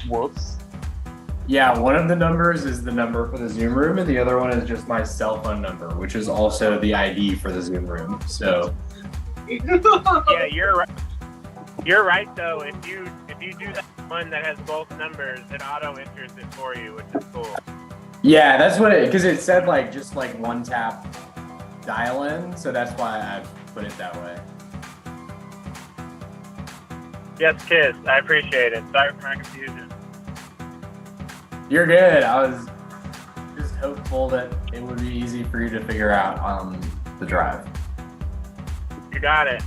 Whoops. Yeah, one of the numbers is the number for the Zoom room, and the other one is just my cell phone number, which is also the ID for the Zoom room. So Yeah, you're right though. If you do that one that has both numbers, it auto enters it for you, which is cool. yeah, that's what it, because it said like just like one tap dial in, so that's why I put it that way. Yes, kids, I appreciate it. Sorry for my confusion. You're good. I was just hopeful that it would be easy for you to figure out on the drive. You got it.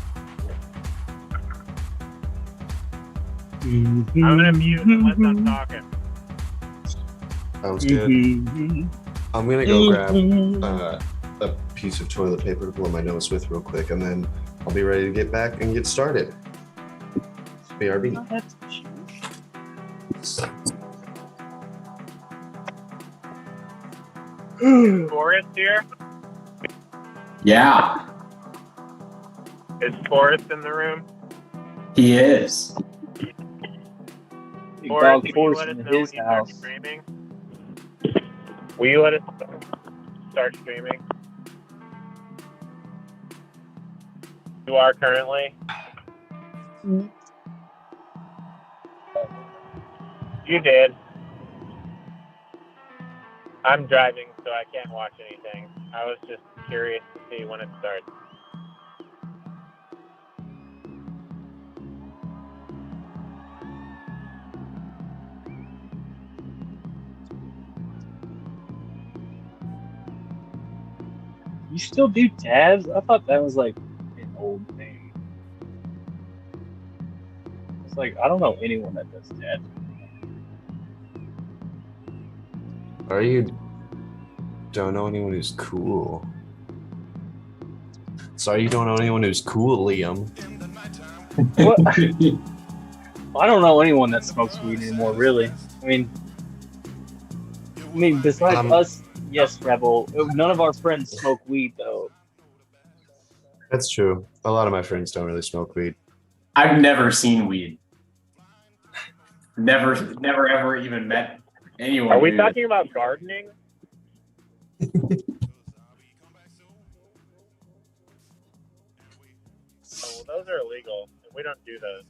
I'm gonna mute unless I'm talking. Sounds good. I'm gonna go grab a piece of toilet paper to blow my nose with real quick, and then I'll be ready to get back and get started. BRB. Forrest here? Yeah, Is Forrest in the room? he is. Big Forrest, dog will you Force let us in know when you his start house. streaming? Will you let us start streaming? You are currently? You did. I'm driving, so I can't watch anything. I was just curious to see when it starts. You still do tabs? I thought that was like an old thing. It's like I don't know anyone that does tabs. Or you don't know anyone who's cool. Sorry, you don't know anyone who's cool, Liam. What? I don't know anyone that smokes weed anymore, really. I mean, besides us, yes, Rebel. None of our friends smoke weed, though. That's true. A lot of my friends don't really smoke weed. I've never seen weed. Never ever even met anyone. Are we talking about gardening? Oh, well, those are illegal. We don't do those.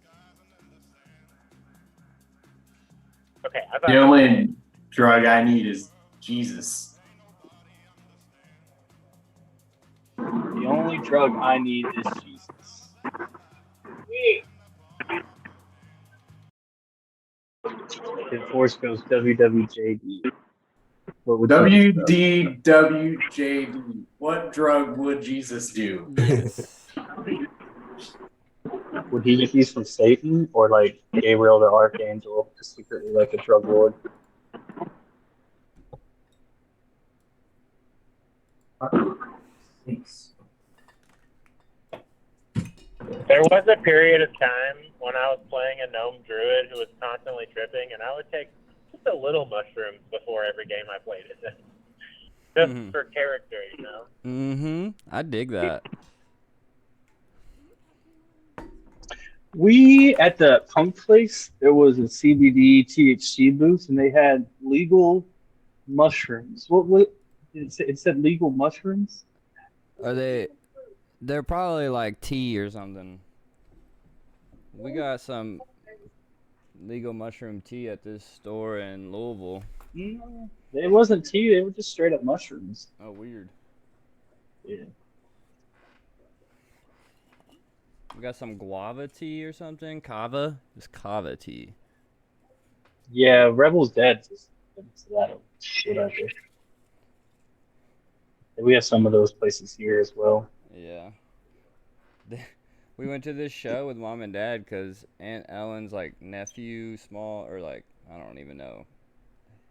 Okay, I thought The only drug I need is Jesus. The only drug I need is Jesus. If Force goes WWJD. What would WDWJD. What drug would Jesus do? Yes. Would he get these from Satan or like Gabriel the Archangel, secretly like a drug lord? There was a period of time when I was playing a gnome druid who was constantly tripping, and I would take just a little mushrooms before every game I played it. Just for character, you know? Mm-hmm. I dig that. We, at the punk place, there was a CBD THC booth, and they had legal mushrooms. What it said legal mushrooms? Are they? They're probably like tea or something. We got some legal mushroom tea at this store in Louisville. No, it wasn't tea. They were just straight up mushrooms. Oh, weird. Yeah. We got some guava tea or something. Kava? It's kava tea. Yeah, Rebel's dead. Just that shit out there. We have some of those places here as well. Yeah. We went to this show with mom and dad because Aunt Ellen's like nephew, small, or like, I don't even know.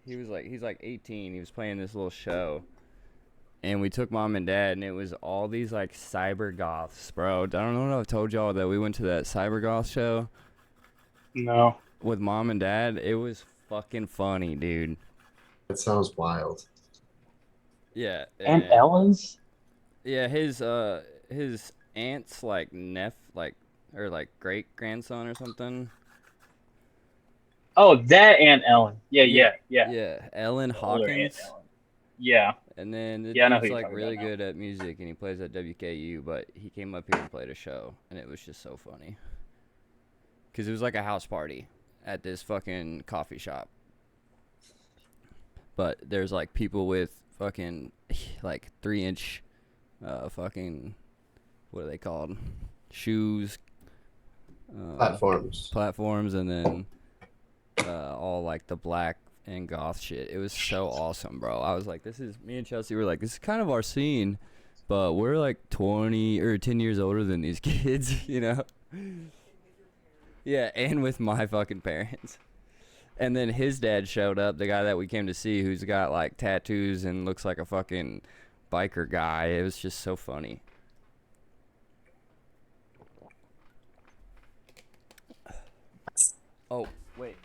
He's like 18. He was playing this little show. And we took mom and dad, and it was all these like cyber goths, bro. I don't know if I told y'all that we went to that cyber goth show. No. With mom and dad. It was fucking funny, dude. That sounds wild. Yeah. Aunt Ellen's? Yeah, his aunt's like or like great grandson or something. Oh, that Aunt Ellen. Yeah, Yeah, yeah, yeah. yeah, Ellen The older Aunt Hawkins. Ellen. Yeah, And then the yeah, I know who dude's you're like talking about really now. good at music, and he plays at WKU. But he came up here and played a show, and it was just so funny because it was like a house party at this fucking coffee shop. But there's like people with fucking like 3-inch, fucking what are they called? Shoes, Platforms. platforms, and then all like the black and goth shit. It was so awesome, bro. I was like, this is me and Chelsea were like, this is kind of our scene, but we're like 20 or 10 years older than these kids, you know? Yeah, and with my fucking parents. And then his dad showed up, the guy that we came to see, who's got like tattoos and looks like a fucking biker guy. It was just so funny. Oh, wait.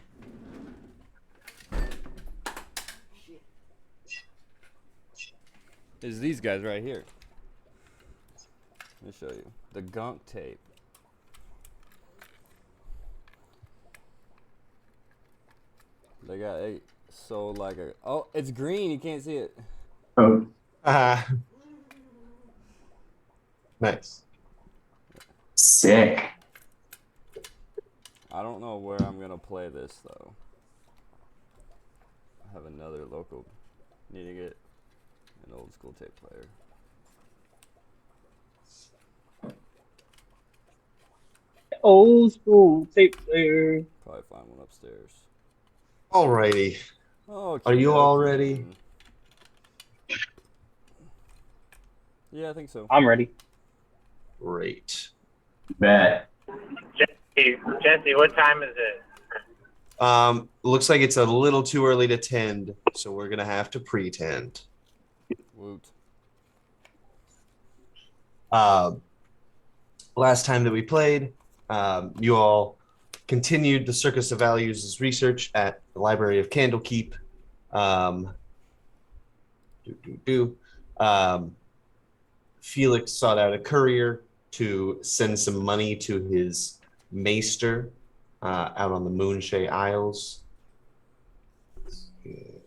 Is these guys right here. Let me show you. The gunk tape. They sold like a. Oh, it's green. You can't see it. Oh, Nice. sick. I don't know where I'm gonna play this though. I have another local. Need to get an old school tape player. Old school tape player. Probably find one upstairs. Alrighty. Oh, Are you karaoke all ready? then. Yeah, I think so. I'm ready. Great. Bet. Jesse, what time is it? Looks like it's a little too early to tend, so we're gonna have to pretend. Woot. Last time that we played, you all continued the Circus of Values' research at the Library of Candlekeep. Felix sought out a courier to send some money to his maester out on the Moonshay Isles. Let's get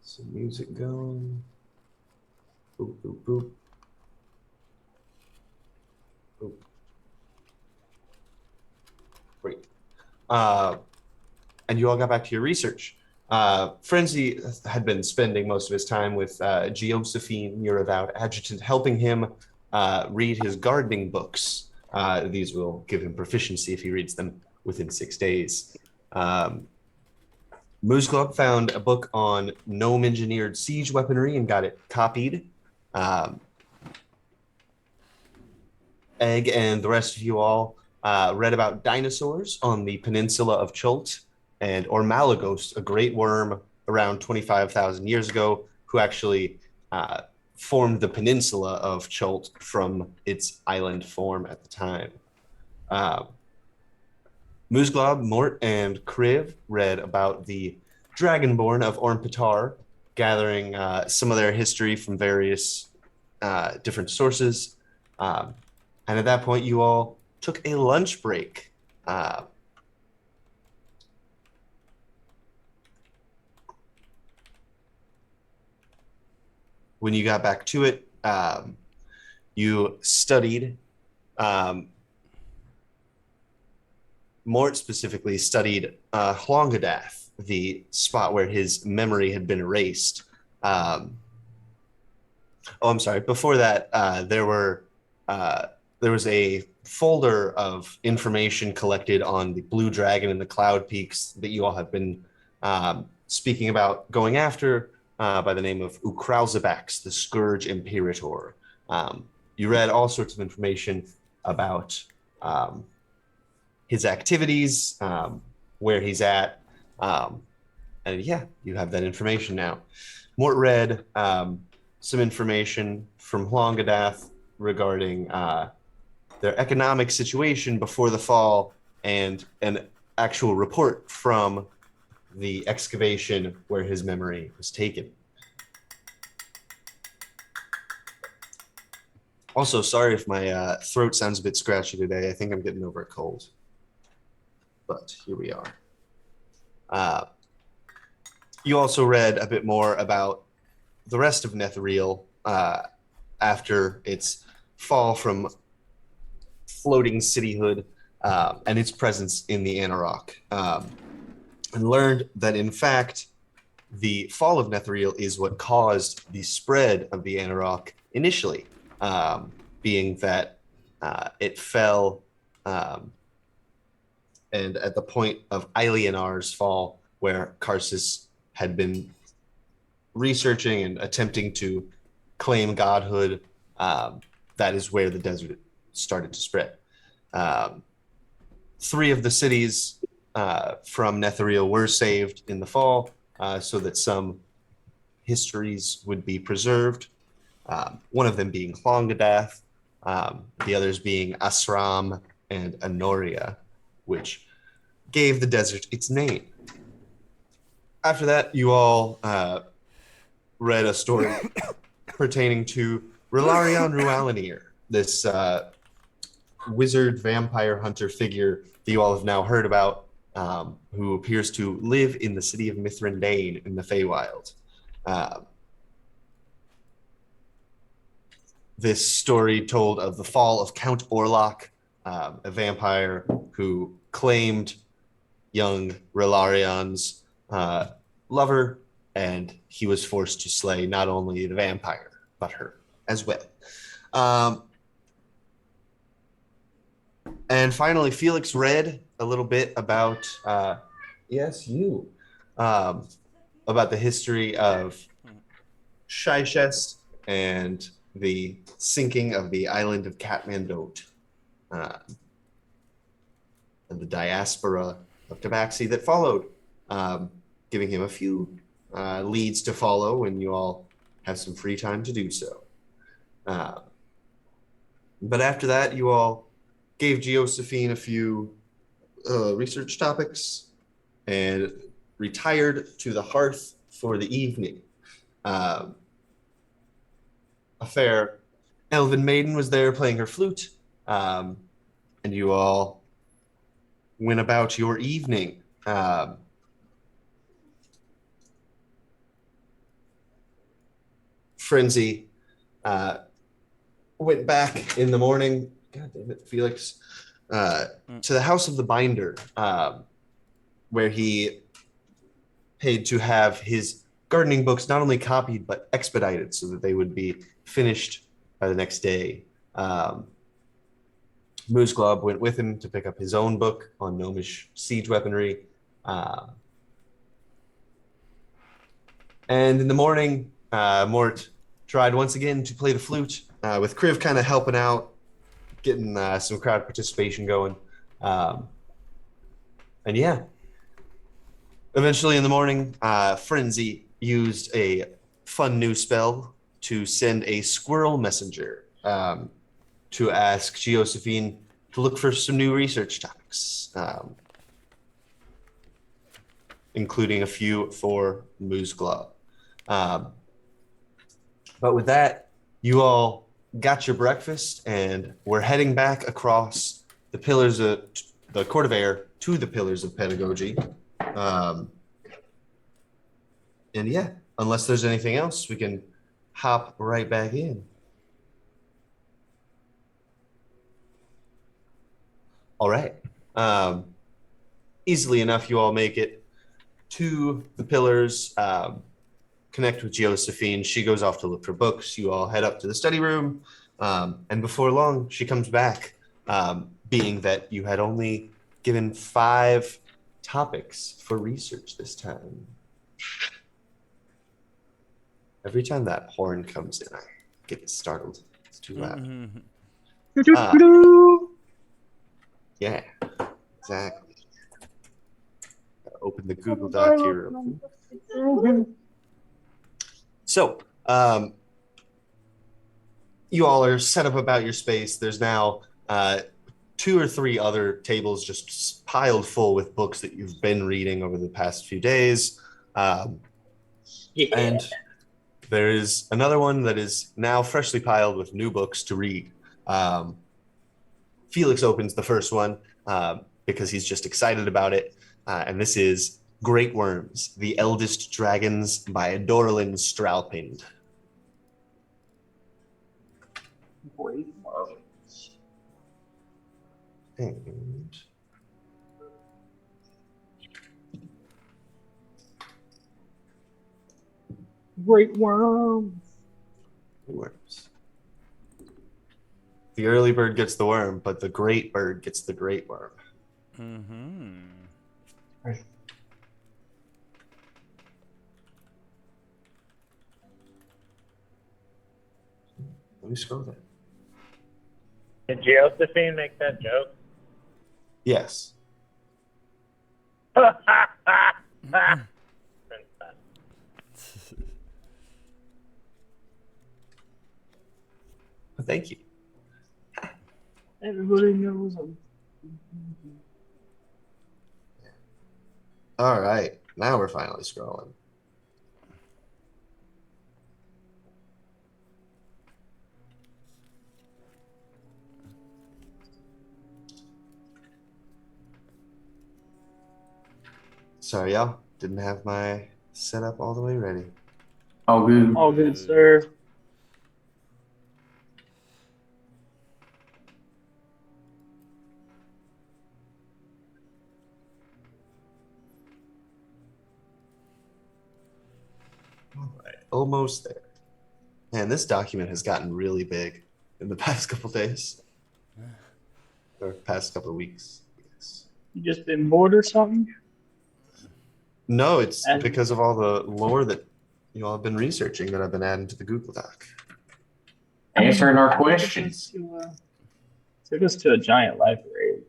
some music going. Boop, boop, boop. Boop. Great. And you all got back to your research. Frenzy had been spending most of his time with Josephine, your avowed adjutant, helping him read his gardening books. These will give him proficiency if he reads them within 6 days. Moose Club found a book on gnome engineered siege weaponry and got it copied. Egg and the rest of you all read about dinosaurs on the peninsula of Chult, and Ormalagos, a great worm around 25,000 years ago, who actually formed the peninsula of Chult from its island form at the time. Musglob, Mort, and Kriv read about the Dragonborn of Ornpatar, gathering some of their history from various different sources. And at that point, you all took a lunch break. When you got back to it, you studied. Mort specifically studied Hlongadath, the spot where his memory had been erased. I'm sorry. Before that, there was a folder of information collected on the Blue Dragon and the Cloud Peaks that you all have been speaking about going after by the name of Ukrauzabax, the Scourge Imperator. You read all sorts of information about his activities, where he's at, and yeah, you have that information now. Mort read some information from Hlongadath regarding their economic situation before the fall, and an actual report from the excavation where his memory was taken. Also, sorry if my throat sounds a bit scratchy today. I think I'm getting over a cold. but here we are. You also read a bit more about the rest of Netherreal after its fall from floating cityhood and its presence in the Anarok, and learned that, in fact, the fall of Netherreal is what caused the spread of the Anarok initially, being that it fell and at the point of Aelianar's fall, where Karsus had been researching and attempting to claim godhood, that is where the desert started to spread. 3 of the cities from Netherreal were saved in the fall, so that some histories would be preserved. One of them being Hlongadath, the others being Asram and Anoria, which gave the desert its name. After that, you all read a story pertaining to Relarion Rualanir, this wizard vampire hunter figure that you all have now heard about, who appears to live in the city of Mithrandain in the Feywild. This story told of the fall of Count Orlok, a vampire who claimed young Relarion's lover, and he was forced to slay not only the vampire, but her as well. And finally, Felix read a little bit about, about the history of Shishest and the sinking of the island of Katmandot, and the diaspora of Tabaxi that followed, giving him a few leads to follow when you all have some free time to do so. But after that, you all gave Josephine a few research topics and retired to the hearth for the evening. A fair elven maiden was there playing her flute, and you all went about your evening. Frenzy went back in the morning, God damn it, Felix, to the House of the Binder, where he paid to have his gardening books not only copied but expedited so that they would be finished by the next day. Moose Glob went with him to pick up his own book on gnomish siege weaponry. And in the morning, Mort tried once again to play the flute, with Kriv kind of helping out, getting some crowd participation going. And yeah, eventually in the morning, Frenzy used a fun new spell to send a squirrel messenger to ask Josephine to look for some new research topics, including a few for Moose Glob. But with that, you all got your breakfast and we're heading back across the pillars of the Court of Air to the Pillars of Pedagogy. And yeah, unless there's anything else, we can hop right back in. All right. Easily enough, you all make it to the pillars, connect with Josephine. She goes off to look for books. You all head up to the study room. And before long, she comes back, being that you had only given 5 topics for research this time. Every time that horn comes in, I get startled. It's too loud. Yeah, exactly. Gotta open the Google Doc here. So, you all are set up about your space. There's now 2 or 3 other tables just piled full with books that you've been reading over the past few days. And there is another one that is now freshly piled with new books to read. Felix opens the first one, because he's just excited about it. And this is Great Worms, The Eldest Dragons by Dorlin Stralpind. Great worms. And Great worms. worms. The early bird gets the worm, but the great bird gets the great worm. Mm-hmm. Let me scroll that. Did Josephine make that joke? Yes. Thank you. Everybody knows them. All right. Now we're finally scrolling. Sorry, y'all. Didn't have my setup all the way ready. All good. All good, sir. All right. Almost there. Man, this document has gotten really big in the past couple days. Or past couple of weeks, I guess. You just been bored or something? No, it's And- because of all the lore that you all have been researching that I've been adding to the Google Doc. Answering our questions. Took us to a giant library.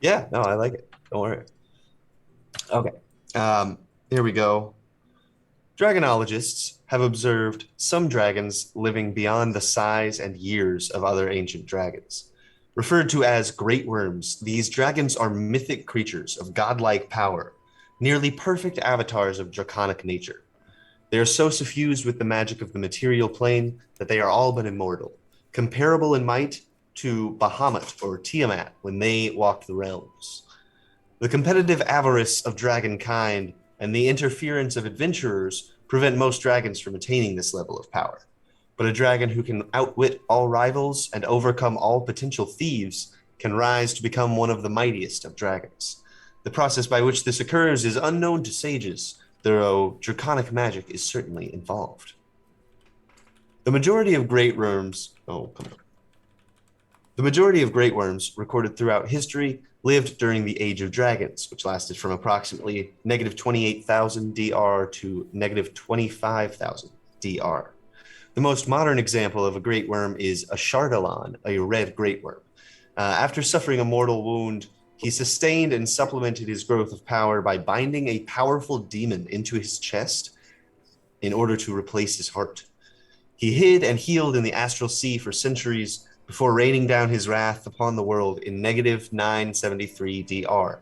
Yeah, no, I like it. Don't worry. Okay. Here we go. Dragonologists have observed some dragons living beyond the size and years of other ancient dragons. Referred to as great worms, these dragons are mythic creatures of godlike power, nearly perfect avatars of draconic nature. They are so suffused with the magic of the material plane that they are all but immortal, comparable in might to Bahamut or Tiamat when they walked the realms. The competitive avarice of dragon kind and the interference of adventurers prevent most dragons from attaining this level of power. But a dragon who can outwit all rivals and overcome all potential thieves can rise to become one of the mightiest of dragons. The process by which this occurs is unknown to sages, though draconic magic is certainly involved. The majority of great worms recorded throughout history lived during the Age of Dragons, which lasted from approximately negative 28,000 DR to negative 25,000 DR. The most modern example of a great worm is a Chardalon, a red great worm. After suffering a mortal wound, he sustained and supplemented his growth of power by binding a powerful demon into his chest in order to replace his heart. He hid and healed in the astral sea for centuries before raining down his wrath upon the world in negative 973 DR.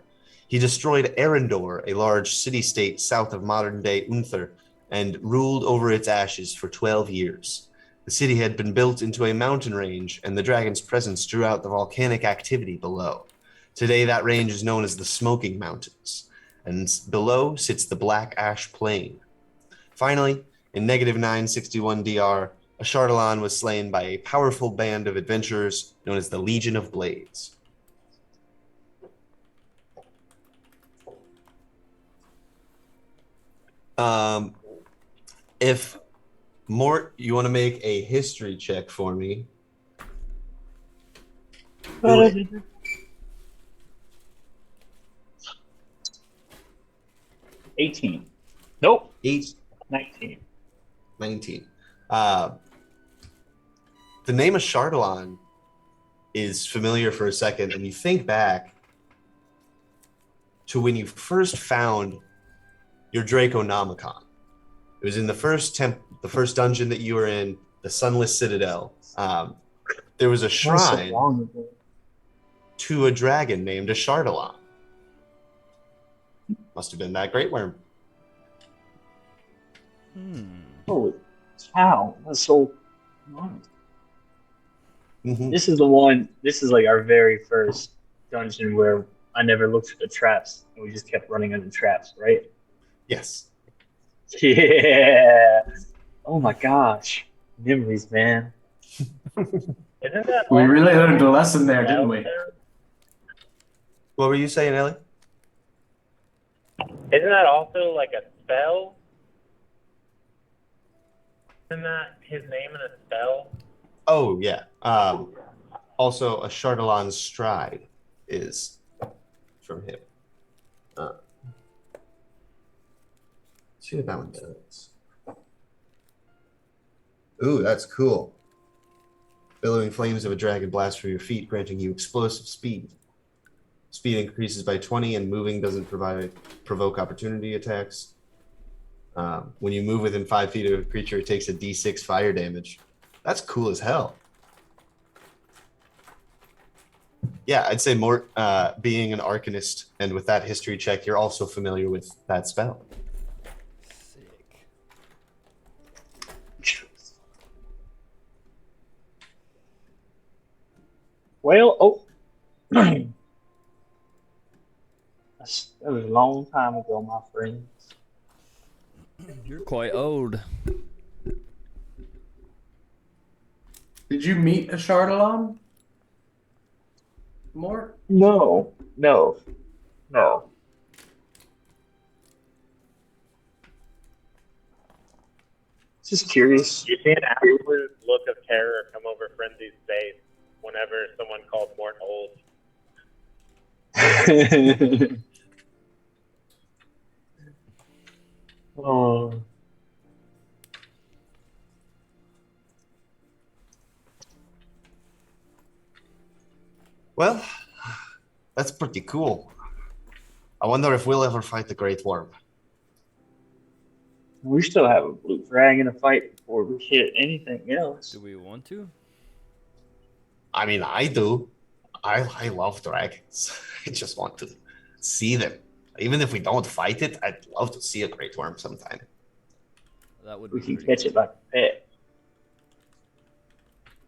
He destroyed Arendor, a large city-state south of modern-day Unther, and ruled over its ashes for 12 years. The city had been built into a mountain range, and the dragon's presence drew out the volcanic activity below. Today, that range is known as the Smoking Mountains, and below sits the Black Ash Plain. Finally, in negative 961 DR, a Chardalon was slain by a powerful band of adventurers known as the Legion of Blades. If Mort, you want to make a history check for me? Do it. 18. Nope. 19. 19. The name of Chardalon is familiar for a second, and you think back to when you first found your Draconomicon. It was in the first dungeon that you were in, the Sunless Citadel. There was a shrine to a dragon named a Chardalon. Must have been that great worm. Holy cow. That's so nice. Mm-hmm. This is the one, this is like our very first dungeon where I never looked for the traps, and we just kept running into traps, right? Yes. Yeah. Oh my gosh, memories, man. Isn't that We really also learned a lesson there, didn't spell, we? though? What were you saying, Ellie? Isn't that also like a spell? Isn't that his name in a spell? Oh, yeah. Also, a Chardalon's stride is from him. Let's see what that one does. Ooh, that's cool. Billowing flames of a dragon blast from your feet, granting you explosive speed. Speed increases by 20, and moving doesn't provoke opportunity attacks. When you move within 5 feet of a creature, it takes a d6 fire damage. That's cool as hell. Yeah, I'd say more being an Arcanist and with that history check, you're also familiar with that spell. Sick. Well, oh, that was a long time ago, my friends. You're quite old. Did you meet a Chardalon? More? No. Just curious. You see an absolute look of terror come over Frenzy's face whenever someone called Mort old. Oh. Well, that's pretty cool. I wonder if we'll ever fight the Great Worm. We still have a blue dragon to fight before we hit anything else. Do we want to? I mean, I do. I love dragons. I just want to see them. Even if we don't fight it, I'd love to see a Great Worm sometime. That would We be can pretty catch it like a pet.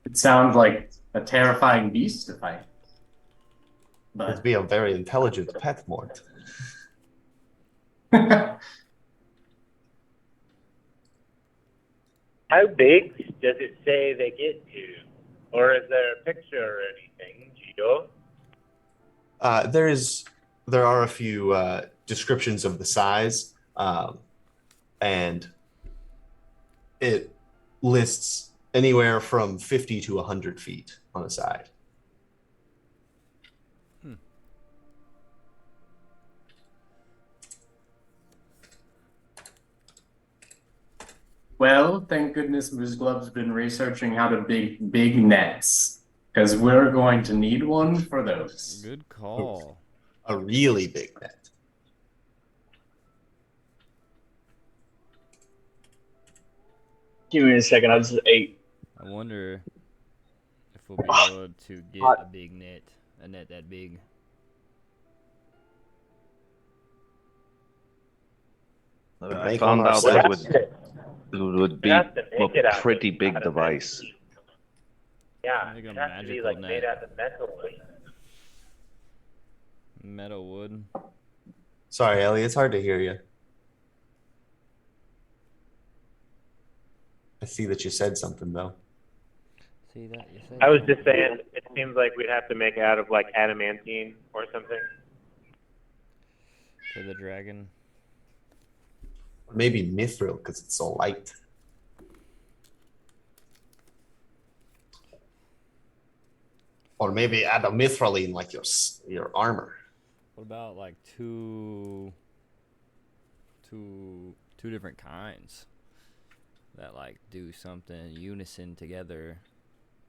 It sounds like a terrifying beast to fight. It'd But be a very intelligent pet, Mort. How big does it say they get to? Or is there a picture or anything, Gio? There are a few descriptions of the size, and it lists anywhere from 50 to 100 feet on a side. well, thank goodness Moose Glove's been researching how to make big nets. Because we're going to need one for those. good call. A really big net. Give me a second. I just ate. I wonder if we'll be able to get a big net, a net that big. I found out that it would be a pretty big device. Yeah, Make a it has to be magical like net. made out of metal. Metal wood. Sorry, Ellie, it's hard to hear you. I see that you said something, though. See that? You said I was just saying, it seems like we'd have to make it out of like adamantine or something. for the dragon. Maybe mithril, because it's so light. Or maybe add a mithril like your armor. What about like two different kinds that like do something in unison together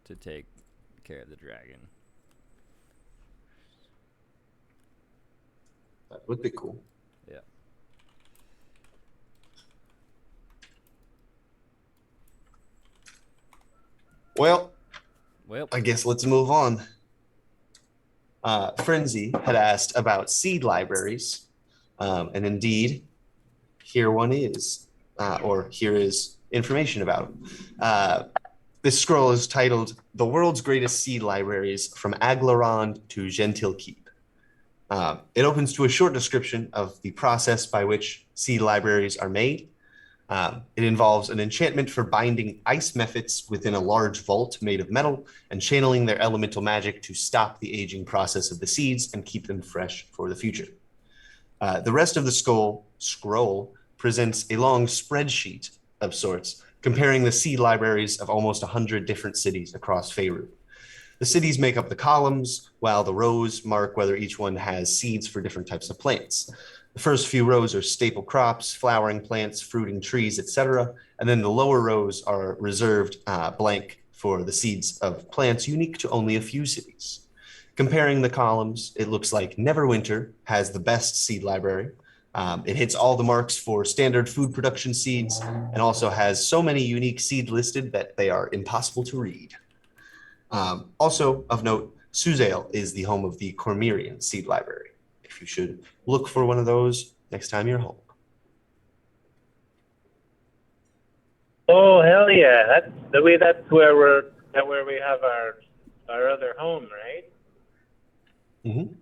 to take care of the dragon? That would be cool. Yeah. Well, Well, I guess let's move on. Frenzy had asked about seed libraries, and indeed, here one is, or here is information about them. This scroll is titled "The World's Greatest Seed Libraries from Aglarond to Gentil Keep." It opens to a short description of the process by which seed libraries are made. It involves an enchantment for binding ice methods within a large vault made of metal and channeling their elemental magic to stop the aging process of the seeds and keep them fresh for the future. The rest of the scroll presents a long spreadsheet of sorts, comparing the seed libraries of almost 100 different cities across Faerun. The cities make up the columns, while the rows mark whether each one has seeds for different types of plants. The first few rows are staple crops, flowering plants, fruiting trees, etc. And then the lower rows are reserved blank for the seeds of plants unique to only a few cities. Comparing the columns, it looks like Neverwinter has the best seed library. It hits all the marks for standard food production seeds and also has so many unique seeds listed that they are impossible to read. Also of note, Suzail is the home of the Cormyrean seed library. If you should look for one of those next time you're home. Oh hell yeah! That's where we have our other home, right? Mm-hmm.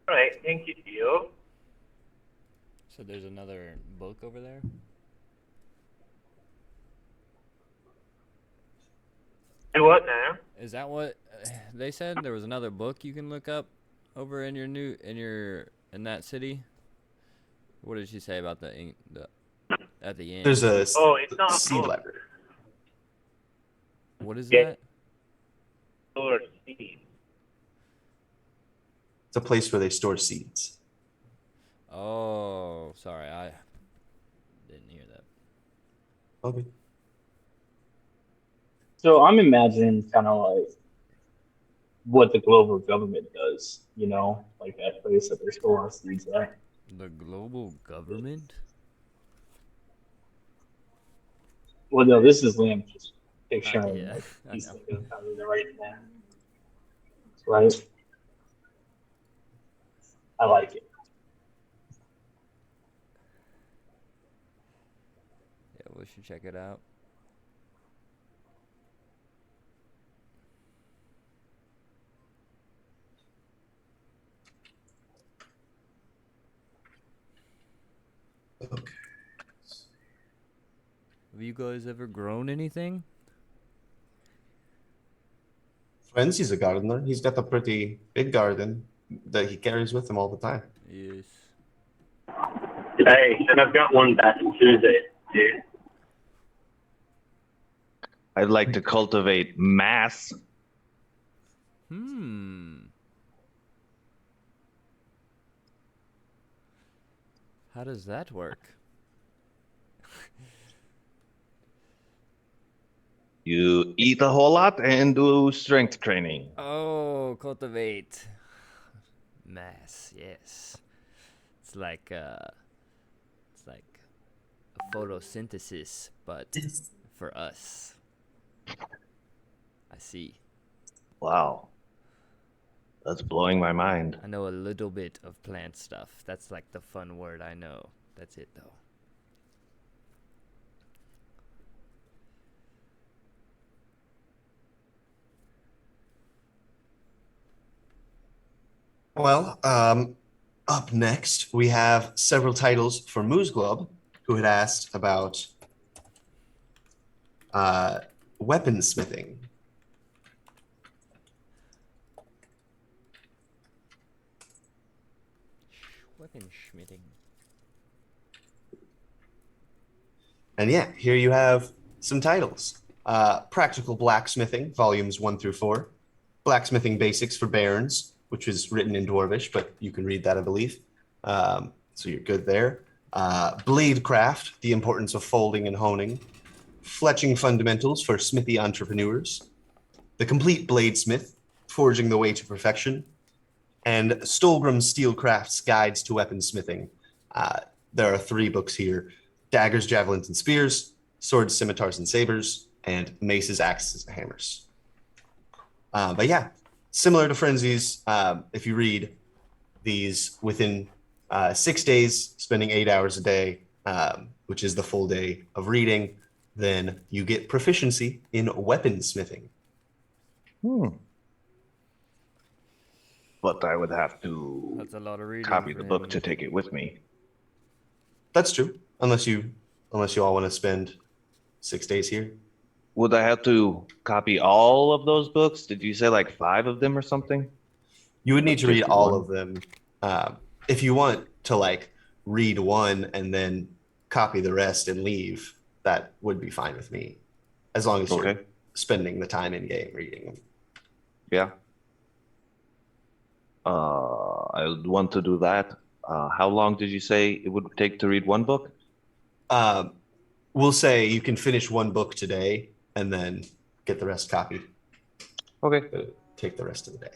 All right, thank you, Theo. So there's another book over there? Do what now? Is that what they said? There was another book you can look up over in in that city? What did she say about the at the end? There's a it's not seed library. What is that? Store seeds. It's a place where they store seeds. Oh, sorry, I didn't hear that. Okay. So I'm imagining kind of like what the global government does, you know, like that place that they're storing seeds at. The global government? Well, no, this is Liam just picturing. Yeah, Like, I he's know. thinking probably the right thing. Right? I like it. Yeah, we should check it out. Okay. Have you guys ever grown anything? Frenzy's a gardener. He's got a pretty big garden that he carries with him all the time. Yes. Hey, and I've got one back in Tuesday, dude. I'd like to cultivate mass. How does that work? You eat a whole lot and do strength training. Oh, cultivate mass. Yes, it's like a photosynthesis, but for us. I see. Wow. That's blowing my mind. I know a little bit of plant stuff. That's like the fun word I know. That's it, though. Well, up next, we have several titles for Moose Glove, who had asked about weaponsmithing. Weaponsmithing. And yeah, here you have some titles. Practical Blacksmithing, volumes 1 through 4. Blacksmithing Basics for Barons, which is written in Dwarvish, but you can read that, I believe. So you're good there. Bladecraft, The Importance of Folding and Honing. Fletching Fundamentals for Smithy Entrepreneurs. The Complete Bladesmith, Forging the Way to Perfection. And Stolgrim's Steelcraft's Guides to Weaponsmithing. There are 3 books here. Daggers, Javelins, and Spears. Swords, Scimitars, and Sabers. And Maces, Axes, and Hammers. But yeah, similar to Frenzy's, if you read these within 6 days, spending 8 hours a day, which is the full day of reading, then you get proficiency in weaponsmithing. but I would have to That's a lot of reading. copy for the book him. to take it with me. That's true. Unless you all want to spend 6 days here. Would I have to copy all of those books? Did you say like 5 of them or something? You would Or need to read just all one? of them. If you want to like read one and then copy the rest and leave, that would be fine with me, as long as you're Okay. spending the time in game reading them. Yeah. I would want to do that. How long did you say it would take to read one book? We'll say you can finish one book today and then get the rest copied. Okay. Take the rest of the day.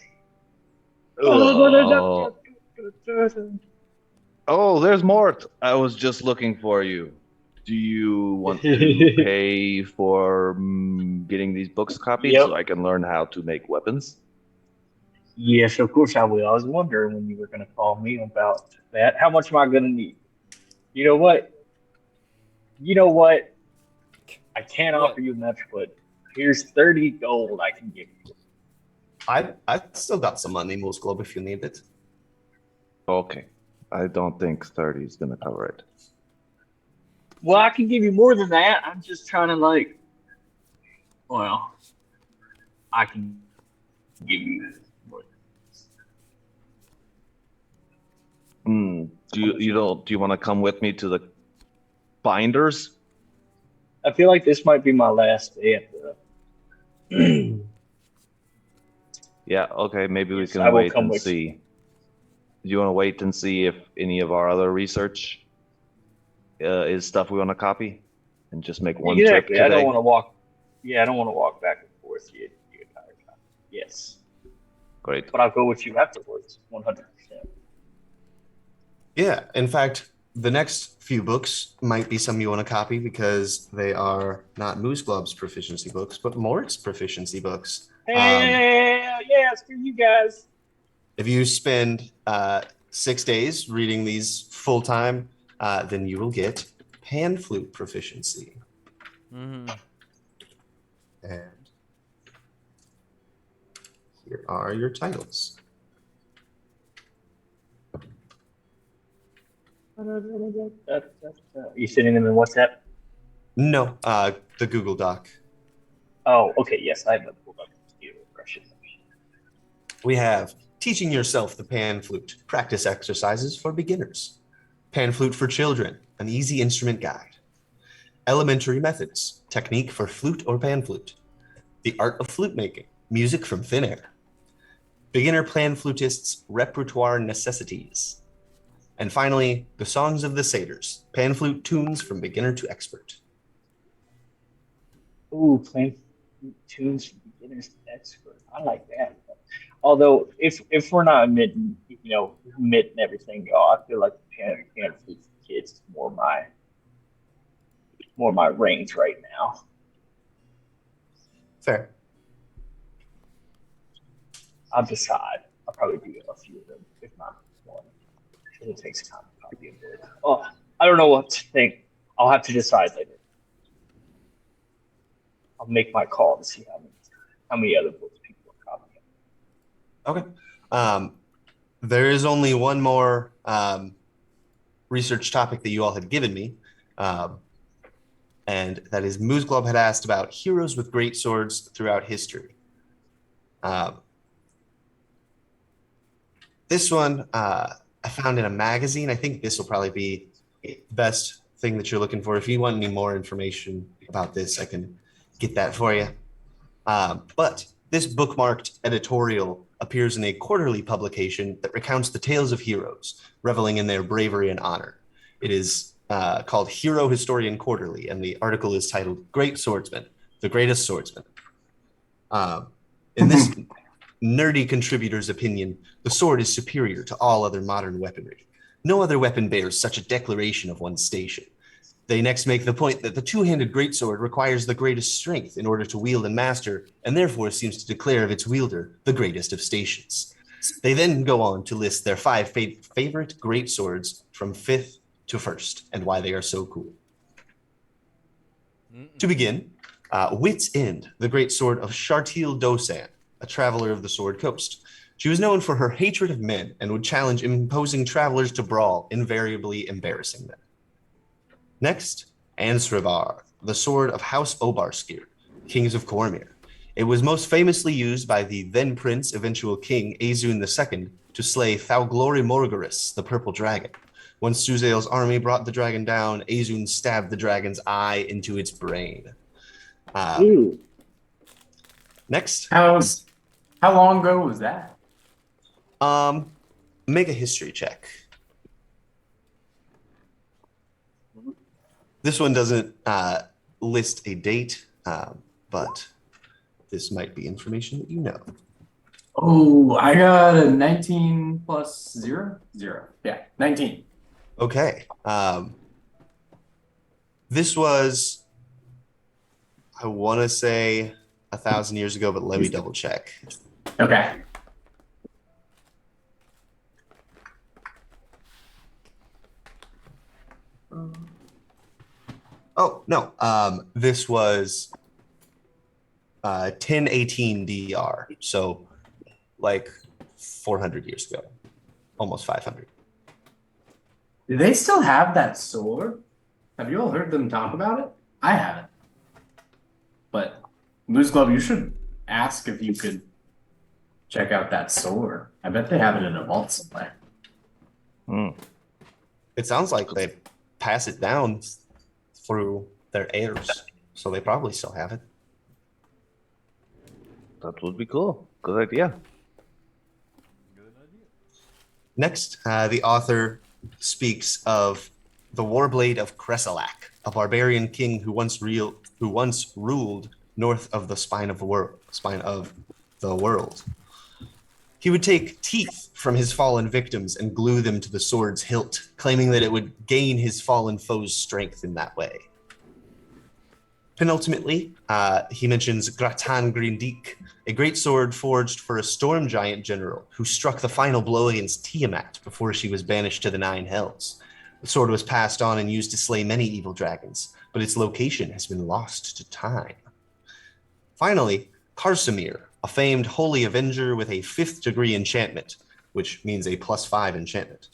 Oh, there's Mort. I was just looking for you. Do you want to pay for getting these books copied so Yep. I can learn how to make weapons? Yes, of course I will. I was wondering when you were going to call me about that. How much am I going to need? You know what? You know what? I can't What? offer you much, but here's 30 gold I can give you. I still got some money, Moose Globe, if you need it. Okay. I don't think 30 is going to cover it. Well, I can give you more than that. I'm just trying to well, I can give you more. Do you want to come with me to the binders? I feel like this might be my last day at the. Yeah, okay, maybe we Yes, can I will wait come and with see. Do you want to wait and see if any of our other research is stuff we want to copy and just make one trip Exactly. I don't today? want to walk. Yeah, I don't want to walk back and forth the entire time. Yes, Great. but I'll go with you afterwards, 100%. Yeah, in fact, the next few books might be some you want to copy because they are not Moose Globe's proficiency books, but Mort's proficiency books. Hell yeah, screw you guys. If you spend 6 days reading these full time, then you will get pan flute proficiency. Mm-hmm. And here are your titles. You sending them in WhatsApp? No, the Google Doc. Oh, okay. Yes, I have the pulled up. We have Teaching Yourself the Pan Flute, Practice Exercises for Beginners. Pan Flute for Children, an easy instrument guide. Elementary Methods, Technique for Flute or Pan Flute. The Art of Flute Making, Music from Thin Air. Beginner Pan Flutists' Repertoire Necessities. And finally, The Songs of the Satyrs, Pan Flute Tunes from Beginner to Expert. Ooh, playing tunes for beginners to expert. I like that. Although, if we're not admitting, admitting everything, y'all, I feel like the piano flute for kids is more my range right now. Fair. I'll decide. I'll probably do a few of them, if not one. It takes time to copy them. Oh, I don't know what to think. I'll have to decide later. I'll make my call to see how many other books people are copying. Okay. There is only one more research topic that you all had given me, and that is Moose Globe had asked about heroes with great swords throughout history. This one I found in a magazine. I think this will probably be the best thing that you're looking for. If you want any more information about this, I can get that for you. But this bookmarked editorial appears in a quarterly publication that recounts the tales of heroes, reveling in their bravery and honor. It is called Hero Historian Quarterly, and the article is titled Great Swordsman, the Greatest Swordsman. In this nerdy contributor's opinion, the sword is superior to all other modern weaponry. No other weapon bears such a declaration of one's station. They next make the point that the two-handed greatsword requires the greatest strength in order to wield and master, and therefore seems to declare of its wielder the greatest of stations. They then go on to list their 5 favorite greatswords from 5th to 1st, and why they are so cool. To begin, Wit's End, the greatsword of Shartil Dosan, a traveler of the Sword Coast. She was known for her hatred of men and would challenge imposing travelers to brawl, invariably embarrassing them. Next, Ansravar, the sword of House Obarskir, kings of Cormyr. It was most famously used by the then prince, eventual king, Azun II, to slay Thauglory Morgaris, the purple dragon. Once Suzail's army brought the dragon down, Azun stabbed the dragon's eye into its brain. Next. How long ago was that? Make a history check. This one doesn't list a date, but this might be information that you know. Oh, I got a 19 plus 0? 0. Yeah, 19. Okay. This was, I want to say 1,000 years ago, but let me double check. Okay. Oh, no. This was 1018 DR. So like 400 years ago, almost 500. Do they still have that sword? Have you all heard them talk about it? I haven't. But Moose Glove, you should ask if you could check out that sword. I bet they have it in a vault somewhere. It sounds like they pass it down through their heirs, so they probably still have it. That would be cool. Good idea. Next, the author speaks of the Warblade of Kresalak, a barbarian king who once ruled north of the spine of the world. He would take teeth from his fallen victims and glue them to the sword's hilt, claiming that it would gain his fallen foe's strength in that way. Penultimately, he mentions Gratan Grindik, a great sword forged for a storm giant general who struck the final blow against Tiamat before she was banished to the Nine Hells. The sword was passed on and used to slay many evil dragons, but its location has been lost to time. Finally, Karsamir, a famed holy avenger with a 5th degree enchantment, which means a +5 enchantment.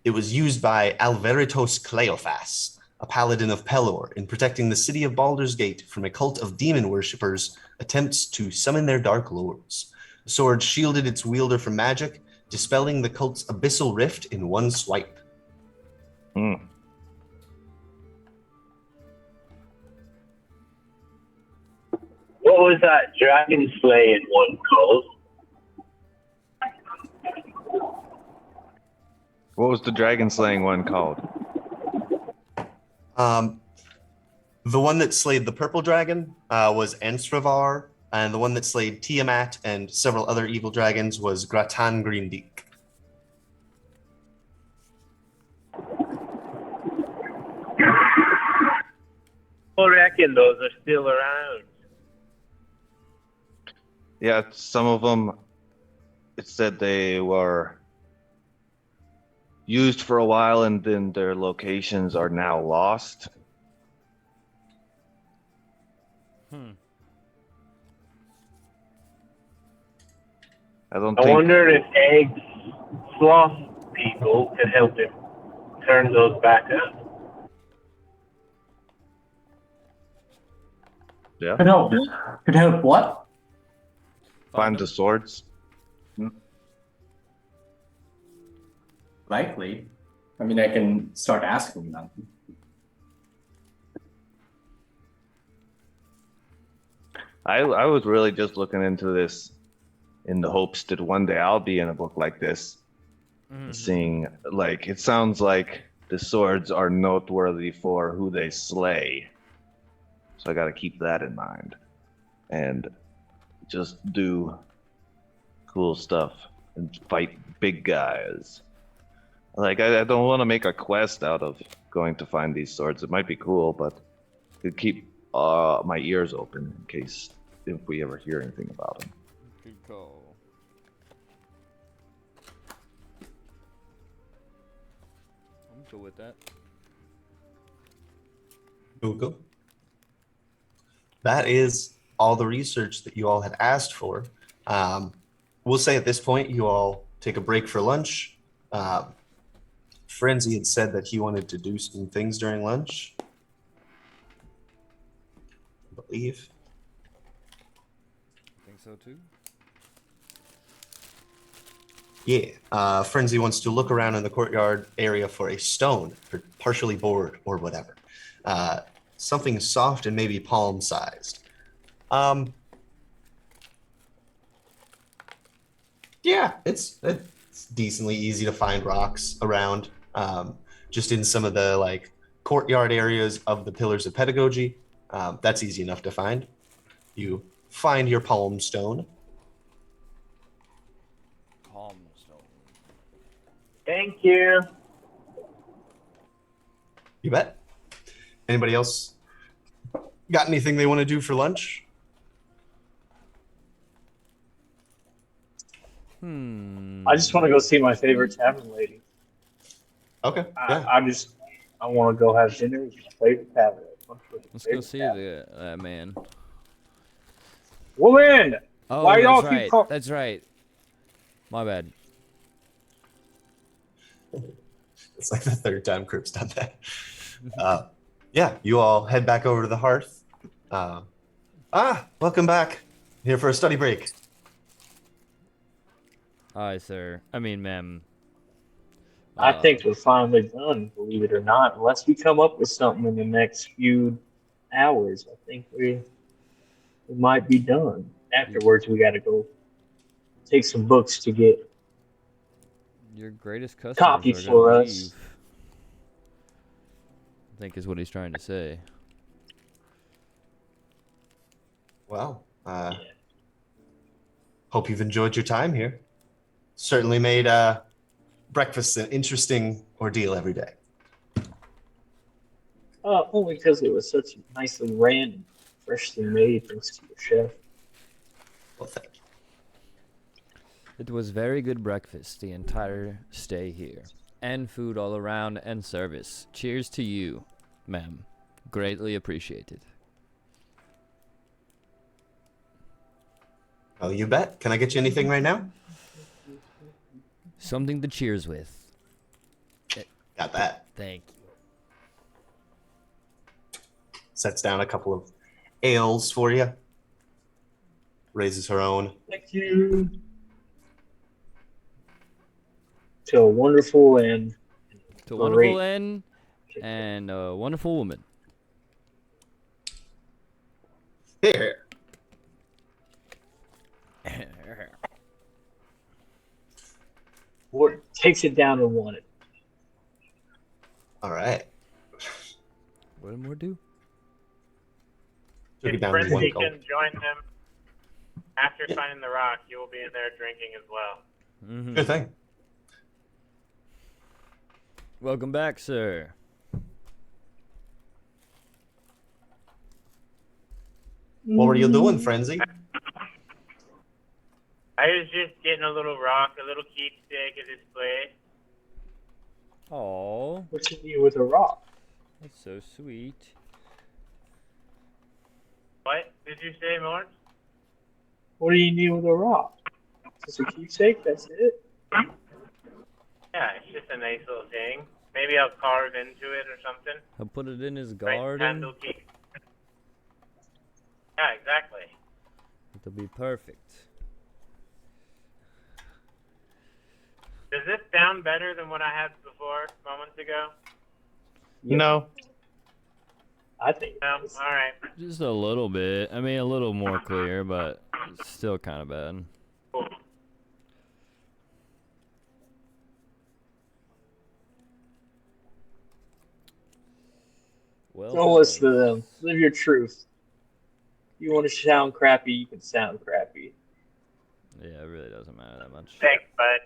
It was used by Alveritos Cleophas, a paladin of Pelor, in protecting the city of Baldur's Gate from a cult of demon worshippers' attempts to summon their dark lords. The sword shielded its wielder from magic, dispelling the cult's abyssal rift in one swipe. What was that dragon slaying one called? What was the dragon slaying one called? The one that slayed the purple dragon was Ansravar, and the one that slayed Tiamat and several other evil dragons was Gratan Grindik. I reckon those are still around. Yeah, some of them, it said they were used for a while and then their locations are now lost. I wonder if egg sloth people could help him turn those back up. Yeah. Could help what? Find the swords. Likely. I mean, I can start asking them. I was really just looking into this in the hopes that one day I'll be in a book like this. Seeing, like, it sounds like the swords are noteworthy for who they slay. So I got to keep that in mind. And just do cool stuff and fight big guys. Like, I don't want to make a quest out of going to find these swords. It might be cool, but to keep my ears open in case if we ever hear anything about them. Good call. I'm cool with that. Google. That is all the research that you all had asked for. we'll say at this point you all take a break for lunch. Frenzy had said that he wanted to do some things during lunch. I believe. I think so too. Yeah, Frenzy wants to look around in the courtyard area for a stone, partially bored or whatever. Something soft and maybe palm-sized. Yeah, it's decently easy to find rocks around. Just in some of the like courtyard areas of the Pillars of Pedagogy. That's easy enough to find. You find your palm stone. Palm stone. Thank you. You bet. Anybody else got anything they want to do for lunch? I just want to go see my favorite tavern lady. Okay. Yeah. I want to go have dinner with my favorite tavern. Let's go see that man. Woman! Oh, Why y'all that's keep right. call- That's right. My bad. It's like the third time Crip's done that. Yeah, you all head back over to the hearth. Welcome back. Here for a study break. Aye, sir. I mean, ma'am. I think we're finally done, believe it or not. Unless we come up with something in the next few hours, I think we might be done. Afterwards, we got to go take some books to get Your greatest customers copy are for gonna us. leave. I think is what he's trying to say. Well, hope you've enjoyed your time here. Certainly made breakfast an interesting ordeal every day. Only because it was such nicely ran and freshly made, thanks to your chef. Well, thank you. It was very good breakfast the entire stay here. And food all around and service. Cheers to you, ma'am. Greatly appreciated. Oh, you bet. Can I get you anything right now? Something to cheers with. Got that. Thank you. Sets down a couple of ales for you. Raises her own. Thank you. To a wonderful and To a great. wonderful end and a wonderful woman. Here. Or takes it down to one. All right. What did more do? Took it If down to one Frenzy gulp. can join them after finding the rock, you will be in there drinking as well. Mm-hmm. Good thing. Welcome back, sir. What were you doing, Frenzy? I was just getting a little rock, a little keepsake of this place. Aw, What's in you with a rock? that's so sweet. What did you say, Mort? What do you need with a rock? Just a keepsake? That's it? Yeah, it's just a nice little thing. Maybe I'll carve into it or something. I'll put it in his Right, garden. handle key. Yeah, exactly. It'll be perfect. Does this sound better than what I had before, moments ago? No. I think No? it is. All right. Just a little bit. I mean, a little more clear, but it's still kind of bad. Cool. Well, Don't listen to fellas. them. Live your truth. You want to sound crappy, you can sound crappy. Yeah, it really doesn't matter that much. Thanks, bud.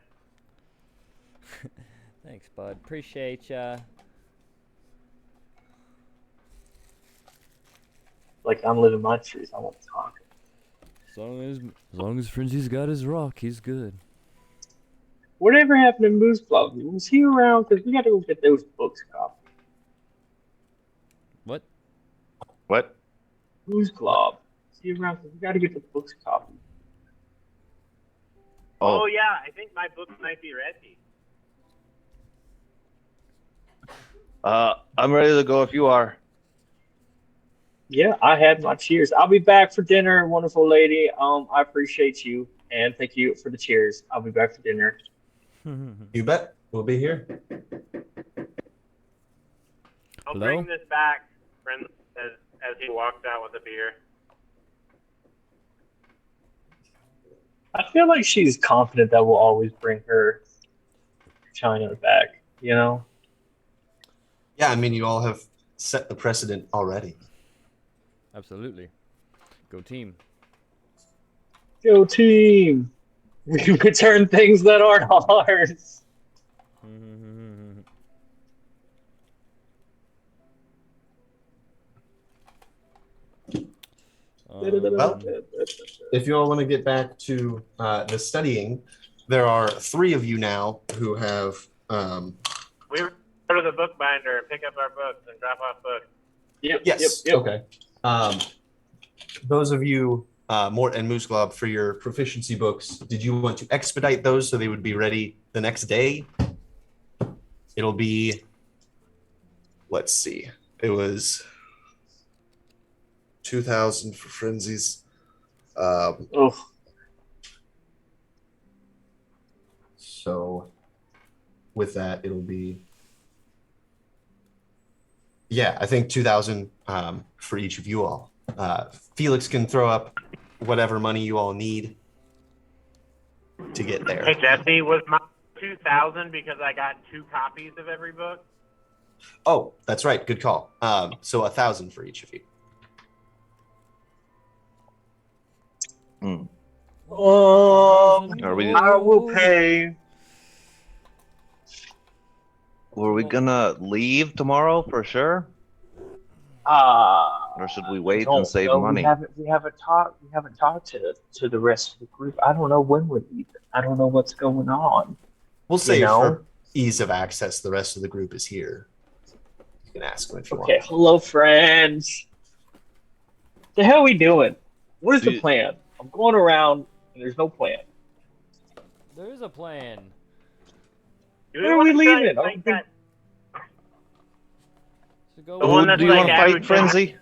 Thanks, bud. Appreciate ya. Like, I'm living my truth. I want to talk. As long as Frenzy's got his rock, he's good. Whatever happened to Moose Club? Was he around? Because we got to go get those books copied. What? What? Moose Club. Is he around? Because we got to get the books copied. Oh yeah, I think my books might be ready. I'm ready to go if you are. Yeah, I had my cheers. I'll be back for dinner, wonderful lady. I appreciate you and thank you for the cheers. I'll be back for dinner. You bet. We'll be here. I'll Hello? bring this back, friend, as he walks out with a beer. I feel like she's confident that we'll always bring her China back, you know? Yeah, I mean, you all have set the precedent already. Absolutely. Go team. Go team! We return things that aren't ours. Well, if you all want to get back to the studying, there are 3 of you now who have. We go to the bookbinder and pick up our books and drop off books. Yes. Okay. Those of you, Mort and Moose Glob, for your proficiency books, did you want to expedite those so they would be ready the next day? It'll be. Let's see. It was 2,000 for frenzies. Oh, So with that, it'll be. Yeah, I think 2,000 for each of you all. Felix can throw up whatever money you all need to get there. Hey Jesse, was my 2,000 because I got 2 copies of every book? Oh, that's right. Good call. So 1,000 for each of you. Are we? I will pay. Were we gonna leave tomorrow for sure, or should we wait and save money? We haven't talked to the rest of the group. I don't know when we're leaving. I don't know what's going on. We'll say know? for ease of access, the rest of the group is here. You can ask them if you Okay, want. hello friends. The hell are we doing? What is the plan? I'm going around and there's no plan. There is a plan. Where are we leaving? So go The one that's do you like want to fight, Frenzy?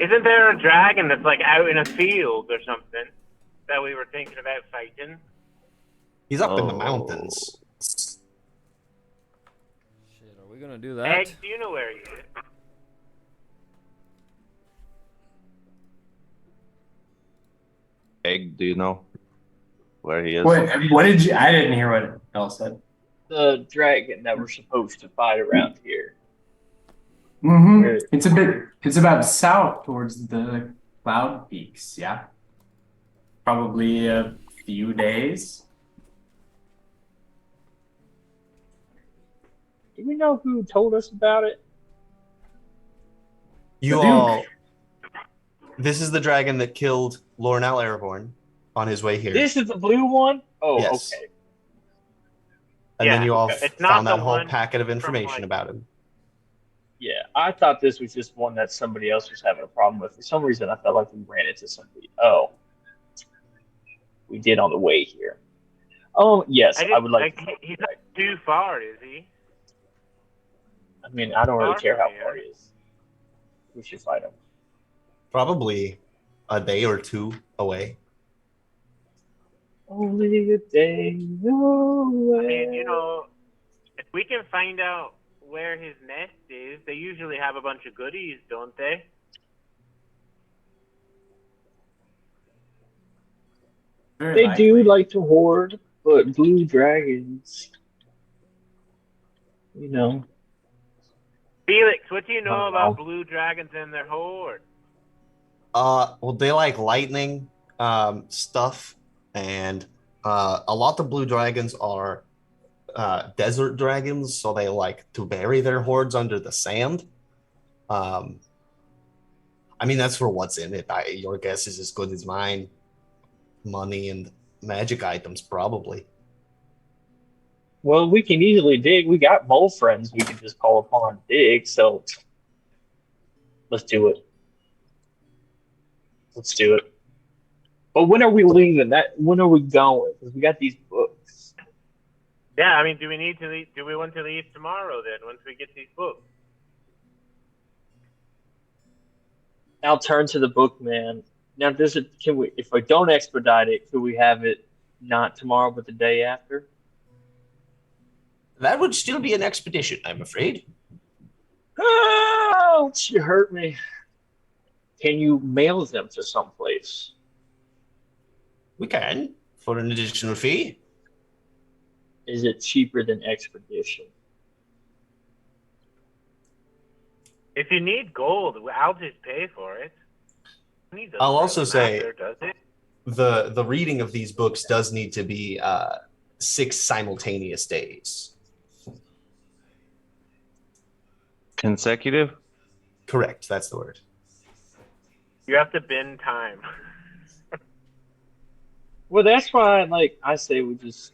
Isn't there a dragon that's like out in a field or something that we were thinking about fighting? He's up in the mountains. Shit, are we gonna do that? Egg, do you know where he is? Egg, do you know where he is? What did you? I didn't hear what Elle said. The dragon that we're supposed to fight around here. Mm-hmm. It's about south towards the cloud peaks. Yeah, probably a few days. Do we know who told us about it? You all. This is the dragon that killed Lornal Airborne on his way here. This is the blue one? Oh, Yes. okay. And then you all It's not found that the whole one packet of from, information like- about him. Yeah, I thought this was just one that somebody else was having a problem with. For some reason, I felt like we ran into somebody. Oh, we did on the way here. Oh, yes, I would like. He's not too far, is he? I mean, I don't really Far care how from far here. it is. We should fight him. Probably a day or 2 away. Only a day away. I mean, you know, if we can find out where his nest is, they usually have a bunch of goodies, don't they? Very They do likely. like to hoard, but blue dragons, you know. Felix, what do you know Oh, about wow. blue dragons and their horde? Well, they like lightning stuff, and a lot of blue dragons are desert dragons, so they like to bury their hordes under the sand. I mean, that's for what's in it. Your guess is as good as mine. Money and magic items, probably. Well, we can easily dig. We got mole friends we can just call upon to dig, so let's do it. Let's do it. But when are we leaving? When are we going? Because we got these books. Yeah, I mean, do we want to leave tomorrow then? Once we get these books. I'll turn to the book, man. Now, can we? If I don't expedite it, could we have it not tomorrow, but the day after? That would still be an expedition, I'm afraid. Ouch! You hurt me. Can you mail them to someplace? We can, for an additional fee. Is it cheaper than expedition? If you need gold, I'll just pay for it. I'll also say does it? the reading of these books does need to be 6 simultaneous days. Consecutive? Correct. That's the word. You have to bend time. Well, that's why, I say we just.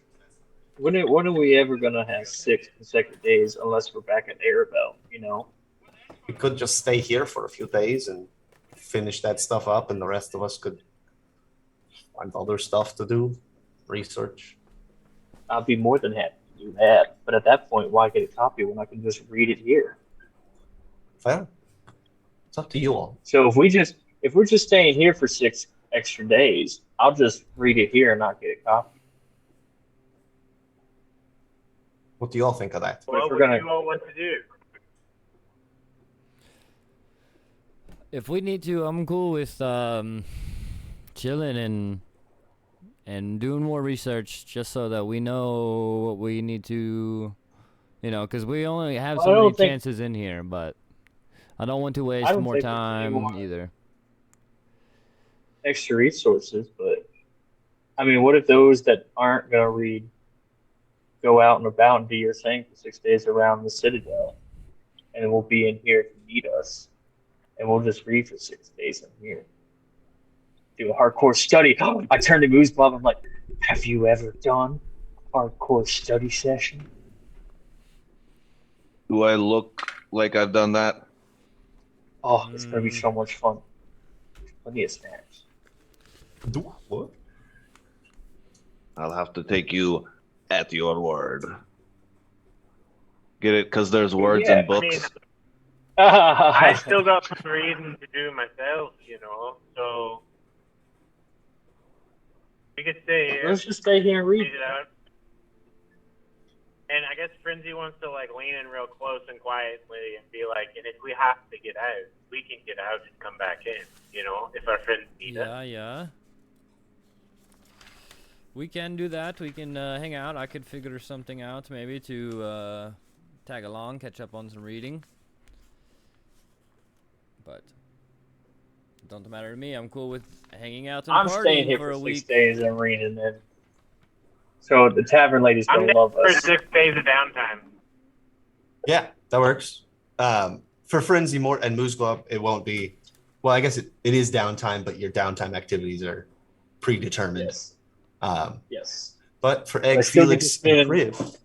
When are we ever gonna have 6 consecutive days unless we're back at Arabelle? You know. We could just stay here for a few days and finish that stuff up, and the rest of us could find other stuff to do, research. I'd be more than happy to do that. But at that point, why get a copy when I can just read it here? Fair. It's up to you all. So if we're just staying here for 6 extra days, I'll just read it here and not get a copy. What do you all think of that? Well, what do you all want to do? If we need to, I'm cool with chilling and doing more research just so that we know what we need to, because we only have so many chances in here, but I don't want to waste more time either. Extra resources, but I mean, what if those that aren't gonna read go out and about and do your thing for 6 days around the Citadel, and we'll be in here if you need us, and we'll just read for 6 days in here. Do a hardcore study. I turned to Moose Bob. I'm like, have you ever done a hardcore study session? Do I look like I've done that? Oh, it's gonna be so much fun. Plenty of snacks. What? I'll have to take you at your word. Get it? Because there's words in books. I still got some reading to do myself, so we could stay here. Let's just stay here and read. It out. And I guess Frenzy wants to lean in real close and quietly and be like, and if we have to get out, we can get out and come back in, if our friends need us. Yeah. We can do that. We can hang out. I could figure something out maybe to tag along, catch up on some reading. But it don't matter to me. I'm cool with hanging out and staying partying here for a week. 6 days and reading it. So the tavern lady's gonna love us. For 6 days of downtime. Yeah, that works. For Frenzy Mort and Moose Glove, it won't be. Well, I guess it is downtime, but your downtime activities are predetermined. Yes. Yes. But for Egg, Felix, and Priv,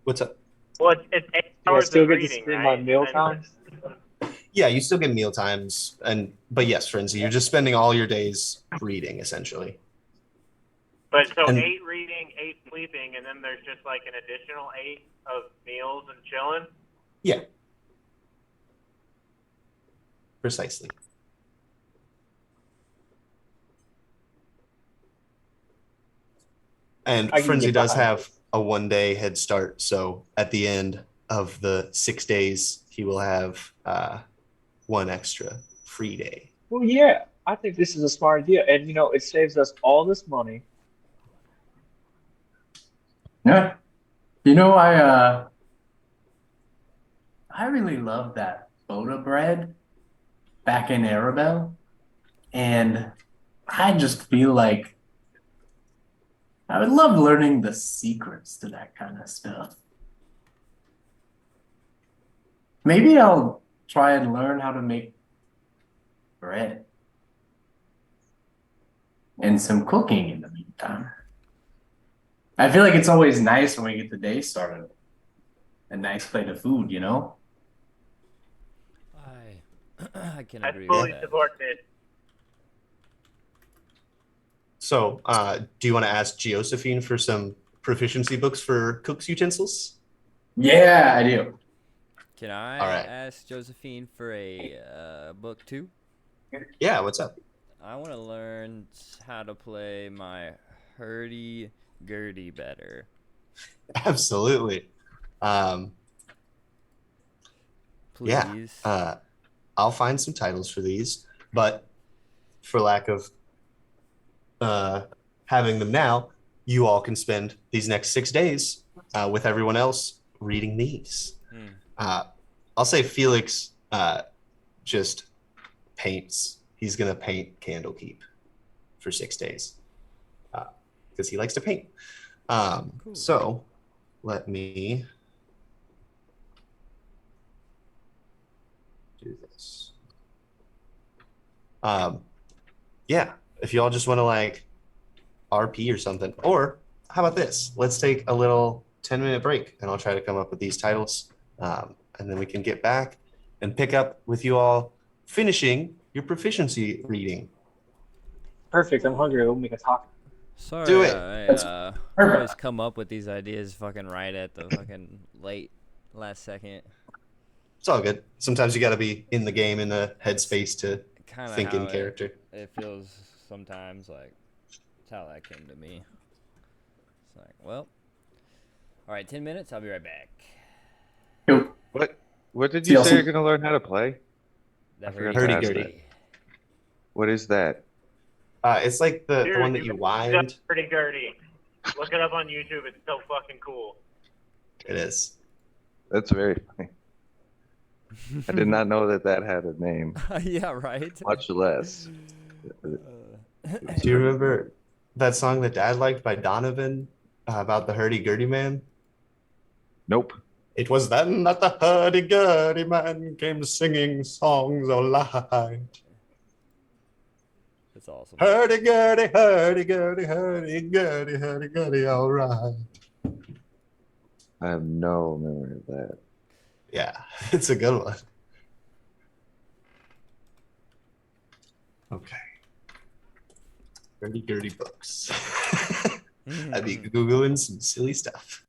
what's up? Well, it's 8 hours still of get to reading, spend right? my meal times? Yeah, you still get meal times, but yes, Frenzy, you're just spending all your days reading essentially. But so 8 reading, 8 sleeping, and then there's just an additional 8 of meals and chilling? Yeah. Precisely. And Frenzy does have a 1-day head start, so at the end of the 6 days, he will have 1 extra free day. Well, yeah, I think this is a smart idea, and it saves us all this money. Yeah. I really love that Boda bread back in Arabelle, and I just feel like I would love learning the secrets to that kind of stuff. Maybe I'll try and learn how to make bread and some cooking in the meantime. I feel like it's always nice when we get the day started. A nice plate of food, I can I agree with fully that. support this. So, do you want to ask Josephine for some proficiency books for cook's utensils? Yeah, I do. Can I All right. ask Josephine for a book too? Yeah, what's up? I want to learn how to play my hurdy-gurdy better. Absolutely. Um, yeah, Please. I'll find some titles for these, but for lack of uh, having them now, you all can spend these next 6 days with everyone else reading these. Hmm. Uh, I'll say Felix just paints. He's gonna paint Candlekeep for 6 days because he likes to paint. Cool. So let me do this. Yeah, if y'all just want to like RP or something, or how about this? Let's take a little 10-minute break, and I'll try to come up with these titles, and then we can get back and pick up with you all finishing your proficiency reading. Perfect. I'm hungry. We'll make a taco. Do Sorry, it. I Perfect. always come up with these ideas fucking right at the fucking last second. It's all good. Sometimes you got to be in the game, in the headspace to Kind of think in how character. it feels sometimes. Like, it's how that came to me. It's like, well, all right, 10 minutes. I'll be right back. Cool. What did See you y'all say soon. you're gonna learn how to play? The I forgot to Hurdy ask gurdy. that. What is that? It's like the Dude, one that you wind. pretty dirty. Look it up on YouTube. It's so fucking cool. It is. That's very funny. I did not know that that had a name, Yeah, right. much less. Do you remember that song that Dad liked by Donovan about the hurdy-gurdy man? Nope. It was then that the hurdy-gurdy man came singing songs all night. That's awesome. Hurdy-gurdy, hurdy-gurdy, hurdy-gurdy, hurdy-gurdy, all right. I have no memory of that. Yeah, it's a good one. Okay. Hurdy-gurdy books. I'd be Googling some silly stuff.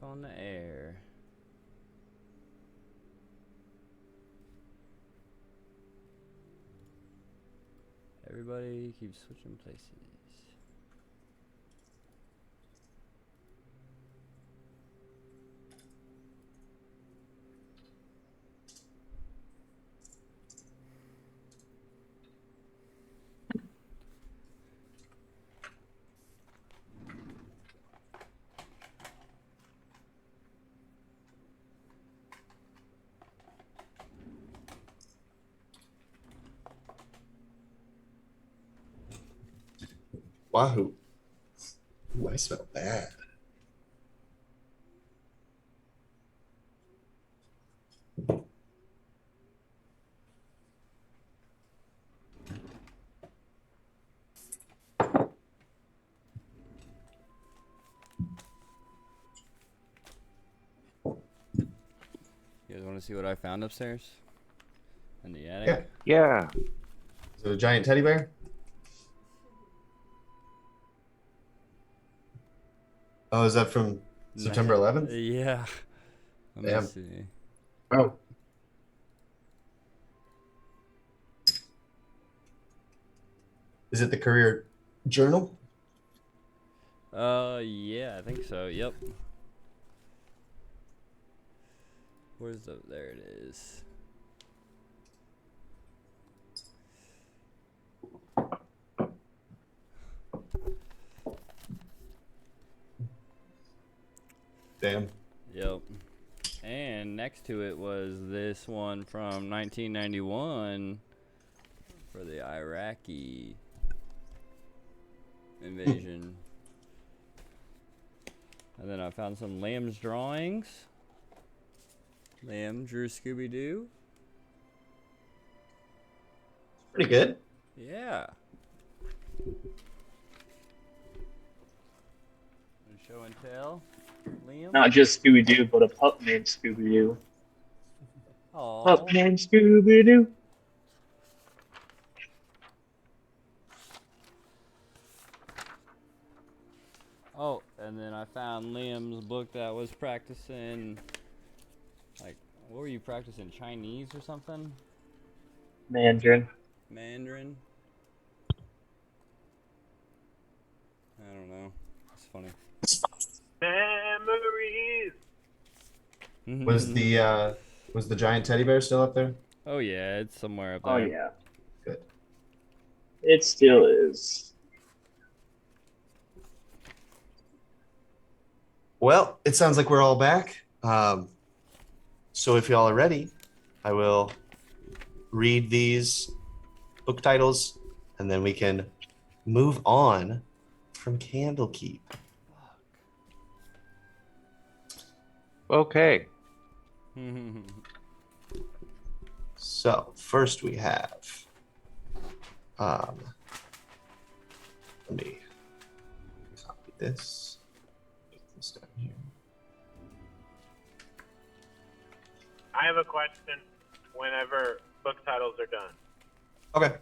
on the air. Everybody keeps switching places. Wahoo. Ooh, I smell bad. You guys want to see what I found upstairs? In the attic? Yeah. Is it a giant teddy bear? Oh, is that from September 11th? Yeah. Let me Damn. see. Oh. Is it the Courier Journal? Yeah, I think so. Yep. Where's the? There it is. Damn. Yep. And next to it was this one from 1991 for the Iraqi invasion. And then I found some Liam's drawings. Liam drew Scooby-Doo. Pretty good. Yeah. And show and tell, Liam. Not just Scooby Doo, but a pup named Scooby Doo. Aww. Pup named Scooby Doo. Oh, and then I found Liam's book that was practicing, like, what were you practicing, Chinese or something? Mandarin. Mandarin? I don't know. It's funny. Memories. Was the giant teddy bear still up there? Oh yeah, it's somewhere up there. Oh, yeah. Good. It still is. Well, it sounds like we're all back. So if y'all are ready, I will read these book titles, and then we can move on from Candlekeep. Okay. So first we have, let me copy this. Put this down here. I have a question whenever book titles are done. Okay.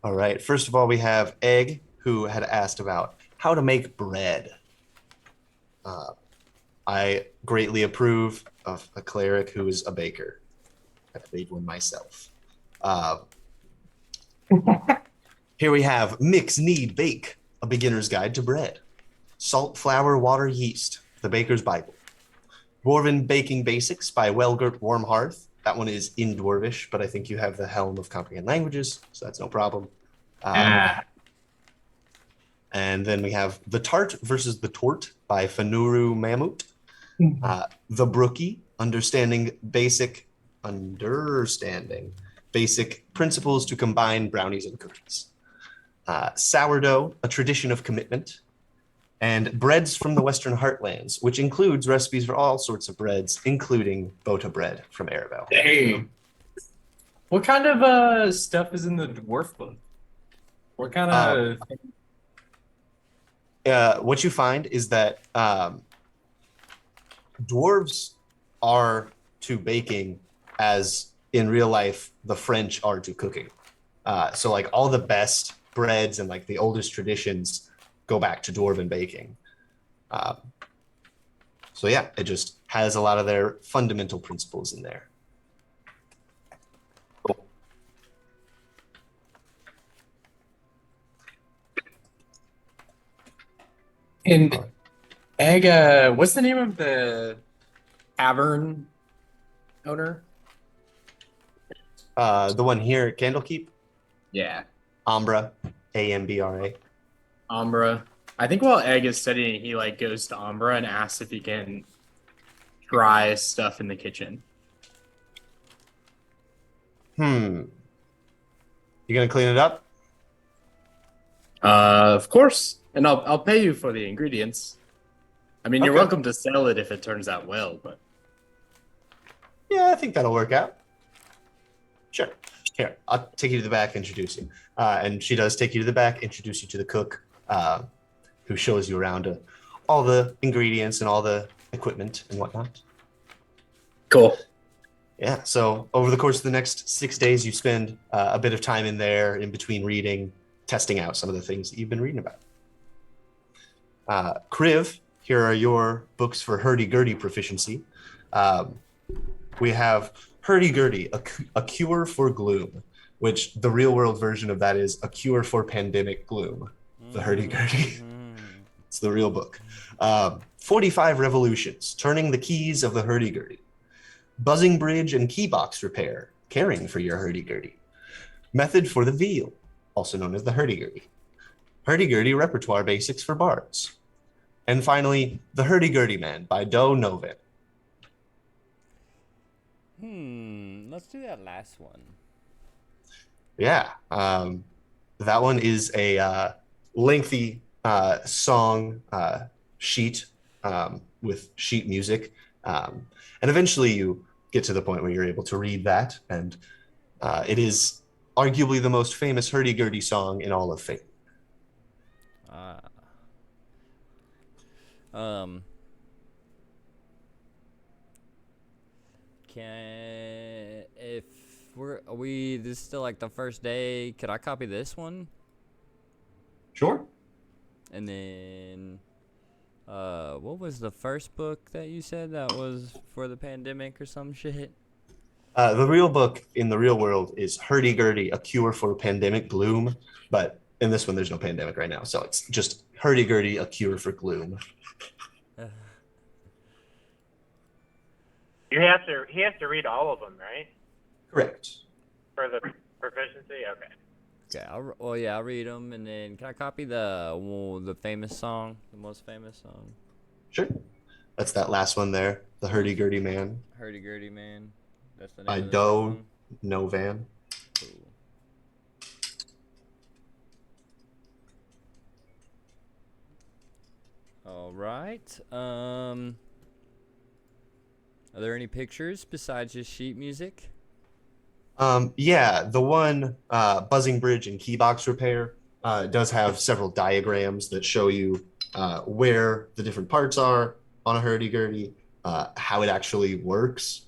All right. First of all, we have Egg, who had asked about how to make bread. I greatly approve of a cleric who is a baker. I made one myself. Here we have Mix, Knead, Bake, a beginner's guide to bread. Salt, Flour, Water, Yeast, the Baker's Bible. Dwarven Baking Basics by Wellgirt Warm Hearth. That one is in Dwarvish, but I think you have the helm of comprehend languages, so that's no problem. And then we have The Tart versus the Tort by Fanuru Mammoot. The Brookie, understanding basic principles to combine brownies and cookies. Sourdough, a tradition of commitment. And Breads from the Western Heartlands, which includes recipes for all sorts of breads, including Bota bread from Erebel. Dang. What kind of stuff is in the dwarf book? What kind of what you find is that dwarves are to baking as in real life the French are to cooking. So like all the best breads and like the oldest traditions go back to dwarven baking. Um, so yeah, it just has a lot of their fundamental principles in there. And Egg, what's the name of the tavern owner? The one here at Candlekeep, Yeah, Ambra, Ambra. Ambra. I think while Egg is studying, he like goes to Ambra and asks if he can try stuff in the kitchen. You gonna clean it up? Of course, and I'll pay you for the ingredients. I mean, you're Okay. welcome to sell it if it turns out well, but Yeah, I think that'll work out. Sure. Here, I'll take you to the back, introduce you. And she does take you to the back, introduce you to the cook, who shows you around all the ingredients and all the equipment and whatnot. cool. Yeah, so over the course of the next 6 days, you spend a bit of time in there in between reading, testing out some of the things that you've been reading about. Kriv, here are your books for hurdy-gurdy proficiency. We have hurdy-gurdy, a cure for gloom, which the real-world version of that is a cure for pandemic gloom. The hurdy-gurdy. It's the real book. 45 revolutions, turning the keys of the hurdy-gurdy. Buzzing bridge and keybox repair, caring for your hurdy-gurdy. Method for the veal, also known as the hurdy-gurdy. Hurdy-gurdy repertoire basics for bards. And finally, The Hurdy-Gurdy Man by Do Novan. Let's do that last one. Yeah, that one is a lengthy song sheet with sheet music. And eventually you get to the point where you're able to read that, and it is arguably the most famous hurdy-gurdy song in all of Fate. If are we this is still like the first day, could I copy this one? Sure. And then what was the first book that you said that was for the pandemic or some shit? The real book in the real world is Hurdy-Gurdy, A Cure for Pandemic Gloom, but in this one there's no pandemic right now, so it's just Hurdy-Gurdy, A Cure for Gloom. He has to read all of them, right? Correct. For the proficiency? Okay. Okay, I'll read them, and then can I copy the famous song, the most famous song? Sure. That's that last one there, The Hurdy-Gurdy Man Hurdy-Gurdy Man. That's the name by of the Do song. Novan. Cool. All right. Are there any pictures besides just sheet music? Yeah, the one buzzing bridge and keybox repair does have several diagrams that show you where the different parts are on a hurdy-gurdy, how it actually works.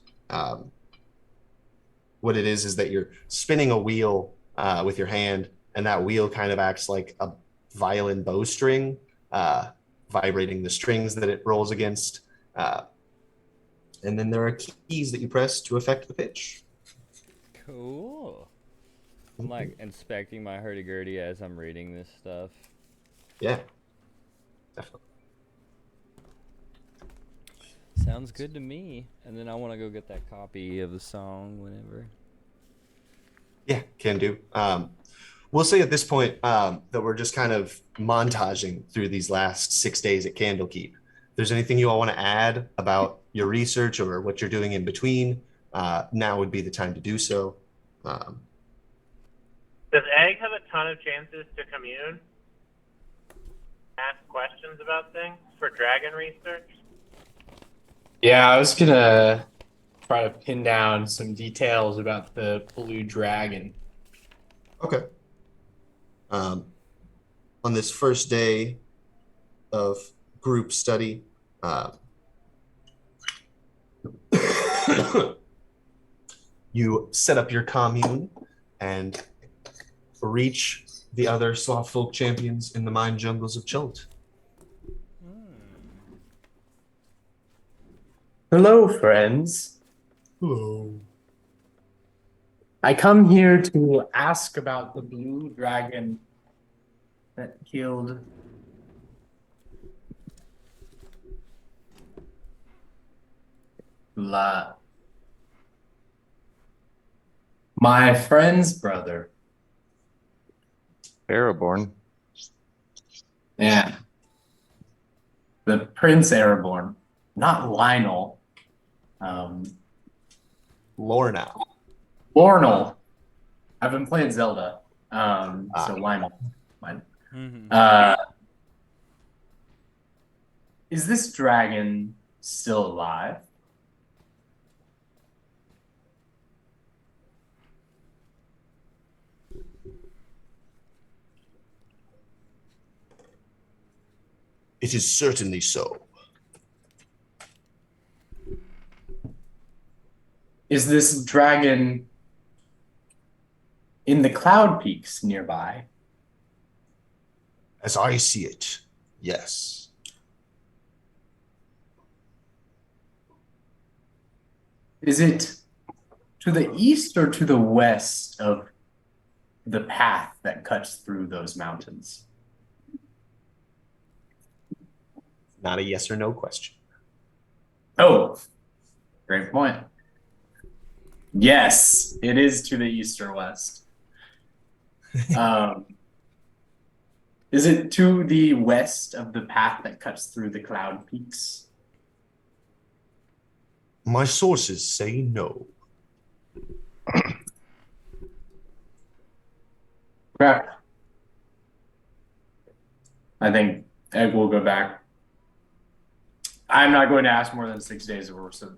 What it is that you're spinning a wheel with your hand, and that wheel kind of acts like a violin bowstring, vibrating the strings that it rolls against. And then there are keys that you press to affect the pitch. Cool. I'm like inspecting my hurdy-gurdy as I'm reading this stuff. Yeah, definitely. Sounds good to me. And then I want to go get that copy of the song whenever. Yeah, can do. We'll say at this point that we're just kind of montaging through these last 6 days at Candlekeep. If there's anything you all want to add about your research or what you're doing in between, now would be the time to do so. Does Egg have a ton of chances to commune? Ask questions about things for dragon research? Yeah, I was gonna try to pin down some details about the blue dragon. Okay. On this first day of group study, You set up your commune and reach the other Sloth Folk champions in the mine jungles of Chult. Hello, friends. Hello. I come here to ask about the blue dragon that killed my friend's brother. Paraborn. Yeah. The Prince Airborne, not Lionel. Lorna. Lornal. I've been playing Zelda. So Lionel. Mine. Is this dragon still alive? It is certainly so. Is this dragon in the cloud peaks nearby? As I see it, yes. Is it to the east or to the west of the path that cuts through those mountains? Not a yes or no question. Oh, great point. Yes, it is to the east or west. Is it to the west of the path that cuts through the cloud peaks? My sources say no. Correct. I think Egg will go back. I'm not going to ask more than 6 days worth of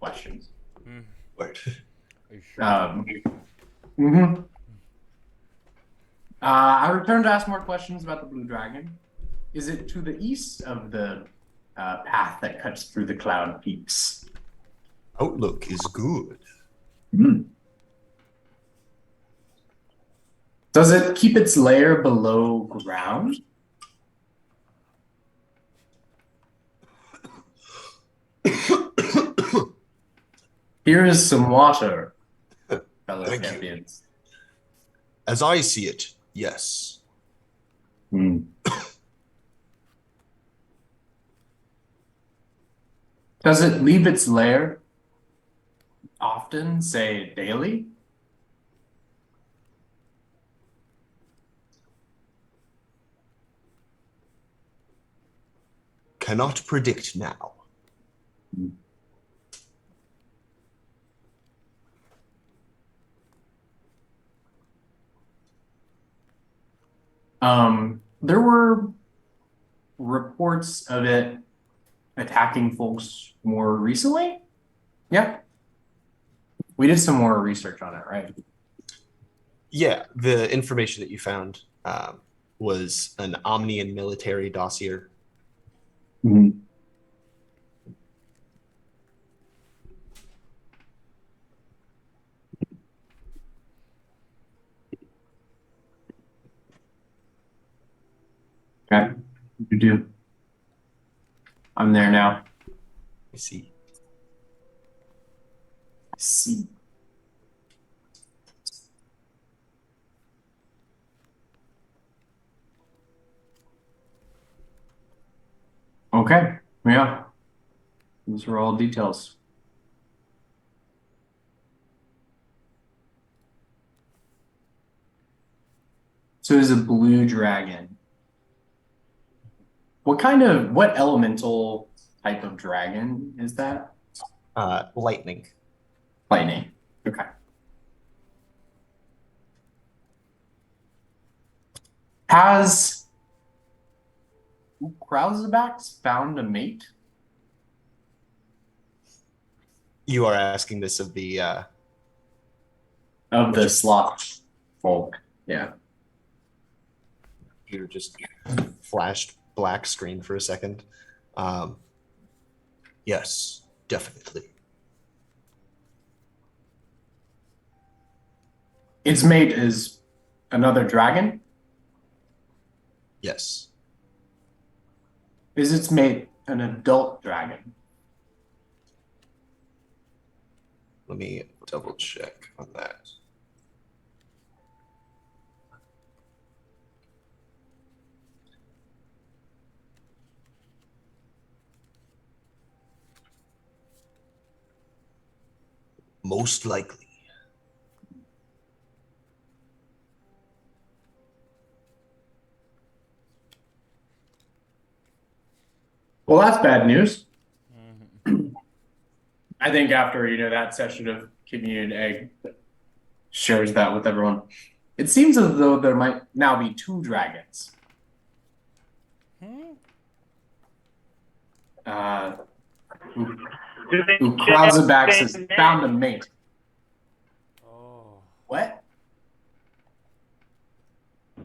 questions. Word. I return to ask more questions about the blue dragon. Is it to the east of the path that cuts through the cloud peaks? Outlook is good. Does it keep its lair below ground? Here is some water, fellow Thank you. champions. As I see it, yes. Does it leave its lair often, say daily? Cannot predict now. There were reports of it attacking folks more recently. Yeah. We did some more research on it, right? Yeah, the information that you found was an Omnian military dossier. Okay, you do. I'm there now. I see. See. Okay, yeah. Those are all details. So it's a blue dragon. What elemental type of dragon is that? Lightning. Lightning. Okay. Has Krausebax found a mate? You are asking this of the Of the sloth folk. Yeah. computer just flashed black screen for a second. Yes, definitely. Its mate is another dragon? Yes. Is its mate an adult dragon? Let me double check on that. Most likely. Well, that's bad news. I think after that session of Communion Egg shares that with everyone, it seems as though there might now be two dragons. Krausebax has found a mate. Oh. What?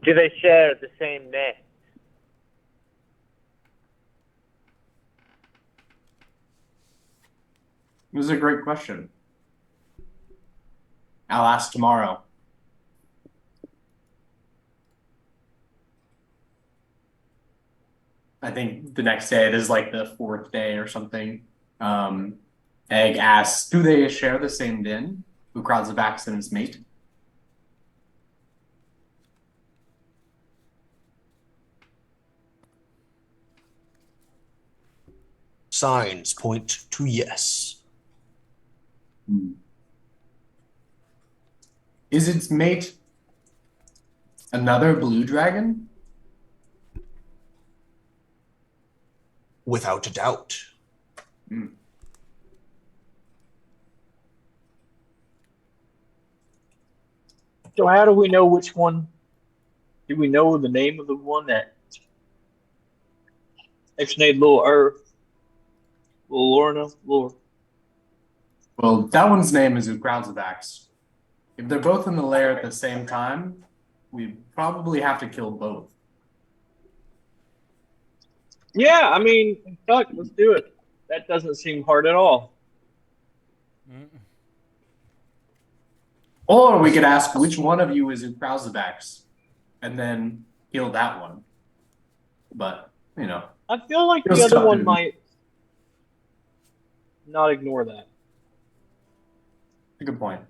Do they share the same nest? This is a great question. I'll ask tomorrow. I think the next day, it is like the fourth day or something. Egg asks, do they share the same den? Krausebax and his mate? Signs point to yes. Is its mate another blue dragon? Without a doubt. So how do we know which one? Do we know the name of the one that ex-nade little Earth, little Lorna, little? Well, that one's name is Krausebax. If they're both in the lair at the same time, we probably have to kill both. Yeah, I mean, fuck, let's do it. That doesn't seem hard at all. Or we could ask which one of you is Krausebax, and then kill that one. But, I feel like the other one might not ignore that. A good point.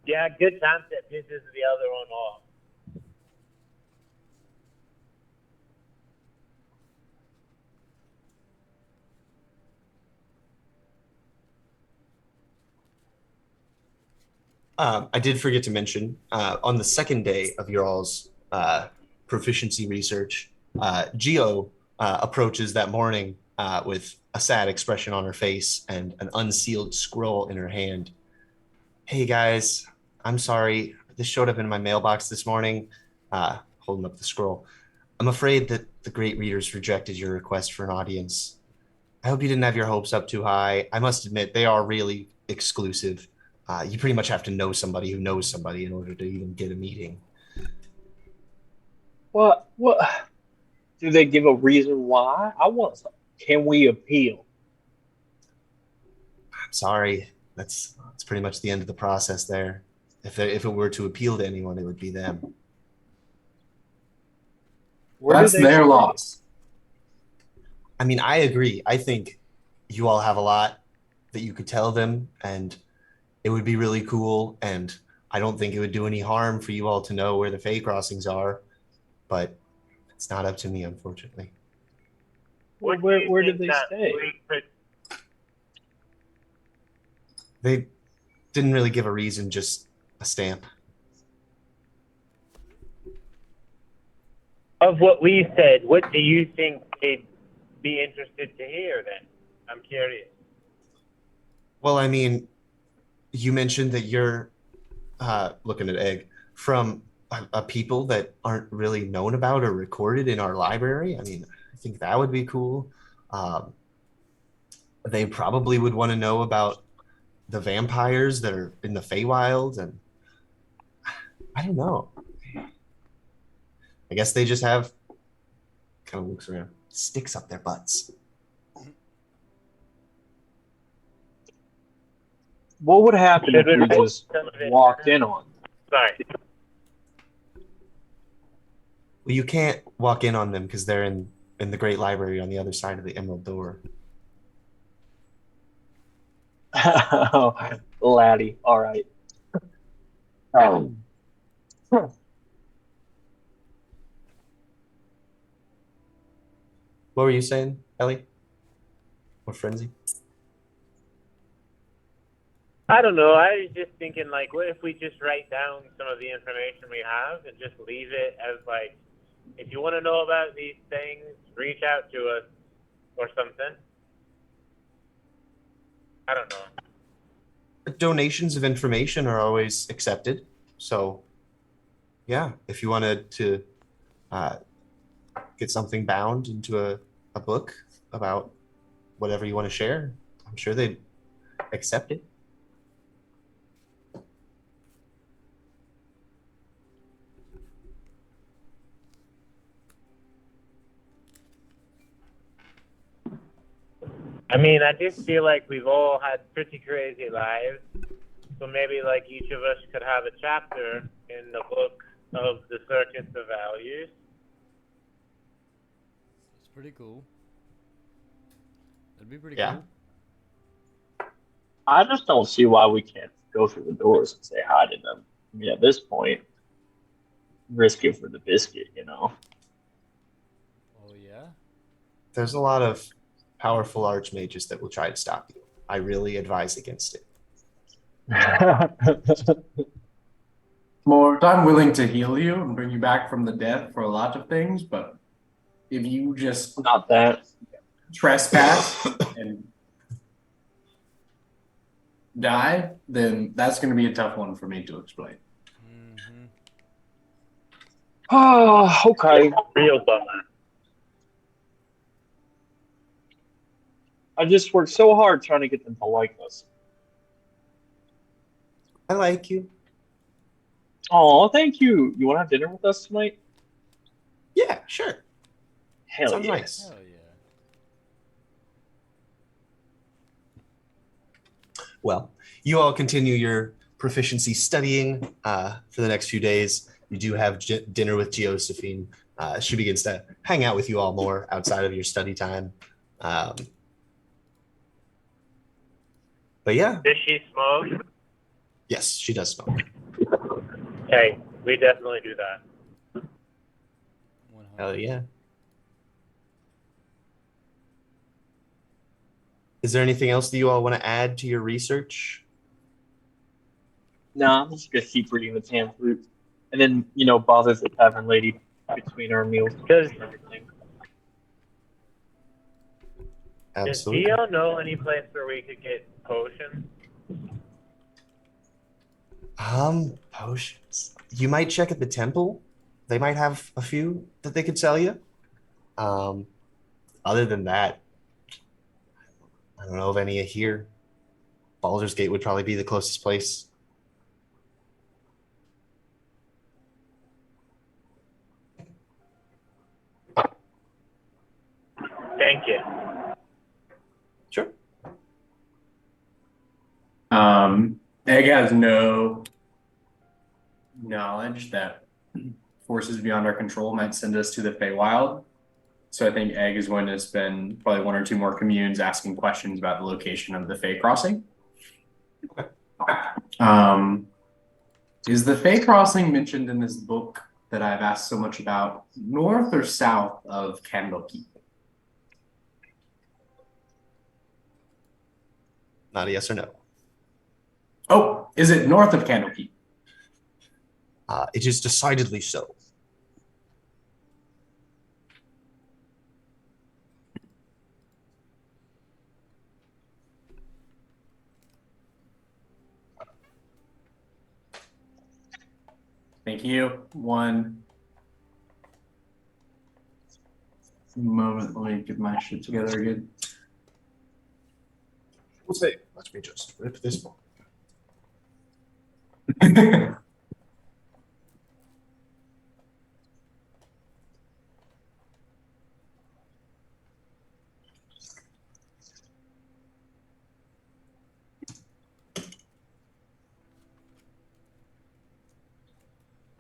Yeah, good concept pisses the other one off. I did forget to mention on the second day of your all's proficiency research, Geo approaches that morning with a sad expression on her face and an unsealed scroll in her hand. Hey guys, I'm sorry. This showed up in my mailbox this morning. Holding up the scroll. I'm afraid that the great readers rejected your request for an audience. I hope you didn't have your hopes up too high. I must admit, they are really exclusive. You pretty much have to know somebody who knows somebody in order to even get a meeting. What? Do they give a reason why? I want some. Can we appeal? I'm sorry. That's pretty much the end of the process there. If it were to appeal to anyone, it would be them. That's their loss. I mean, I agree. I think you all have a lot that you could tell them, and it would be really cool. And I don't think it would do any harm for you all to know where the Fae crossings are, but it's not up to me, unfortunately. Where did they stay? They didn't really give a reason, just a stamp. Of what we said, what do you think they'd be interested to hear then? I'm curious. Well, I mean, you mentioned that you're looking at Egg from a people that aren't really known about or recorded in our library. I mean, I think that would be cool. They probably would want to know about the vampires that are in the Feywild, and I don't know. I guess they just have, kind of looks around, sticks up their butts. What would happen if we just walked in on them? Sorry. Well, you can't walk in on them because they're in the Great Library on the other side of the Emerald Door. Laddie. All right. Um, What were you saying, Ellie? Or Frenzy? I don't know. I was just thinking, like, what if we just write down some of the information we have and just leave it as, like, if you want to know about these things, reach out to us or something. I don't know. Donations of information are always accepted. So, yeah, if you wanted to uh, get something bound into a book about whatever you want to share, I'm sure they'd accept it. I mean, I just feel like we've all had pretty crazy lives. So maybe, like, each of us could have a chapter in the book of the Circuits of Values. It's pretty cool. That'd be pretty Yeah. cool. I just don't see why we can't go through the doors and say hi to them. I mean, at this point, risk it for the biscuit, you know. Oh yeah. There's a lot of powerful archmages that will try to stop you. I really advise against it. Lord, I'm willing to heal you and bring you back from the dead for a lot of things, but if you just Not that. trespass and die, then that's going to be a tough one for me to explain. Mm-hmm. Oh, okay. Real bummer. I just worked so hard trying to get them to like us. I like you. Oh, thank you. You want to have dinner with us tonight? Yeah, sure. Hell Sounds yeah. nice. Hell yeah. Well, you all continue your proficiency studying for the next few days. You do have dinner with Josephine. She begins to hang out with you all more outside of your study time. But yeah, Does she smoke? yes, she does smoke. Okay, we definitely do that. 100. Hell yeah. Is there anything else that you all want to add to your research? Nah, I'm just gonna keep reading the tan fruit, and then bother the tavern lady between our meals Does and everything. Absolutely. Gio know any place where we could get potions? Potions. You might check at the temple. They might have a few that they could sell you. Other than that, I don't know of any here. Baldur's Gate would probably be the closest place. Thank you. Sure. Egg has no knowledge that forces beyond our control might send us to the Feywild. So I think Egg is going to spend probably one or two more communes asking questions about the location of the Fey crossing. Is the Fey crossing mentioned in this book that I've asked so much about north or south of Candlekeep? Not a yes or no. Oh, is it north of Candlekeep? It is decidedly so. Thank you. One moment. Let me get my shit together again. We'll say, let me just rip this book.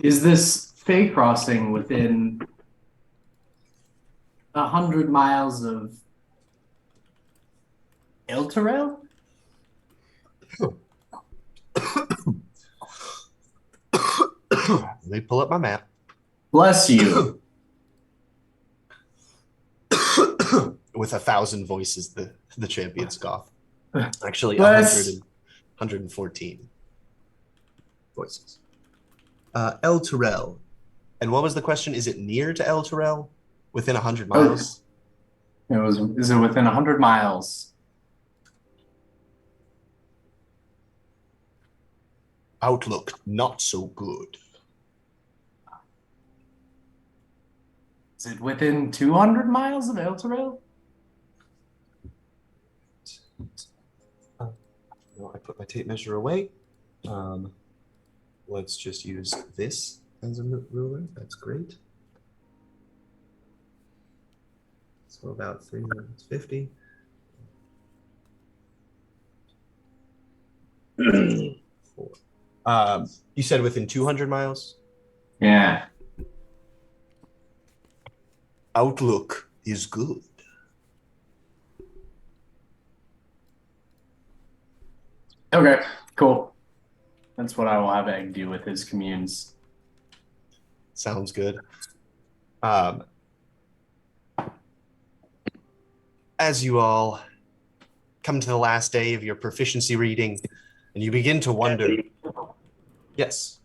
Is this Fey crossing within 100 miles of Elturel? Let me pull up my map. Bless you. With 1,000 voices, the champion scoff. Actually, Bless. 114 voices. El Turel. And what was the question? Is it near to El Turel? Within 100 miles? Is it within 100 miles? Outlook, not so good. Is it within 200 miles of Elturel? No, I put my tape measure away. Let's just use this as a ruler. That's great. So about 350. You said within 200 miles? Yeah. Outlook is good. Okay, cool. That's what I will have Egg do with his communes. Sounds good. As you all come to the last day of your proficiency reading, and you begin to wonder. Yes.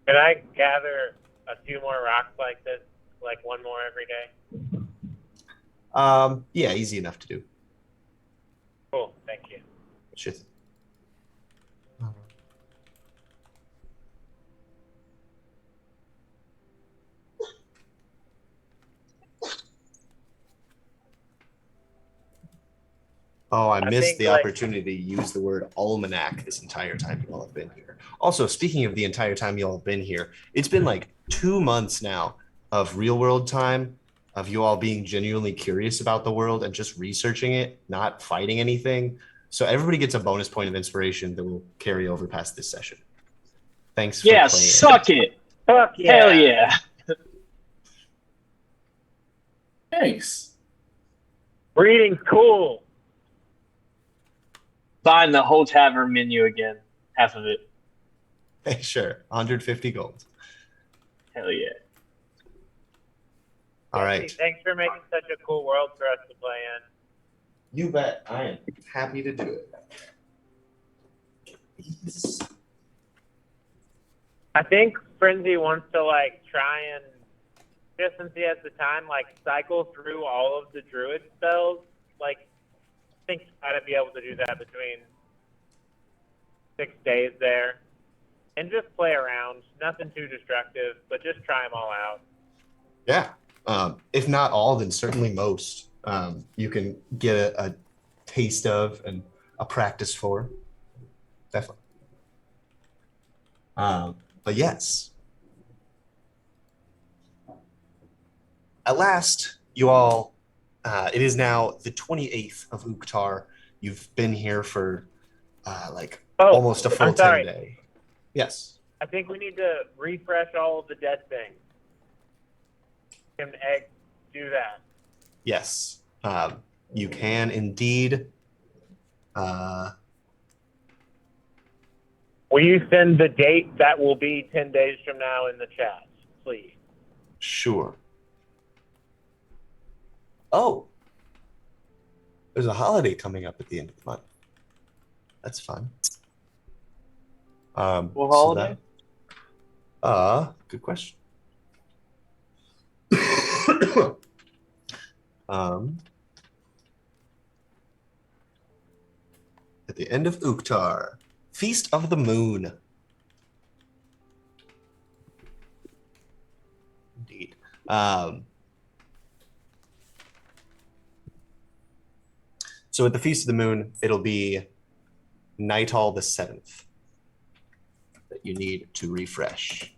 Can I gather a few more rocks like this, like one more every day? Yeah, easy enough to do. Cool, thank you. Shit. Oh, I missed the opportunity to use the word almanac this entire time you all have been here. Also, speaking of the entire time you all have been here, it's been like 2 months now of real world time, of you all being genuinely curious about the world and just researching it, not fighting anything. So everybody gets a bonus point of inspiration that will carry over past this session. Thanks for playing. Suck it. Fuck yeah. Hell yeah. Thanks. Reading's cool. Buying the whole tavern menu again. Half of it. Hey, sure. 150 gold. Hell yeah. All right. Thanks for making such a cool world for us to play in. You bet. I am happy to do it. I think Frenzy wants to like try and, just since he has the time, like cycle through all of the druid spells. Like, I think I ought to be able to do that between 6 days there, and just play around. Nothing too destructive, but just try them all out. Yeah. If not all, then certainly most. You can get a taste of and a practice for. Definitely. But yes. At last, you all, it is now the 28th of Uktar. You've been here for almost a full 10 day. Yes. I think we need to refresh all of the dead things. Can Egg do that? Yes. You can indeed. Will you send the date that will be 10 days from now in the chat, please? Sure. Oh. There's a holiday coming up at the end of the month. That's fun. What holiday? Good question. At the end of Uktar, Feast of the Moon. Indeed. So at the Feast of the Moon, it'll be Nighthall the 7th that you need to refresh.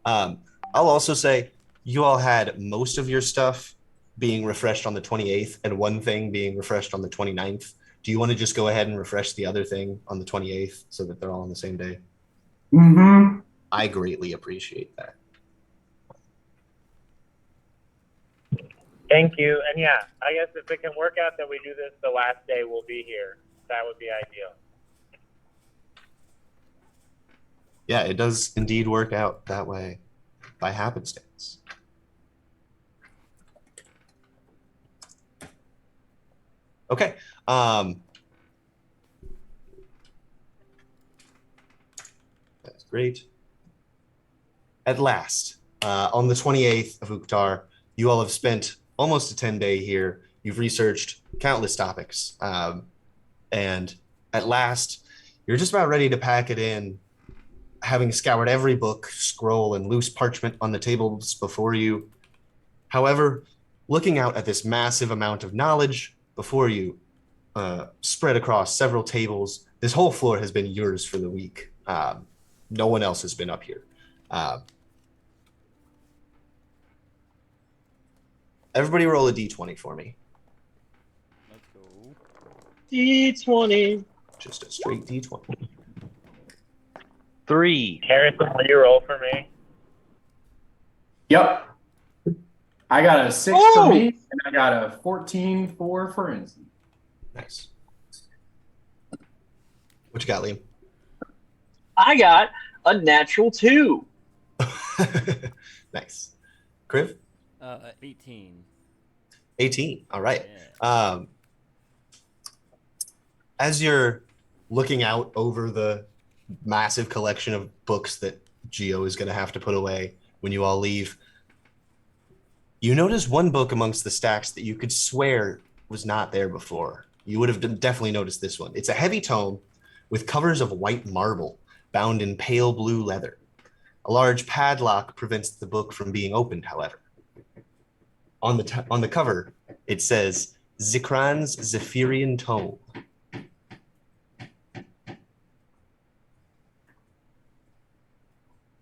I'll also say you all had most of your stuff being refreshed on the 28th and one thing being refreshed on the 29th. Do you want to just go ahead and refresh the other thing on the 28th so that they're all on the same day? Mm-hmm. I greatly appreciate that. Thank you. And yeah, I guess if it can work out that we do this the last day we'll be here, that would be ideal. Yeah, it does indeed work out that way by happenstance. Okay. That's great. At last, on the 28th of Uktar, you all have spent almost a 10-day here. You've researched countless topics. And at last, you're just about ready to pack it in, having scoured every book, scroll, and loose parchment on the tables before you. However, looking out at this massive amount of knowledge before you, spread across several tables, this whole floor has been yours for the week. No one else has been up here. Everybody roll a d20 for me. Let's go. D20. Just a straight d20. 3. Harrison, will you roll for me? Yep. I got a 6 for me, and I got a 14 for Forensic. Nice. What you got, Liam? I got a natural 2. Nice. Kriv? 18. 18. All right. Yeah. As you're looking out over the massive collection of books that Geo is going to have to put away when you all leave, you notice one book amongst the stacks that you could swear was not there before. You would have definitely noticed this one. It's a heavy tome with covers of white marble bound in pale blue leather. A large padlock prevents the book from being opened, however. On the cover, it says Zikran's Zephyrian Tome.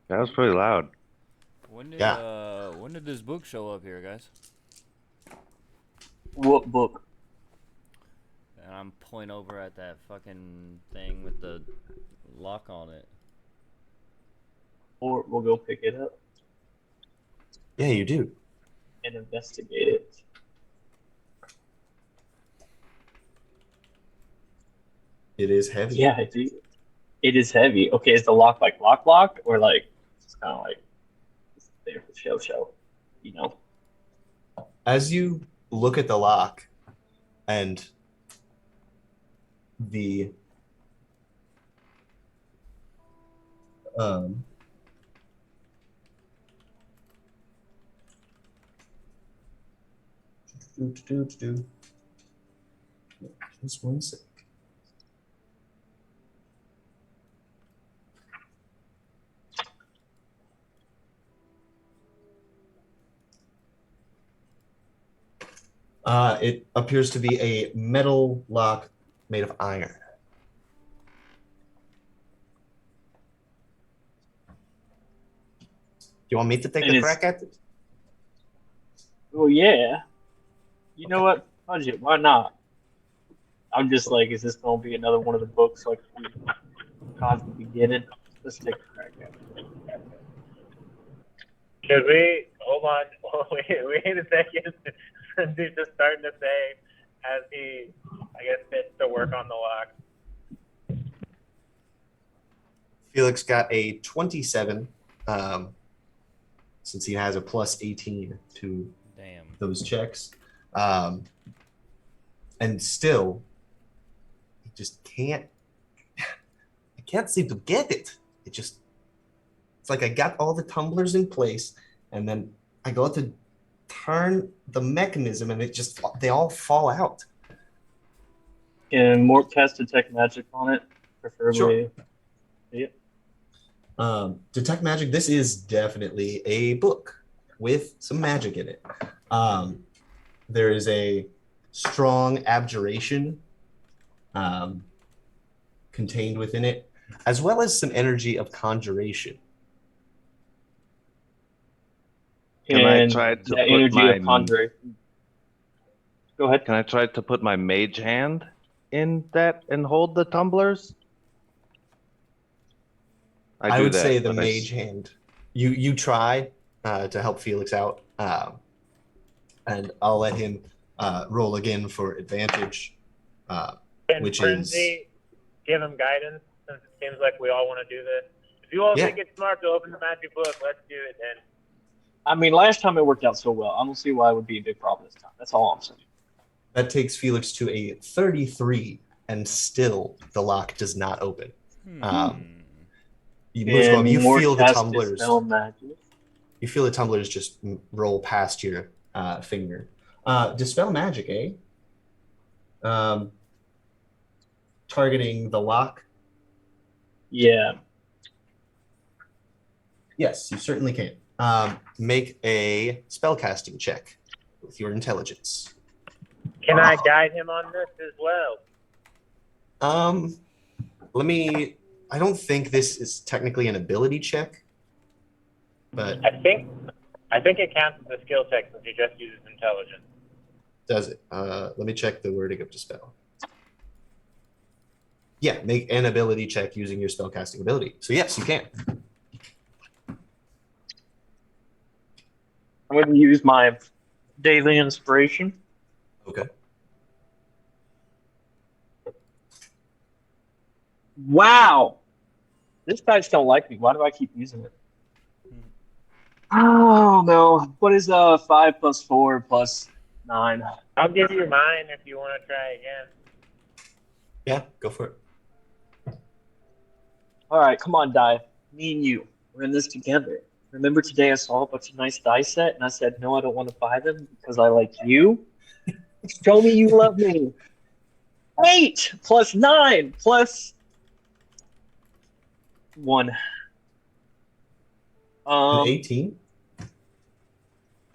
That was pretty loud. When Yeah. When did this book show up here, guys? What book? And I'm pointing over at that fucking thing with the lock on it. Or we'll go pick it up Yeah, you do. and investigate it. It is heavy. Yeah, I do. It is heavy. Okay, is the lock like lock, or like it's kind of like it's there for show? You know. As you look at the lock and the just one sec. It appears to be a metal lock made of iron. Do you want me to take And a it's- crack at it? Oh yeah. You know what? Fudge it. Why not? I'm just like, is this gonna be another one of the books like we constantly beginning? Let's take a crack at it. Should we hold on? Wait a second. He's just starting to say as he, I guess, fits to work on the lock. Felix got a 27, since he has a plus 18 to Damn. those checks. And still, he just can't, I can't seem to get it. It's like I got all the tumblers in place, and then I go to turn the mechanism, and they all fall out. Can Mort cast detect magic on it, preferably? Sure. Yeah. Detect magic. This is definitely a book with some magic in it. There is a strong abjuration contained within it, as well as some energy of conjuration. Can I And try to that put energy my- of conjuration. Go ahead. Can I try to put my mage hand in that and hold the tumblers? I do would that, say the but I mage hand. You try to help Felix out, and I'll let him roll again for advantage, Can which is Frenzy give him guidance since it seems like we all want to do this? If you all Yeah. think it's smart to open the magic book, let's do it then. I mean, last time it worked out so well. I don't see why it would be a big problem this time. That's all I'm saying. that takes Felix to a 33, and still the lock does not open. And You more feel the cast tumblers. dispel magic. You feel the tumblers just roll past your finger. Dispel magic, eh? Targeting the lock. Yeah. Yes, you certainly can. Make a spellcasting check with your intelligence. Can I guide him on this as well? Let me. I don't think this is technically an ability check, but I think it counts as a skill check since he just uses intelligence. does it? Let me check the wording of dispel. Yeah, make an ability check using your spellcasting ability. So yes, you can. I'm going to use my daily inspiration. Okay. Wow. This dice don't like me. Why do I keep using it? Oh no. What is 5 plus 4 plus 9? I'll give you mine if you want to try again. Yeah, go for it. All right, come on, die. Me and you. We're in this together. Remember today I saw a bunch of nice die set and I said, no, I don't want to buy them because I like you? Show me you love me. 8 plus 9 plus 1. An 18?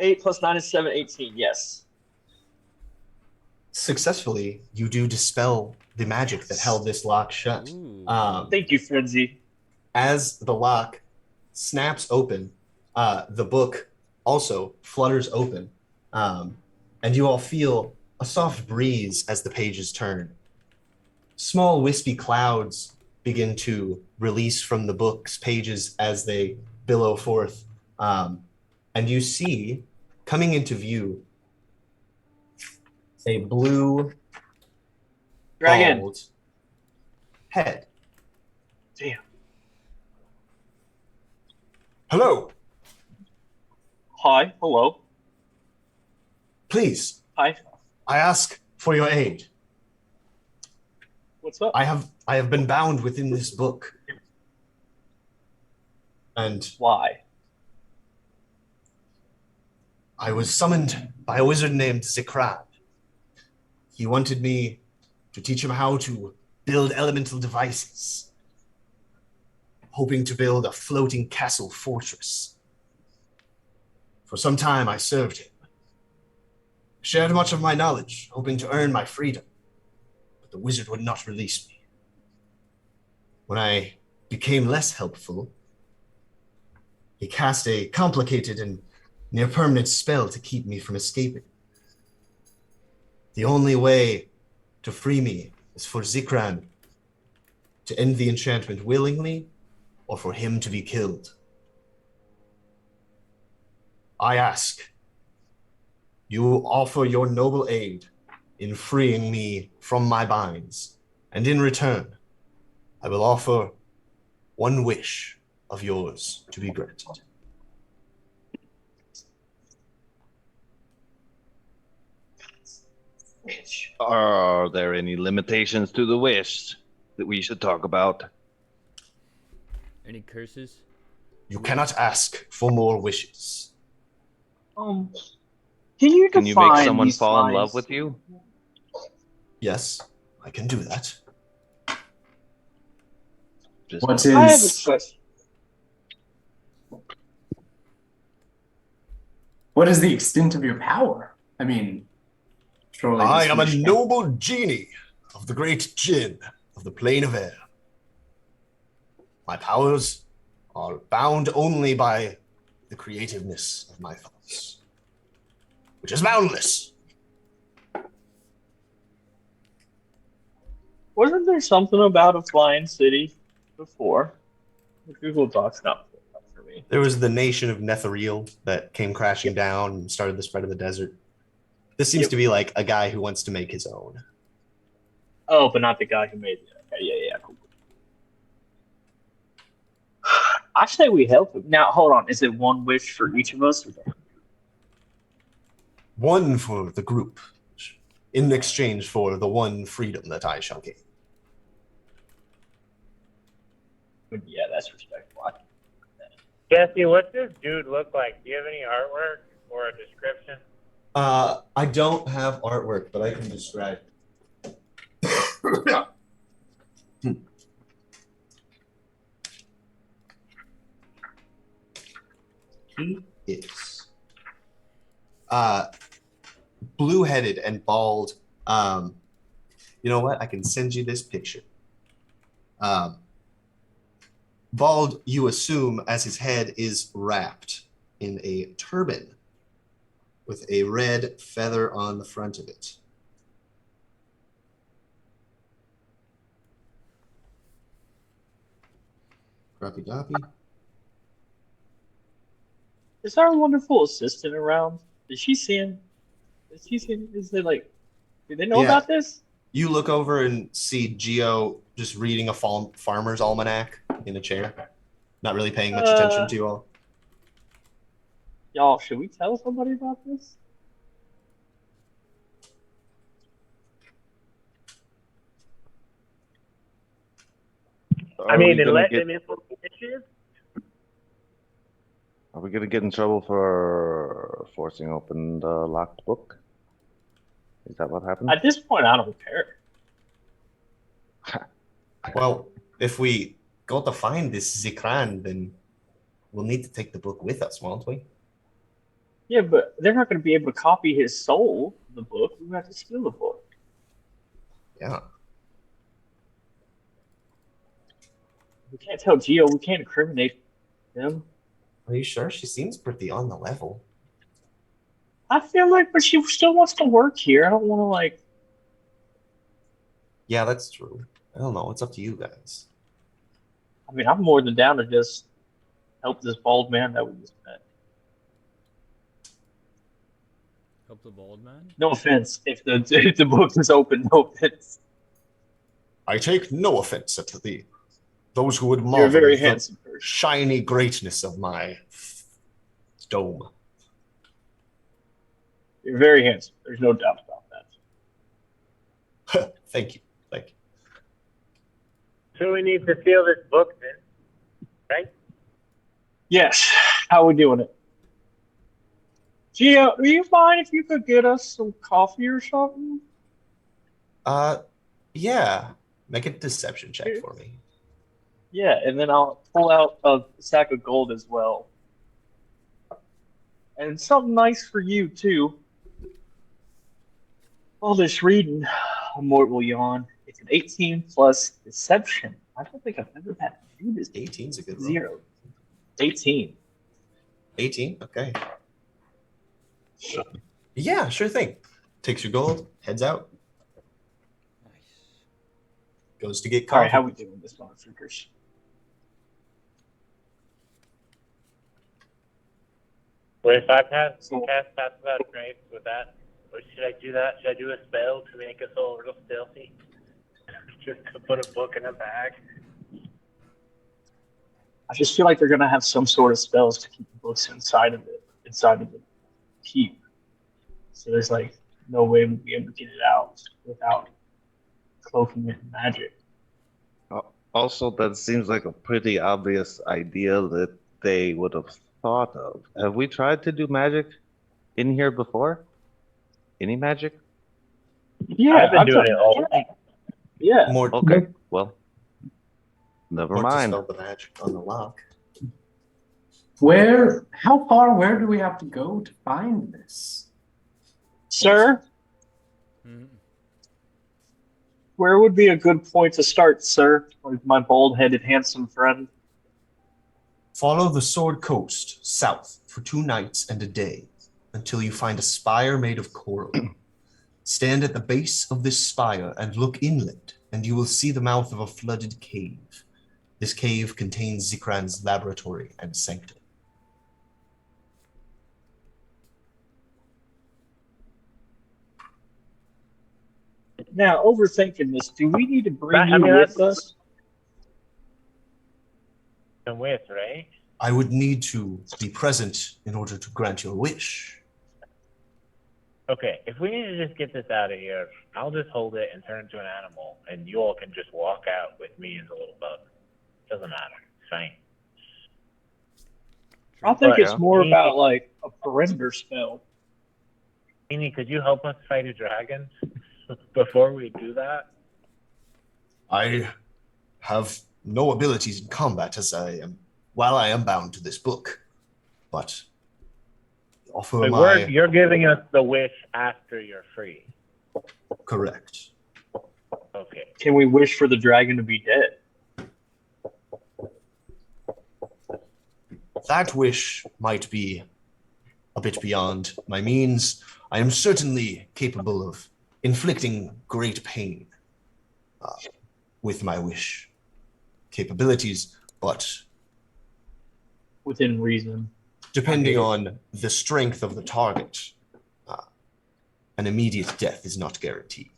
8 plus 9 is 7, 18, yes. Successfully, you do dispel the magic that held this lock shut. Thank you, Frenzy. As the lock snaps open, the book also flutters open, and you all feel a soft breeze as the pages turn. Small wispy clouds begin to release from the book's pages as they billow forth, and you see, coming into view, a blue Dragon. bald head. Damn. Hello. Hi. Hello. Please, Hi. I ask for your aid. What's up? I have been bound within this book. And why? I was summoned by a wizard named Zikrab. He wanted me to teach him how to build elemental devices, hoping to build a floating castle fortress. For some time, I served him. Shared much of my knowledge, hoping to earn my freedom, but the wizard would not release me. When I became less helpful, he cast a complicated and near-permanent spell to keep me from escaping. The only way to free me is for Zikran to end the enchantment willingly, or for him to be killed. I ask, you offer your noble aid in freeing me from my binds, and in return, I will offer one wish of yours to be granted. Are there any limitations to the wish that we should talk about? Any curses? You cannot ask for more wishes. Can you Can you define make someone these fall in love signs? with you? Yes, I can do that. Just What I have a is question. what is the extent of your power? I mean, surely I this am a wish- noble genie of the great Jinn of the plane of air. My powers are bound only by the creativeness of my thoughts, which is boundless. Wasn't there something about a flying city before? Google Doc's not for me. There was the nation of Netheril that came crashing down and started the spread of the desert. This seems to be like a guy who wants to make his own. Oh, but not the guy who made it. Okay, yeah, cool. I say we help him. Now, hold on. Is it one wish for each of us? One for the group, in exchange for the one freedom that I shall gain. Yeah, that's respectful. Jesse, what's this dude look like? Do you have any artwork or a description? I don't have artwork, but I can describe. He is blue-headed and bald. You know what? I can send you this picture. Bald, you assume, as his head is wrapped in a turban with a red feather on the front of it. Crappy doppy. Is our wonderful assistant around? Is she seeing? Is he seeing? Is they like? Do they know about this? You look over and see Geo just reading a farmer's almanac in a chair, not really paying much attention to you all. Y'all, should we tell somebody about this? I mean, and let them implement issues. Are we gonna get in trouble for forcing open the locked book? Is that what happened? At this point, I don't care. Well, if we go to find this Zikran, then we'll need to take the book with us, won't we? Yeah, but they're not going to be able to copy his soul, the book. We have to steal the book. Yeah. We can't tell Geo. We can't incriminate him. Are you sure? She seems pretty on the level. I feel like, but she still wants to work here. I don't want to, like... Yeah, that's true. I don't know. It's up to you guys. I mean, I'm more than down to just help this bald man that we just met. Help the bald man? No offense. If the book is open, no offense. I take no offense at those who would You're a marvel very at handsome the person. shiny greatness of my dome. You're very handsome. There's no doubt about that. Thank you. Thank you. So we need to steal this book then, right? Yes. How are we doing it? Gio, do you mind if you could get us some coffee or something? Yeah. Make a deception check for me. Yeah, and then I'll pull out a sack of gold as well. And something nice for you, too. All this reading, Mort will yawn. It's an 18 plus deception. I don't think I've ever had to do this. 18's a good roll. 0. 18. 18? Okay. Yeah, sure thing. Takes your gold, heads out. Nice. Goes to get coffee. All right, how we doing this, motherfuckers? Wait, if I cast pass without trace with that, or should I do that? Should I do a spell to make us all real stealthy? Just to put a book in a bag? I just feel like they're gonna have some sort of spells to keep the books inside of the keep. So there's like no way we'll be able to get it out without cloaking it in magic. Also, that seems like a pretty obvious idea that they would have thought of. Have we tried to do magic in here before? Any magic? Yeah, I've been doing it all week. Yeah. More, Okay, well, never more mind. to spell the magic on the lock. Where do we have to go to find this? Sir, Mm-hmm. where would be a good point to start, sir? Like my bald-headed, handsome friend. Follow the Sword Coast south for 2 nights and a day until you find a spire made of coral. Stand at the base of this spire and look inland, and you will see the mouth of a flooded cave. This cave contains Zikran's laboratory and sanctum. Now, overthinking this, do we need to bring I you mean, with that's- us? And with, right? I would need to be present in order to grant your wish. Okay, if we need to just get this out of here, I'll just hold it and turn into an animal, and you all can just walk out with me as a little bug. Doesn't matter. It's fine. I think But- it's more about like a perimeter spell. Amy, could you help us fight a dragon before we do that? I have no abilities in combat while I am bound to this book, but offer You're giving us the wish after you're free. correct. Okay. Can we wish for the dragon to be dead? That wish might be a bit beyond my means. I am certainly capable of inflicting great pain with my wish capabilities, but Within reason. depending on the strength of the target, an immediate death is not guaranteed.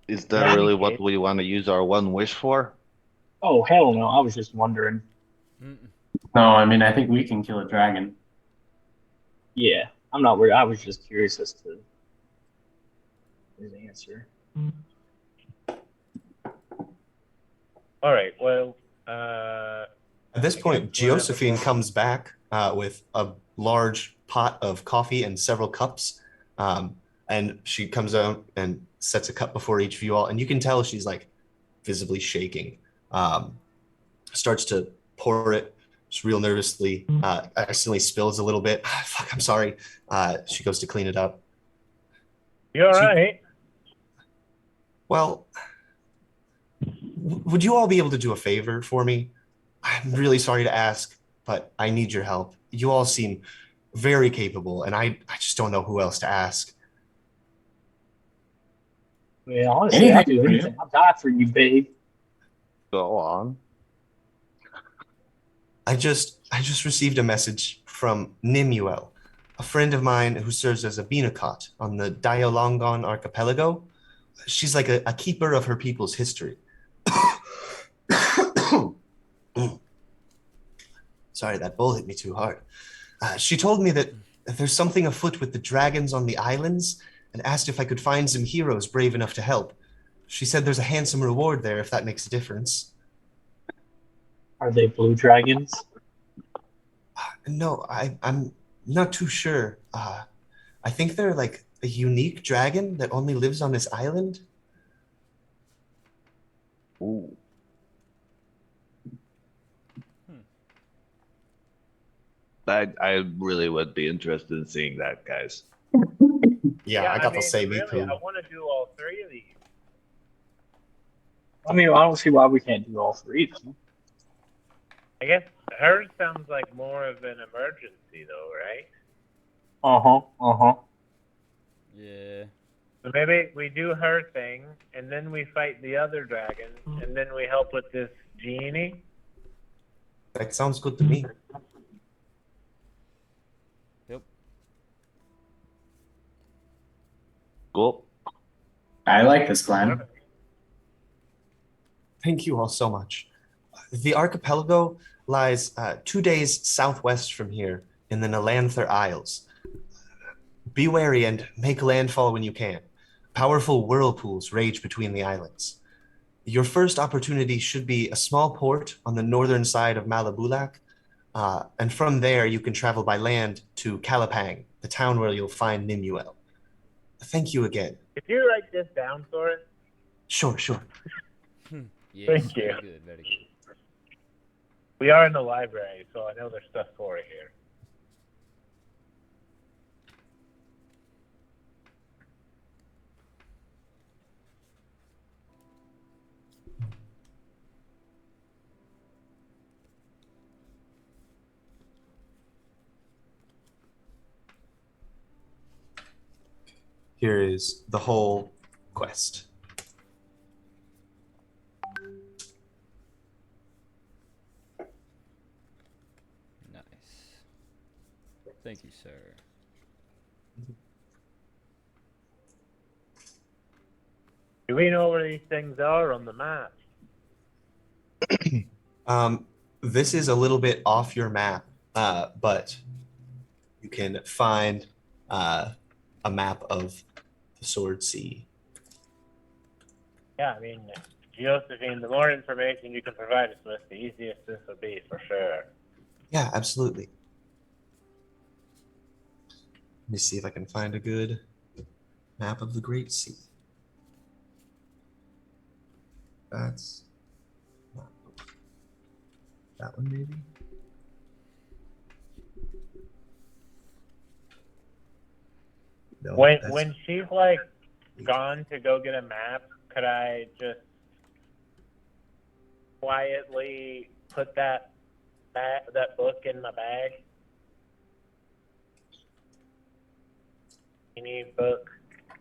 Is that really what we want to use our one wish for? Oh, hell no. I was just wondering. No, I mean, I think we can kill a dragon. Yeah, I'm not worried. I was just curious as to his answer. All right. Well, At this point, Josephine comes back with a large pot of coffee and several cups. And she comes out and sets a cup before each of you all. And you can tell she's like visibly shaking. Starts to pour it just real nervously. Accidentally spills a little bit. Fuck, I'm sorry. She goes to clean it up. you all right? Well, would you all be able to do a favor for me? I'm really sorry to ask, but I need your help. You all seem very capable, and I just don't know who else to ask. Yeah, honestly, I'll do anything. I'll die for you, babe. Go on. I just received a message from Nimuel, a friend of mine who serves as a Beanacot on the Diolongon archipelago. She's like a keeper of her people's history. Sorry, that bowl hit me too hard. She told me that there's something afoot with the dragons on the islands and asked if I could find some heroes brave enough to help. She said there's a handsome reward there if that makes a difference. Are they blue dragons? No, I'm not too sure. I think they're like a unique dragon that only lives on this island. Ooh. I really would be interested in seeing that, guys. Yeah, I got to say, really, me too. I want to do all three of these. I mean, I don't see why we can't do all three of them. I guess hers sounds like more of an emergency, though, right? Yeah. So maybe we do her thing, and then we fight the other dragon, and then we help with this genie. That sounds good to me. Yep. Cool. I like this plan. Thank you all so much. The archipelago lies 2 days southwest from here in the Nalanther Isles. Be wary and make landfall when you can. Powerful whirlpools rage between the islands. Your first opportunity should be a small port on the northern side of Malabulak, and from there you can travel by land to Kalapang, the town where you'll find Nimuel. Thank you again. Could you write this down for us? Sure. Yes, Thank you. Very good, very good. We are in the library, so I know there's stuff for it here. Here is the whole quest. Nice. Thank you, sir. Do we know where these things are on the map? This is a little bit off your map, but you can find a map of the Sword Sea. Yeah, I mean, Josephine, the more information you can provide us with, the easiest this will be for sure. Yeah, absolutely. Let me see if I can find a good map of the Great Sea. That's not that one, maybe. No, When she's like gone to go get a map, could I just quietly put that book in my bag? Any book?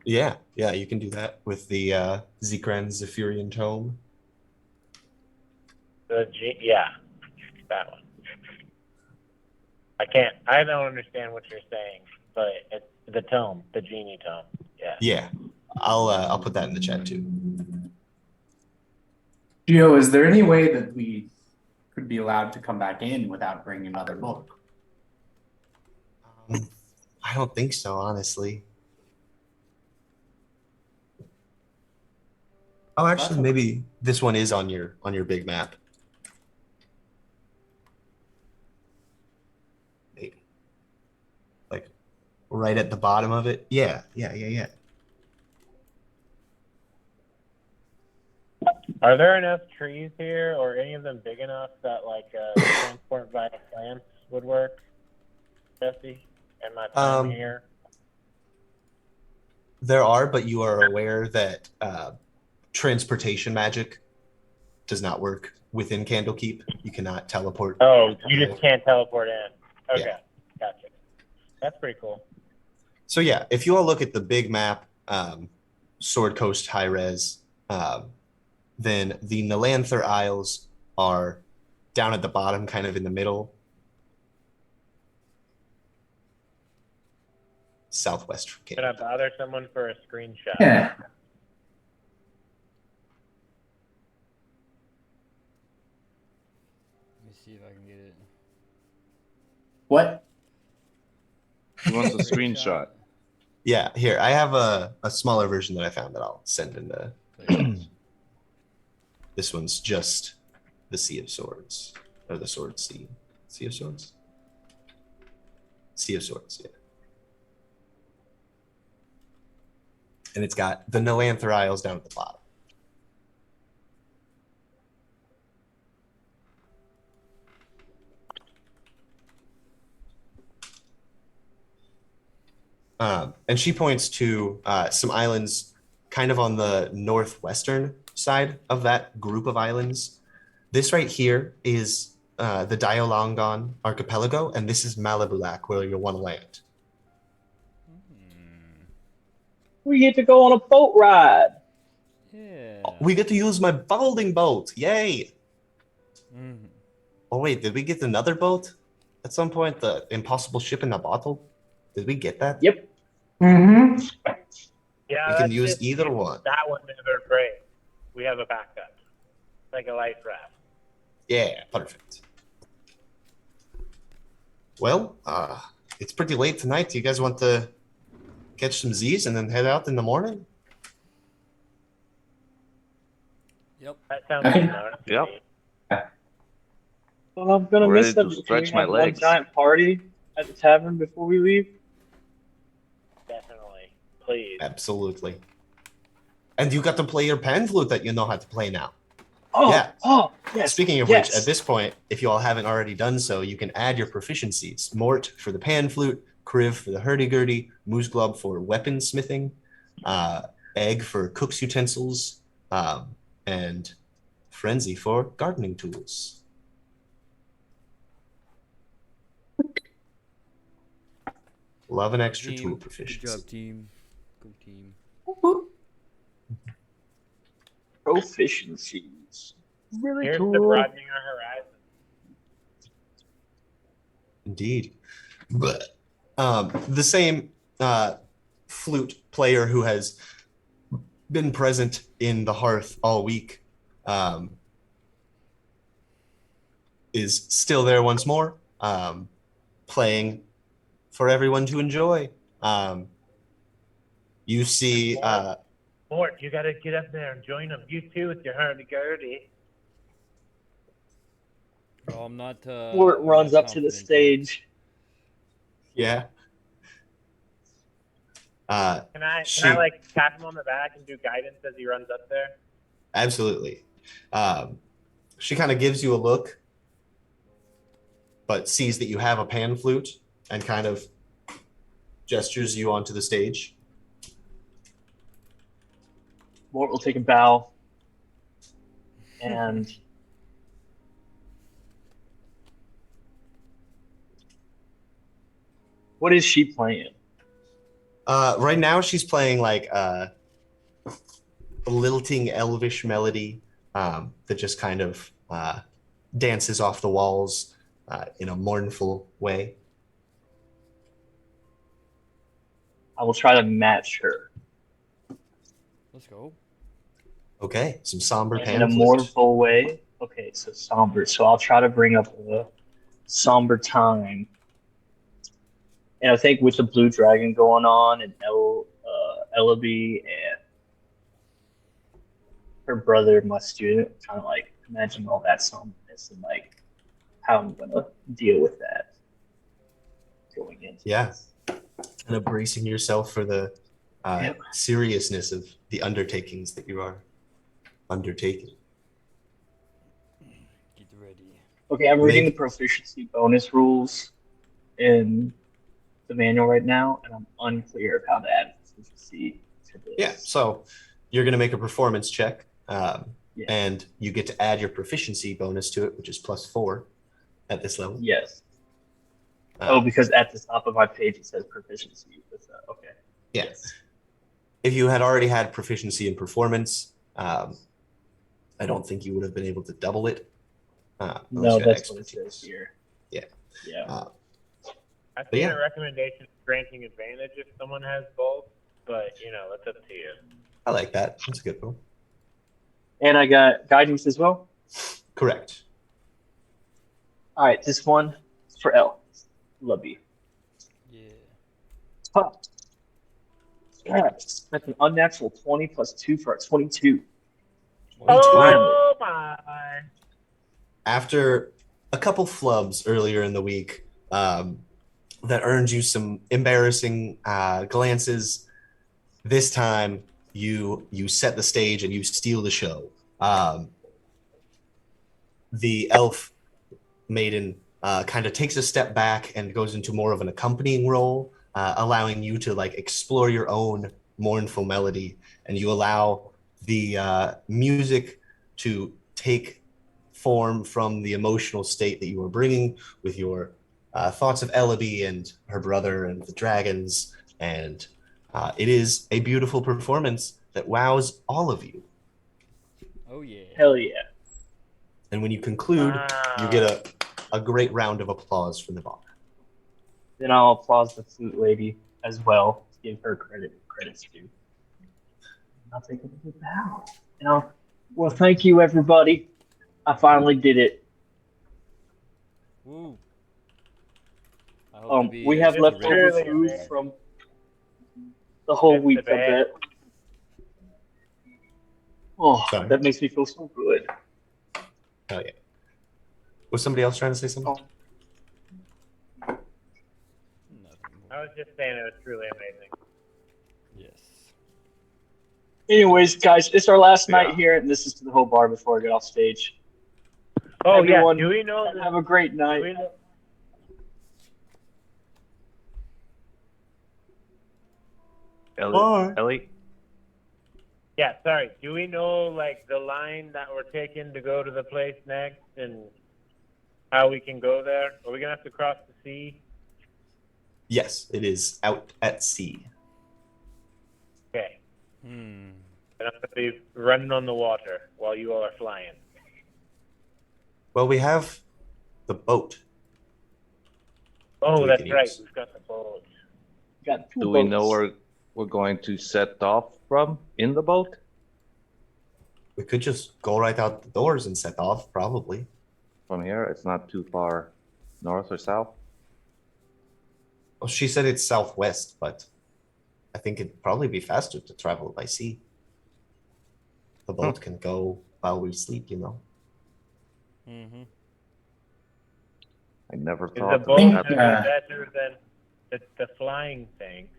Yeah, you can do that with the Zekran Zephyrian Tome. Yeah, that one. I don't understand what you're saying, but it's the tome, the genie tome. Yeah. Yeah, I'll put that in the chat too. Gio, is there any way that we could be allowed to come back in without bringing another book? I don't think so, honestly. Oh, actually, maybe this one is on your big map. Maybe. Like right at the bottom of it. Yeah. Are there enough trees here, or any of them big enough that transport via plants would work, Jesse? And my time here. There are, but you are aware that transportation magic does not work within Candlekeep. You cannot teleport. Oh, you just can't teleport in. Okay, Yeah. Gotcha. That's pretty cool. So yeah, if you all look at the big map, Sword Coast High Res, then the Nalanther Isles are down at the bottom, kind of in the middle, southwest from Should I Candlekeep. bother someone for a screenshot? Yeah. Let me see if I can get it. What? He wants a screenshot. Yeah, here I have a smaller version that I found that I'll send in the. This one's just the Sea of Swords, or the Sword Sea. Sea of Swords? Sea of Swords, yeah. And it's got the Nalanther Isles down at the bottom. And she points to some islands kind of on the northwestern side of that group of islands. This right here is the Diolongon archipelago, and this is Malabulak, where you'll want to land. We get to go on a boat ride. Yeah. We get to use my folding boat. Yay! Mm-hmm. Oh, wait, did we get another boat at some point? The Impossible Ship in a Bottle? Did we get that? Yep. Mm-hmm. Yeah, We can use either one. That one never breaks. We have a backup, like a life raft. Yeah, perfect. Well, it's pretty late tonight. Do you guys want to catch some Z's and then head out in the morning? Yep. That sounds good. Yep. Well, I'm gonna I'm miss ready them. to Can stretch we my have legs. one giant party at the tavern before we leave? Definitely. Please. Absolutely. And you got to play your pan flute that you know how to play now. Oh, Yeah. oh, yes. Speaking of yes. which, at this point, if you all haven't already done so, you can add your proficiencies. Mort for the pan flute, Kriv for the hurdy-gurdy, Moose Glob for weaponsmithing, Egg for cook's utensils, and Frenzy for gardening tools. Love an extra tool Team. proficiency. Good job, team. Go team. Proficiencies. Really Here's to cool. broadening our horizons. Indeed. But the same flute player who has been present in the hearth all week is still there once more, playing for everyone to enjoy. You see... Mort, you gotta get up there and join them. You too with your hurdy-gurdy. Oh, I'm not. Fort I'm runs not up to the confident yet. stage. Yeah. Can I like tap him on the back and do guidance as he runs up there? Absolutely. She kind of gives you a look, but sees that you have a pan flute and kind of gestures you onto the stage. Mort will take a bow. And what is she playing? Right now she's playing like a lilting elvish melody that just kind of dances off the walls in a mournful way. I will try to match her. Let's go. Okay, some somber In pan a flute. mournful way. Okay, so somber. So I'll try to bring up a somber time. And I think with the Blue Dragon going on and Ellaby and her brother, my student, kind of like imagine all that somberness and like how I'm gonna deal with that going into Yeah. And of bracing yourself for the seriousness of the undertakings that you are undertaking. Get ready. Okay, I'm reading the proficiency bonus rules in the manual right now, and I'm unclear of how to add proficiency to this. Yeah, so you're going to make a performance check, Yeah. and you get to add your proficiency bonus to it, which is +4 at this level. Yes. Because at the top of my page it says proficiency. Okay. Yes. If you had already had proficiency in performance, I don't think you would have been able to double it. No, that's what it says here. Yeah. Yeah. I've seen a recommendation granting advantage if someone has both, but you know, that's up to you. I like that. That's a good one. And I got guidance as well? Correct. All right, this one is for L. Love you. Yeah. Huh. Yes, that's an unnatural 20 plus 2 for a 22. Oh my! After a couple flubs earlier in the week that earned you some embarrassing glances, this time you set the stage and you steal the show. The elf maiden kind of takes a step back and goes into more of an accompanying role, allowing you to like explore your own mournful melody, and you allow the music to take form from the emotional state that you are bringing with your thoughts of Ellaby and her brother and the dragons, and it is a beautiful performance that wows all of you. Oh yeah. Hell yeah. And when you conclude, you get a great round of applause from the bar. Then I'll applaud the flute lady as well to give her credits due. I'll take a big bow. Well, thank you, everybody. I finally did it. Woo. I hope to be We have leftover ready. food from the whole week, I bet. Oh, that makes me feel so good. Hell yeah. Was somebody else trying to say something? I was just saying it was truly amazing. Yes. Anyways, guys, it's our last night here, and this is to the whole bar before I get off stage. Oh, Everyone, yeah. Do we know? Have a great night. Ellie? Yeah, sorry. Do we know, like, the line that we're taking to go to the place next and how we can go there? Are we going to have to cross the sea? Yes, it is out at sea. Okay. And I'm going to be running on the water while you all are flying. Well, we have the boat. Oh, we that's can right. use. We've got the boat. Got two Do we know boats. where we're going to set off from in the boat? We could just go right out the doors and set off, probably. From here, it's not too far north or south. Well, she said it's southwest, but I think it'd probably be faster to travel by sea. The boat can go while we sleep, you know. Mm-hmm. I never Is the thought boat of going to that. be better than the flying thing?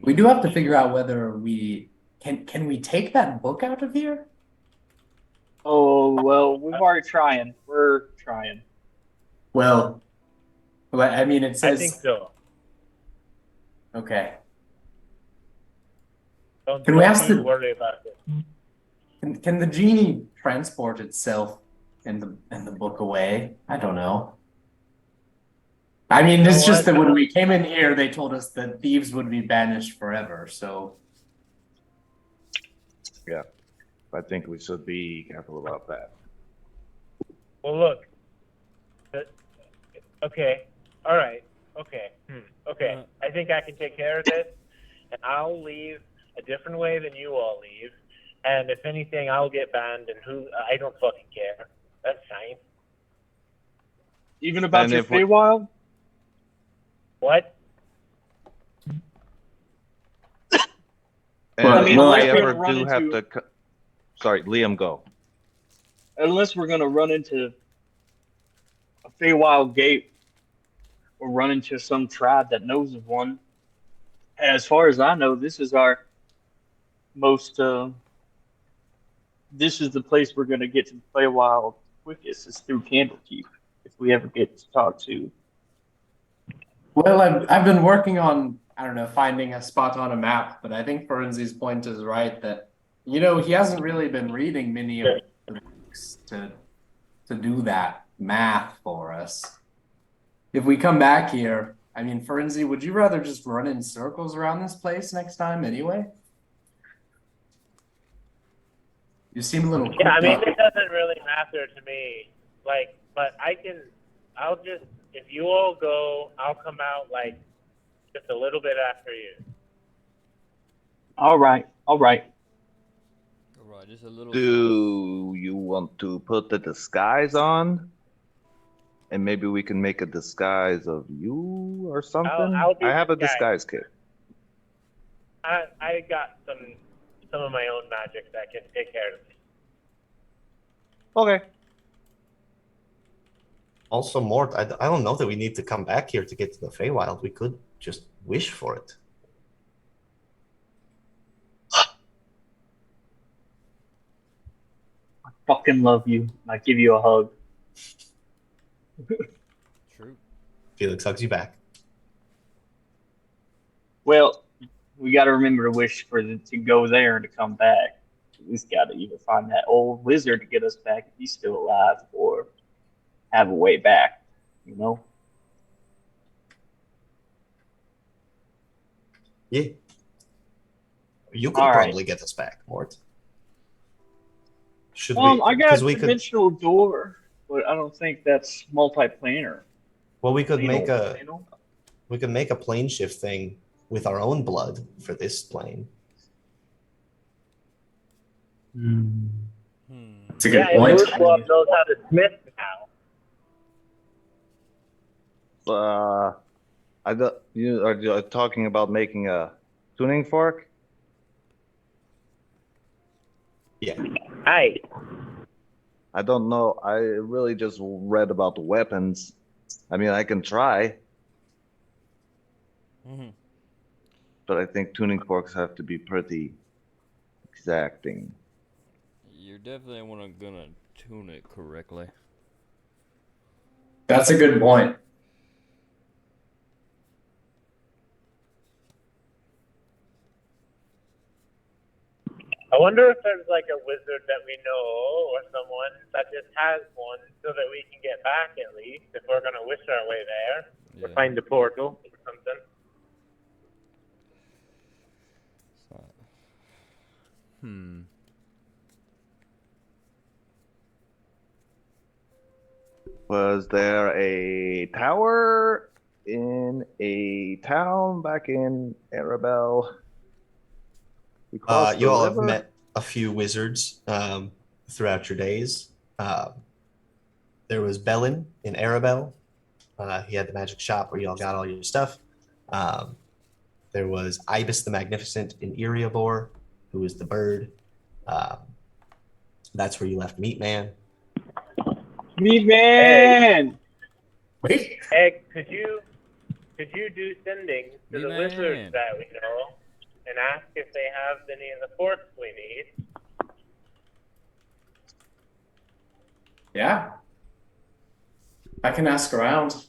We do have to figure out whether we can we take that book out of here? Oh, well, we've already trying. We're trying. Well, I mean, it I think says so. okay. Don't, Can we don't ask you the- worry about it. Can the genie transport itself and the book away? I don't know. I mean, You know it's just what? that when we came in here, they told us that thieves would be banished forever. So I think we should be careful about that. Well, look. Okay. All right. Okay. Okay. I think I can take care of this, and I'll leave a different way than you all leave. And if anything, I'll get banned, and I don't fucking care. That's fine. Even about And your if we- Feywild? What? And Well, if well, we I- ever run do have into- to, sorry, Liam, go. Unless we're going to run into a Feywild gate or run into some tribe that knows of one. As far as I know, this is our most. This is the place we're going to get to the Feywild quickest. Is through Candlekeep. If we ever get to talk to. well, I've been working on, I don't know, finding a spot on a map, but I think Forensi's point is right that, he hasn't really been reading many of the books to do that math for us. If we come back here, I mean, Forensi, would you rather just run in circles around this place next time anyway? You seem a little Yeah, I mean, cooped up. it doesn't really matter to me. But I'll just, if you all go, I'll come out, just a little bit after you. All right. Alright, just a little. Do you want to put the disguise on? And maybe we can make a disguise of you or something? I'll be I have a disguised. disguise kit. I got some of my own magic that can take care of me. Okay. Also, Mort, I don't know that we need to come back here to get to the Feywild. We could just wish for it. I fucking love you. I give you a hug. True. Felix hugs you back. Well, we got to remember to wish for to go there and to come back. We just got to either find that old wizard to get us back if he's still alive, or have a way back. You know. Yeah. You could All right. probably get us back, Mort. Should I got because a we could. dimensional door, but I don't think that's multiplanar. Well, we could make a Planal? we could make a plane shift thing with our own blood for this plane. Hmm. It's a good Yeah, point. Moose Club knows how to smith now. I don't, you are talking about making a tuning fork? Yeah. Hi. I don't know. I really just read about the weapons. I mean, I can try, Mhm. but I think tuning forks have to be pretty exacting. You're definitely gonna tune it correctly. That's a good point. I wonder if there's a wizard that we know or someone that just has one so that we can get back at least if we're going to wish our way there or Yeah. find a portal or something. Was there a tower in a town back in Arabelle? We crossed the You all have river. met a few wizards throughout your days. There was Bellin in Arabelle. He had the magic shop where you all got all your stuff. Um, there was Ibis the Magnificent in Eriabor, who was the bird. Um, that's where you left Meat Man. Meat Man! Wait. Egg, could you do sending to Me the man. wizards that we know and ask if they have any of the forks we need? Yeah. I can ask around.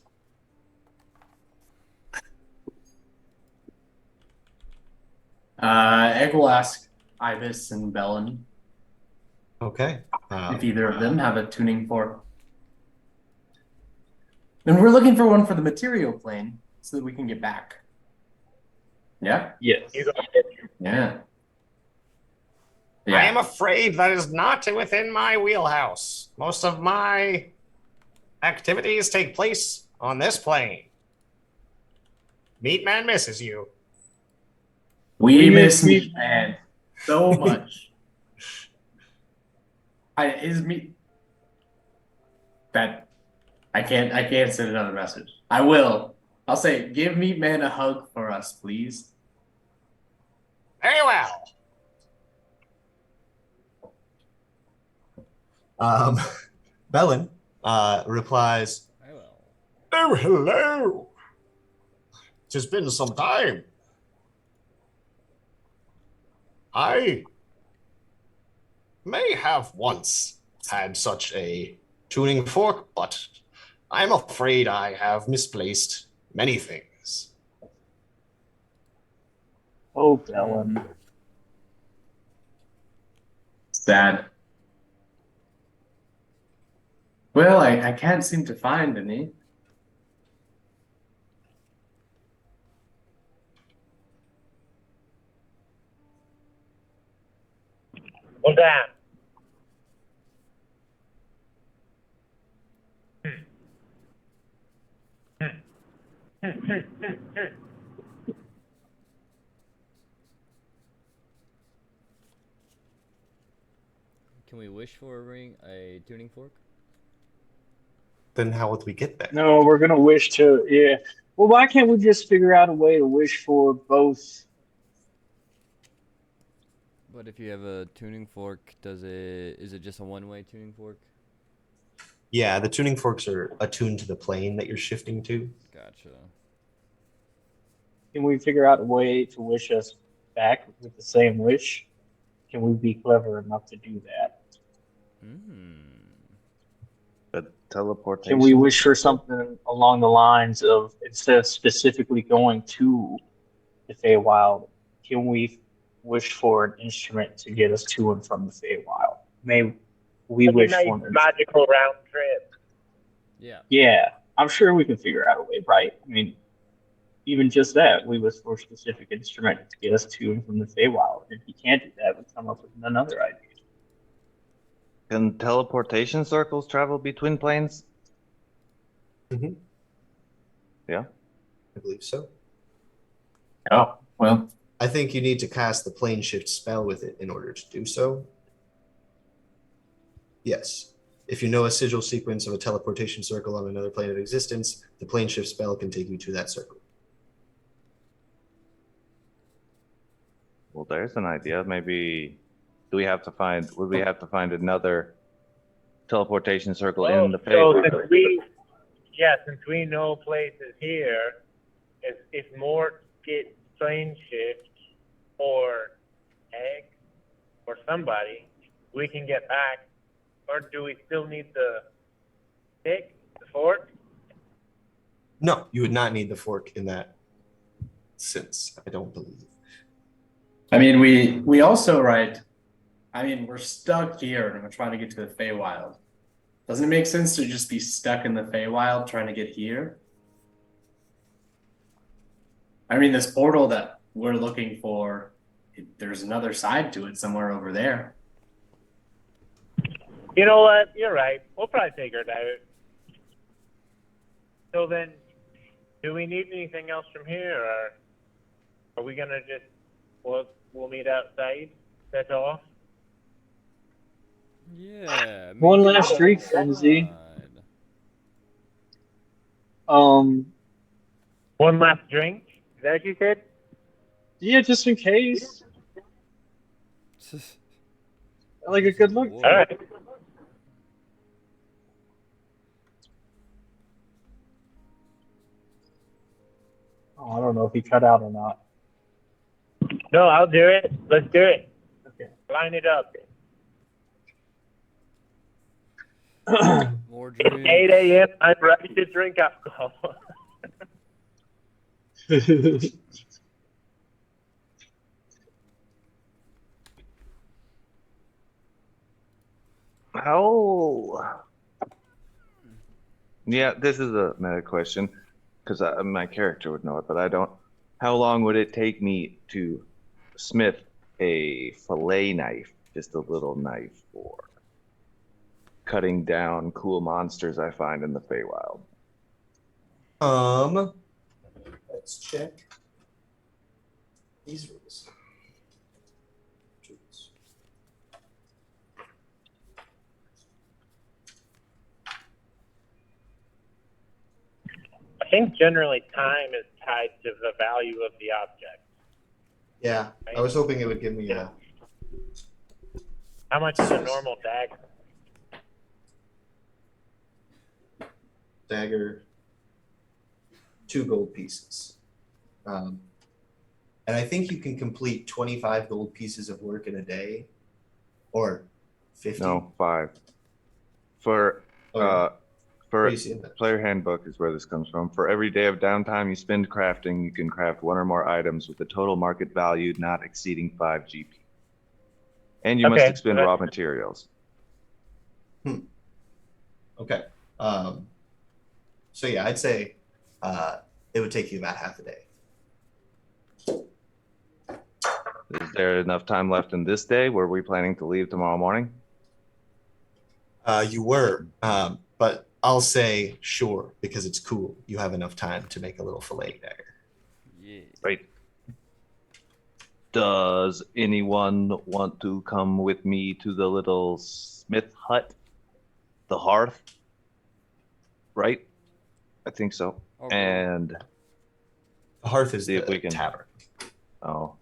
Egg will ask Ibis and Bellin Okay. if either of them have a tuning fork. And we're looking for one for the material plane so that we can get back. Yeah? Yes. You got it. Yeah. I am afraid that is not within my wheelhouse. Most of my activities take place on this plane. Meat Man misses you. We miss Meat Meat Man so much. Is Meat that I can't send another message. I will. I'll say, give Meat Man a hug for us, please. Very well. Bellin replies, "Oh, hello. It has been some time. I may have once had such a tuning fork, but I'm afraid I have misplaced many things." Oh, Bellin. Sad. Well, I can't seem to find any. Well, damn. Can we wish for a tuning fork? Then how would we get there? No, we're gonna wish to. Yeah. Well, why can't we just figure out a way to wish for both? But if you have a tuning fork, is it just a one-way tuning fork? Yeah, the tuning forks are attuned to the plane that you're shifting to. Gotcha. Can we figure out a way to wish us back with the same wish? Can we be clever enough to do that? The teleportation. Can we wish for something along the lines of, instead of specifically going to the Feywild, can we wish for an instrument to get us to and from the Feywild? May we Like a wish nice for an magical round trip. Yeah. Yeah, I'm sure we can figure out a way, right? I mean, even just that, we wish for a specific instrument to get us to and from the Feywild. If you can't do that, we come up with another idea. Can teleportation circles travel between planes? Mhm. Yeah. I believe so. Oh, well. I think you need to cast the plane shift spell with it in order to do so. Yes. If you know a sigil sequence of a teleportation circle on another plane of existence, the plane shift spell can take you to that circle. Well, there's an idea. Maybe would we have to find another teleportation circle in the So Feywild? since we know places here, if Mort gets plane shift or Egg or somebody, we can get back. Or do we still need the stick, the fork? No, you would not need the fork in that sense, I don't believe. I mean, we also, right? I mean, we're stuck here and we're trying to get to the Feywild. Doesn't it make sense to just be stuck in the Feywild trying to get here? I mean, this portal that we're looking for there's another side to it somewhere over there. You know what? You're right. We'll probably figure it out. So then, do we need anything else from here, or are we gonna just we'll meet outside? That's all. Yeah. One meet last drink, outside. Flimsy. Um, One last drink. Is that what you said? yeah, just in case. I like a good look. All right. Oh, I don't know if he cut out or not. No, I'll do it. Let's do it. Okay. Line it up. More drinks. 8 a.m. I'm ready to drink alcohol. How? Yeah, this is a meta question because my character would know it, but I don't. How long would it take me to smith a fillet knife, just a little knife for cutting down cool monsters I find in the Feywild? Let's check these rules. I think generally time is tied to the value of the object. Yeah, I was hoping it would give me Yeah. How much is a normal dagger? dagger, 2 gold pieces. And I think you can complete 25 gold pieces of work in a day, or 50. No, 5. For Where for are you seeing that? player handbook is where this comes from. For every day of downtime you spend crafting, you can craft 1 or more items with a total market value not exceeding 5 GP. And you must Okay, expend good. raw materials. Okay. So yeah, I'd say it would take you about half a day. Is there enough time left in this day? Were we planning to leave tomorrow morning? You were, but I'll say sure because it's cool. You have enough time to make a little fillet dagger. Yeah. Right. Does anyone want to come with me to the little smith hut? The hearth? Right? I think so. Okay. And The hearth is see if the we can. tavern. Oh,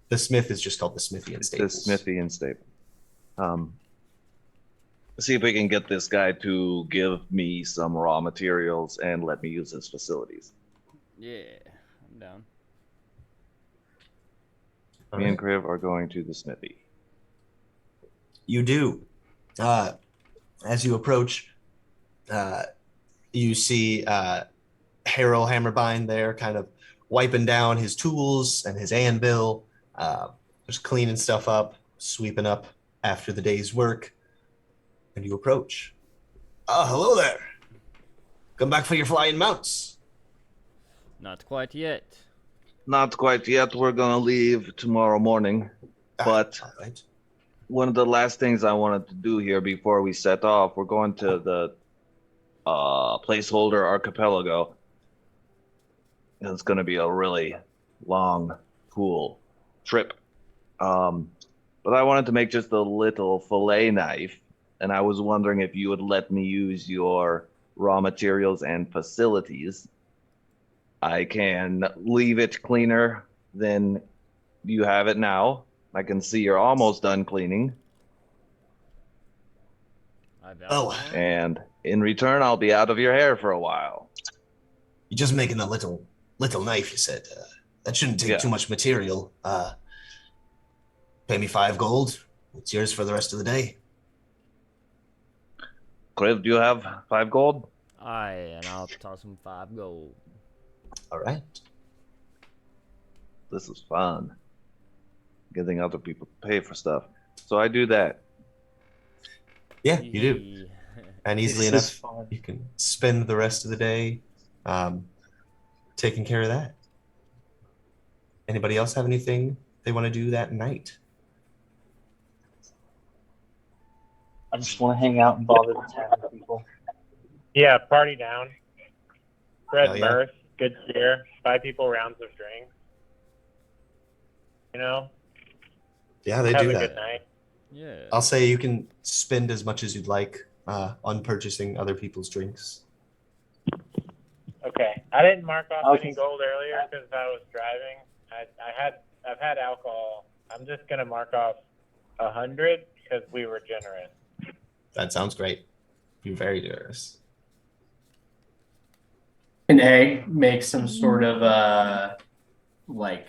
The smith is just called the smithy and it's the stables. smithy and stable. See if we can get this guy to give me some raw materials and let me use his facilities. Yeah. I'm down. Me and Kriv are going to the smithy. You do. As you approach, you see Harold Hammerbein there kind of wiping down his tools and his anvil, just cleaning stuff up, sweeping up after the day's work. And you approach. Hello there. Come back for your flying mounts. Not quite yet. Not quite yet. We're going to leave tomorrow morning. But all right. one of the last things I wanted to do here before we set off, we're going to the placeholder archipelago. And it's going to be a really long, cool trip. But I wanted to make just a little fillet knife, and I was wondering if you would let me use your raw materials and facilities. I can leave it cleaner than you have it now. I can see you're almost done cleaning. Oh, And in return, I'll be out of your hair for a while. you're just making a little knife, you said. That shouldn't take too much material. Pay me 5 gold. It's yours for the rest of the day. Kriv, do you have 5 gold? Aye, and I'll toss him 5 gold. All right. This is fun. Getting other people to pay for stuff. So I do that. Yeah, you do. And easily This is enough, fun. you can spend the rest of the day taking care of that. Anybody else have anything they want to do that night. I just want to hang out and bother the tavern people. Yeah, party down. Spread Hell yeah. mirth, good cheer, buy people rounds of drinks. You know, Yeah, they have do a that. good night. Yeah. I'll say you can spend as much as you'd like on purchasing other people's drinks. Okay, I didn't mark off Okay. any gold earlier because I was driving. I've had alcohol. I'm just gonna mark off 100 because we were generous. That sounds great. You're very generous. An egg makes some sort of like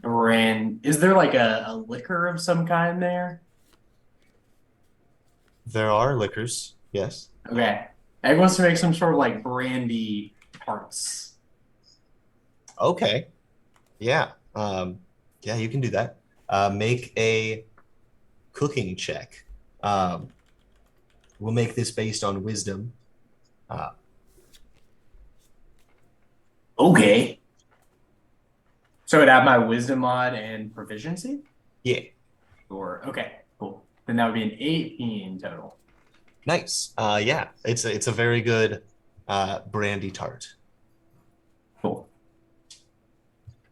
brand. Is there like a liquor of some kind there? There are liquors, yes. Okay. Egg wants to make some sort of like brandy tarts. Okay. Yeah. Yeah, you can do that. Make a cooking check. We'll make this based on wisdom. Okay. So it'd have my wisdom mod and proficiency? Yeah. Or okay, cool. Then that would be an 18 total. Nice. Yeah, it's a very good brandy tart. Cool.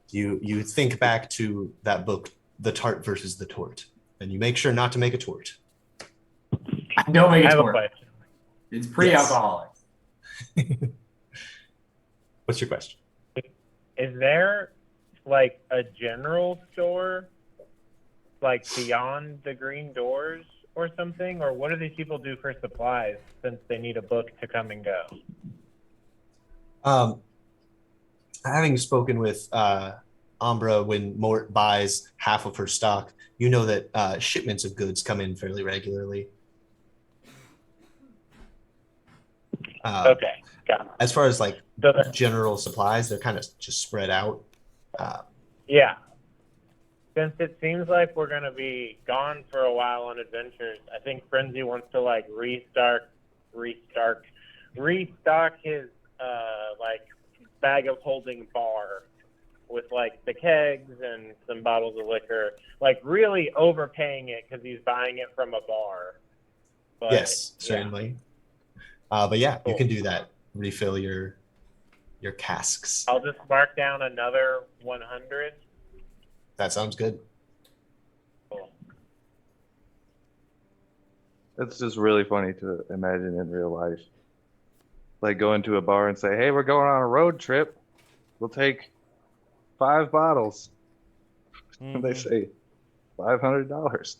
You think back to that book, The Tart versus the Tort, and you make sure not to make a tort. Don't make I it have a tort. question. It's pre-alcoholic. What's your question? Is there like a general store like beyond the green doors or something? Or what do these people do for supplies since they need a book to come and go? Having spoken with Ambra when Mort buys half of her stock, you know that shipments of goods come in fairly regularly. Okay, got it. As far as like So general supplies, they're kind of just spread out. yeah. Since it seems like we're going to be gone for a while on adventures, I think Frenzy wants to like restock his like bag of holding bar with like the kegs and some bottles of liquor, like really overpaying it because he's buying it from a bar. But, Yes, certainly. But yeah, you Cool. can do that. Refill your casks. I'll just mark down another 100. That sounds good. Cool. It's just really funny to imagine in real life. Like go into a bar and say, "Hey, we're going on a road trip. We'll take 5 bottles." And they say $500.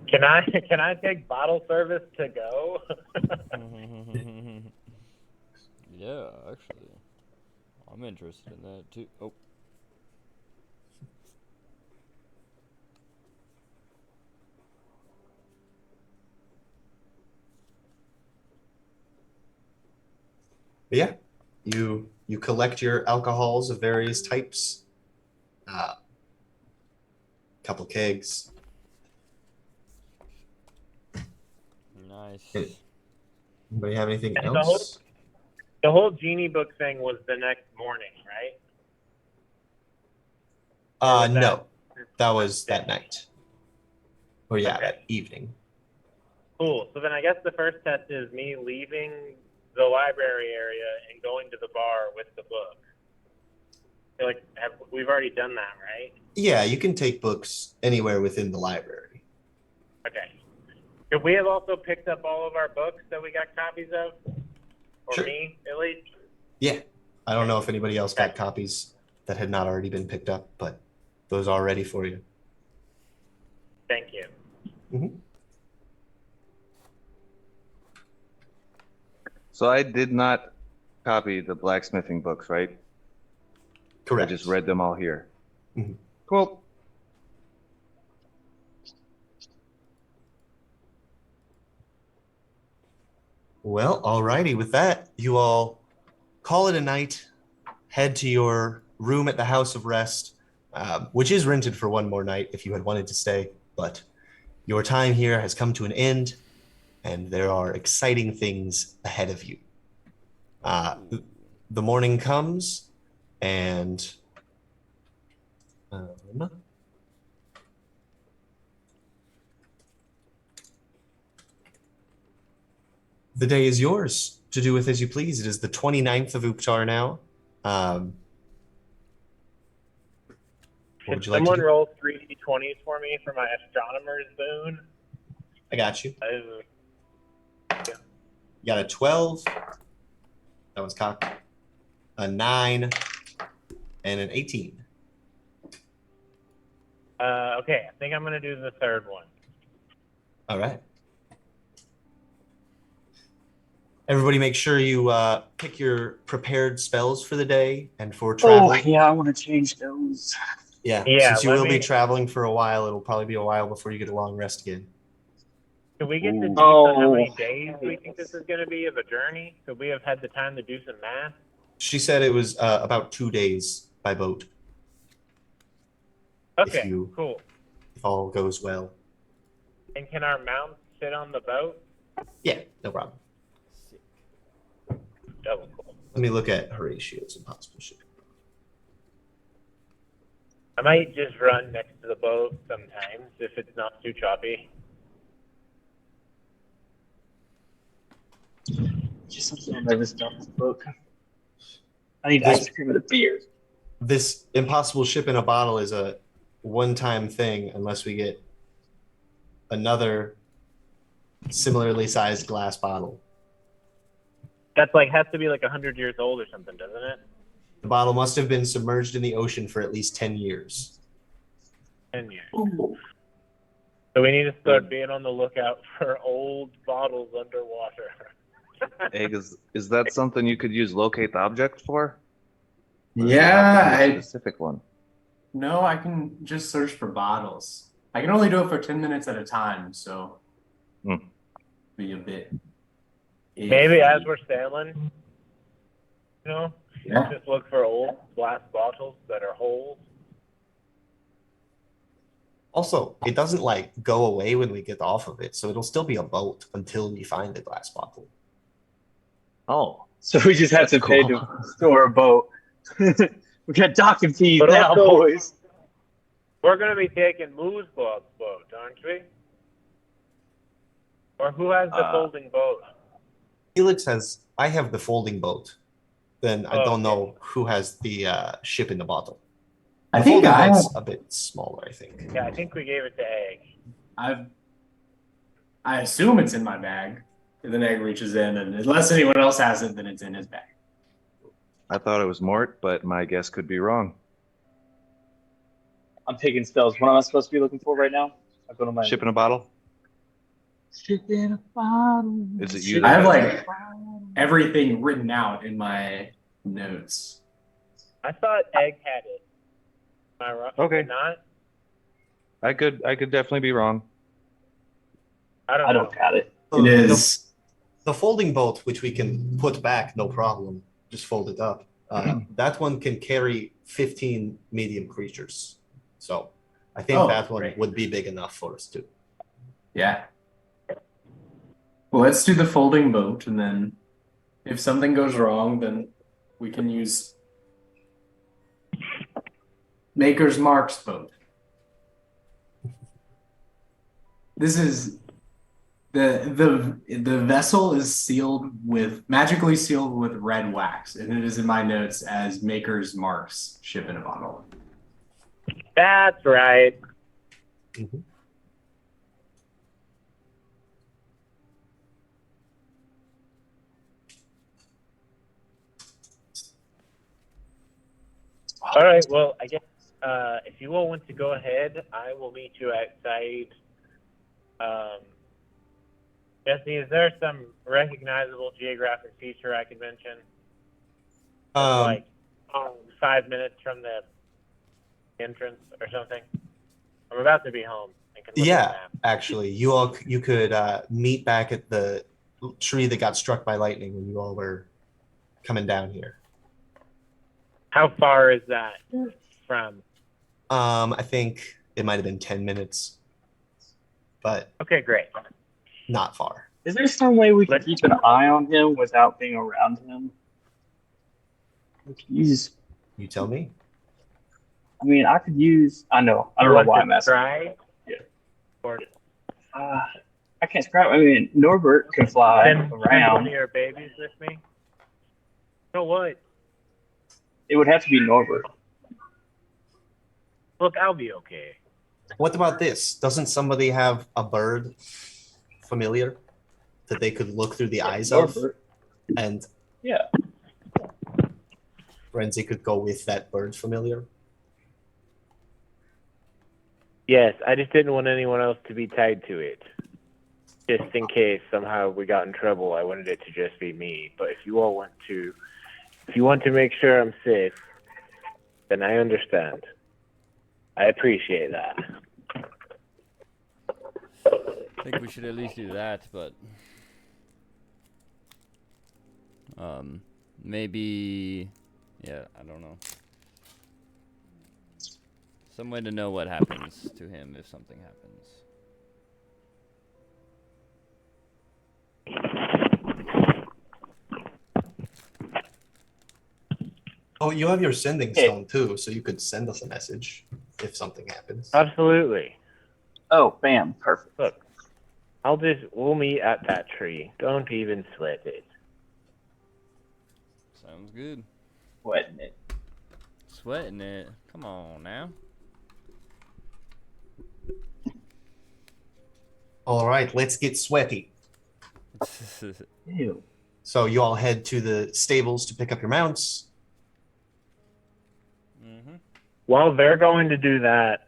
Can I take bottle service to go? Yeah, actually, I'm interested in that too. Oh. But yeah, you collect your alcohols of various types. Couple kegs. Nice. Anybody have anything And else? The whole genie book thing was the next morning, right? No, that was that night. Or yeah, Okay. that evening. Cool. So then I guess the first test is me leaving the library area and going to the bar with the book. I feel like we've already done that, right? Yeah, you can take books anywhere within the library. Okay. Could we have also picked up all of our books that we got copies of? Or Sure. me, at least? Yeah, I don't know if anybody else got copies that had not already been picked up, but those are ready for you. Thank you. Mm-hmm. So I did not copy the blacksmithing books, right? Correct. I just read them all here. Mhm. Cool. Well, alrighty. With that, you all call it a night, head to your room at the House of Rest, which is rented for one more night if you had wanted to stay, but your time here has come to an end, and there are exciting things ahead of you. The morning comes, and The day is yours to do with as you please. It is the 29th of Upchar now. What would you like to Someone do? roll 3d20s for me for my astronomer's boon? I got you. Yeah. You got a 12. That one's cocked. A 9 and an 18. Okay, I think I'm going to do the third one. All right. Everybody make sure you pick your prepared spells for the day and for travel. Oh, yeah, I want to change those. Yeah, Yeah, since you let will be me- traveling for a while, it'll probably be a while before you get a long rest again. Can we get the Ooh. deets on how Oh. many days we think this is going to be of a journey? Could we have had the time to do some math? She said it was about 2 days by boat. Okay, you- cool. If all goes well. And can our mounts sit on the boat? Yeah, no problem. Double cool. Let me look at Horatio's impossible shipping. I might just run next to the boat sometimes if it's not too choppy. Just something I'll never stop this book. I need ice cream and a beer. This impossible ship in a bottle is a one-time thing unless we get another similarly sized glass bottle. That's like has to be like 100 years old or something, doesn't it? The bottle must have been submerged in the ocean for at least 10 years. 10 years. So we need to start being on the lookout for old bottles underwater. Egg, is that something you could use locate the object for? Or does it Yeah, have to be a specific one. No, I can just search for bottles. I can only do it for 10 minutes at a time, so be a bit. Maybe iffy. as we're sailing, Yeah. just look for old glass bottles that are whole. Also, it doesn't like go away when we get off of it, so it'll still be a boat until we find the glass bottle. Oh, So we just have That's to pay cool. to store a boat. We got docking fees But now, also- boys. We're going to be taking Moo's boat, aren't we? Or who has the folding boat? Felix has, I have the folding boat. Then I Oh, don't okay. know who has the ship in the bottle. I The think folding I have, boat's a bit smaller, I think. Yeah, I think we gave it to Egg. I assume it's in my bag. And then Egg reaches in, and unless anyone else has it, then it's in his bag. I thought it was Mort, but my guess could be wrong. I'm taking spells. What am I supposed to be looking for right now? I'll go to my Ship in a bottle? ship in a bottle. Is it you I have that has like everything written out in my notes. I thought Egg had it. Am I wrong? Okay. Did not? I could definitely be wrong. I I don't got it. It is. The folding boat, which we can put back, no problem. Just fold it up. That one can carry 15 medium creatures. So I think that one great. would be big enough for us too. Yeah. Well, let's do the folding boat, and then if something goes wrong, then we can use Maker's Mark's boat. This is the vessel is magically sealed with red wax, and it is in my notes as Maker's Mark's ship in a bottle. That's right. Mhm. All right. Well, I guess if you all want to go ahead, I will meet you outside. Jesse, is there some recognizable geographic feature I could mention? Like 5 minutes from the entrance or something? I'm about to be home. I can look at the Yeah, map. actually, you could meet back at the tree that got struck by lightning when you all were coming down here. How far is that from? I think it might have been 10 minutes, but Okay, great. not far. Is there some way we can keep an eye on him without being around him? Like, he's You tell me. I mean, I could use. I know. I You don't know want why to I'm asking. try? Yeah. Or I can't scrap. I mean, Norbert can fly send one around. of your babies with me? So what? It would have to be Norbert. Look, I'll be okay. What about this? Doesn't somebody have a bird familiar that they could look through the eyes of? Norbert. And Yeah. Renzi could go with that bird familiar? Yes, I just didn't want anyone else to be tied to it. Just in case somehow we got in trouble, I wanted it to just be me. But if you want to make sure I'm safe, then I understand. I appreciate that. I think we should at least do that, but maybe, yeah, I don't know. Some way to know what happens to him if something happens. Oh, you have your sending Okay. stone too, so you could send us a message if something happens. Absolutely. Oh, bam. Perfect. Look, we'll meet at that tree. Don't even sweat it. Sounds good. Sweating it. Sweating it. Come on now. All right, let's get sweaty. Ew. So you all head to the stables to pick up your mounts. While they're going to do that,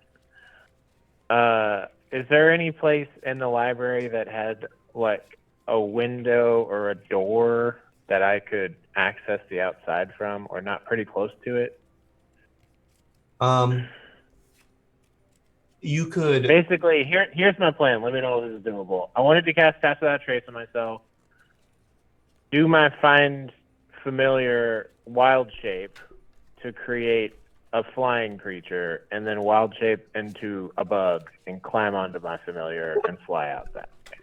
is there any place in the library that had like a window or a door that I could access the outside from, or not pretty close to it? You could Basically, here's my plan. Let me know if this is doable. I wanted to cast Pass Without Trace on myself, do my Find Familiar Wild Shape to create a flying creature, and then wild shape into a bug and climb onto my familiar and fly out that way.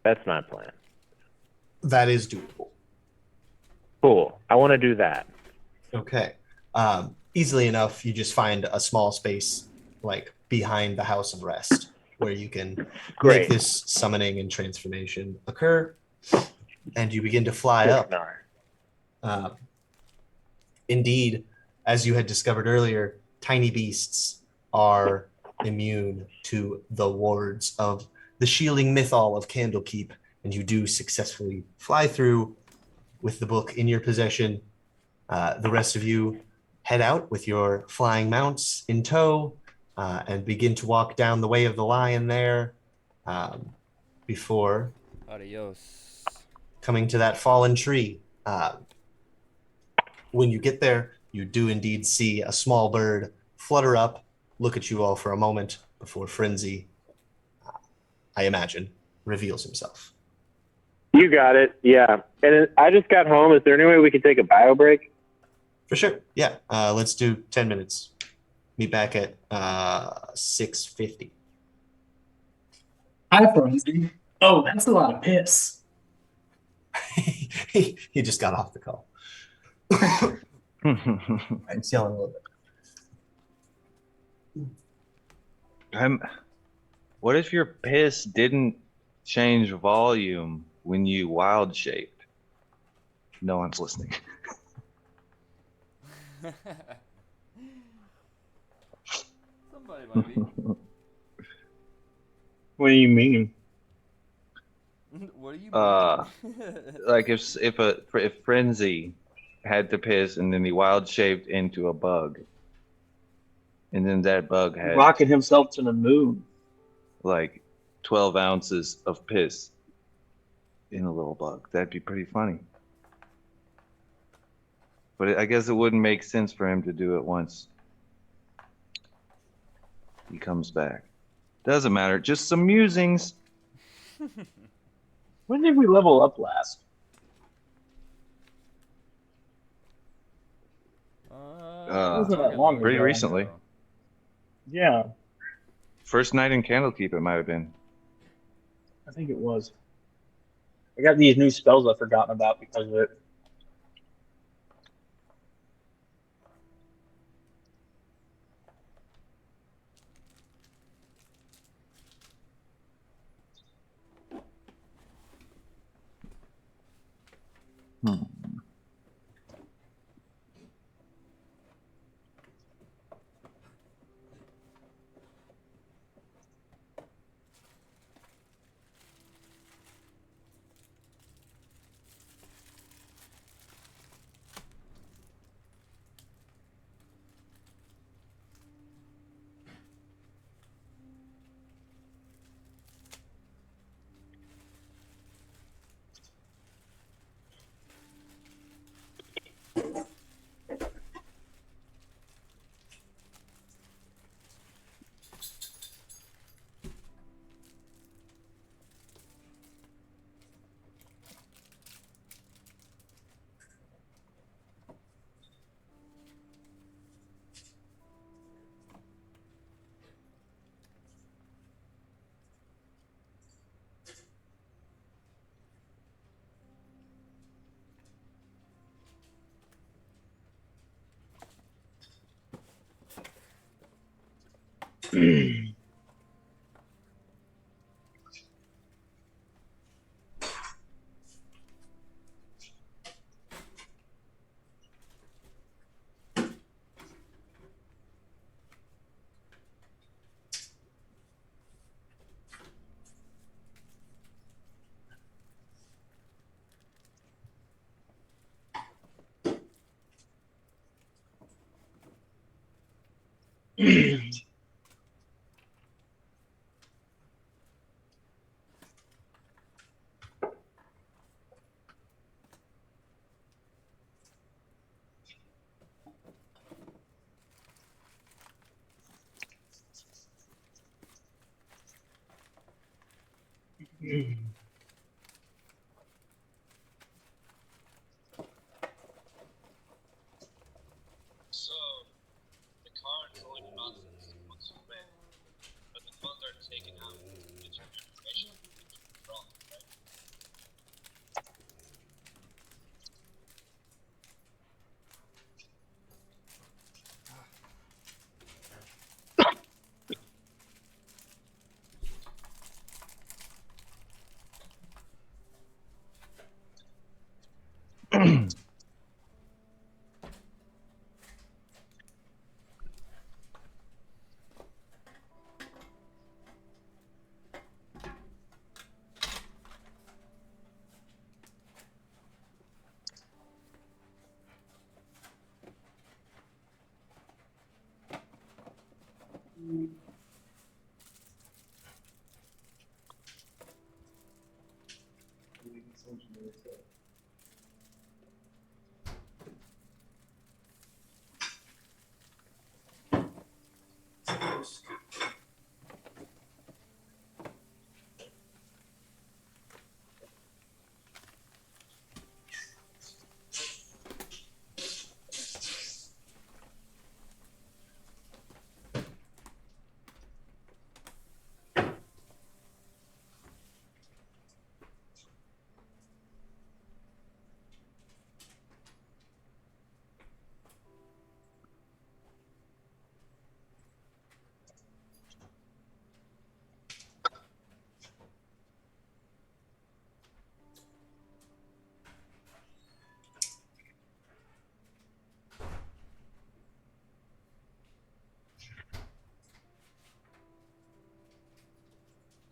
That's my plan. That is doable. Cool. I want to do that. Okay. Easily enough, you just find a small space like behind the House of Rest where you can make this summoning and transformation occur, and you begin to fly up. Indeed, as you had discovered earlier, tiny beasts are immune to the wards of the shielding mythal of Candlekeep, and you do successfully fly through with the book in your possession. The rest of you head out with your flying mounts in tow and begin to walk down the way of the lion there before Adios. coming to that fallen tree. When you get there, you do indeed see a small bird flutter up, look at you all for a moment before Frenzy, I imagine, reveals himself. You got it. Yeah. And I just got home. Is there any way we could take a bio break? For sure. Yeah. Let's do 10 minutes. Meet back at 6:50. Hi, Frenzy. Oh, that's a lot of piss. he just got off the call. I'm yelling a little bit. What if your piss didn't change volume when you wild shaped? No one's listening. Somebody might be. What do you mean? What do you mean? Like if Frenzy had to piss and then he wild shaped into a bug, and then that bug had Rocking himself to the moon. like 12 ounces of piss in a little bug. That'd be pretty funny. But I guess it wouldn't make sense for him to do it once he comes back. Doesn't matter. Just some musings. When did we level up last? Wasn't that long pretty ago. recently. Yeah, First night in Candlekeep, it might have been. I think it was. I got these new spells I've forgotten about because of it. So, the card is only processed once you win, but the funds are taken out into your information into withdrawal, right?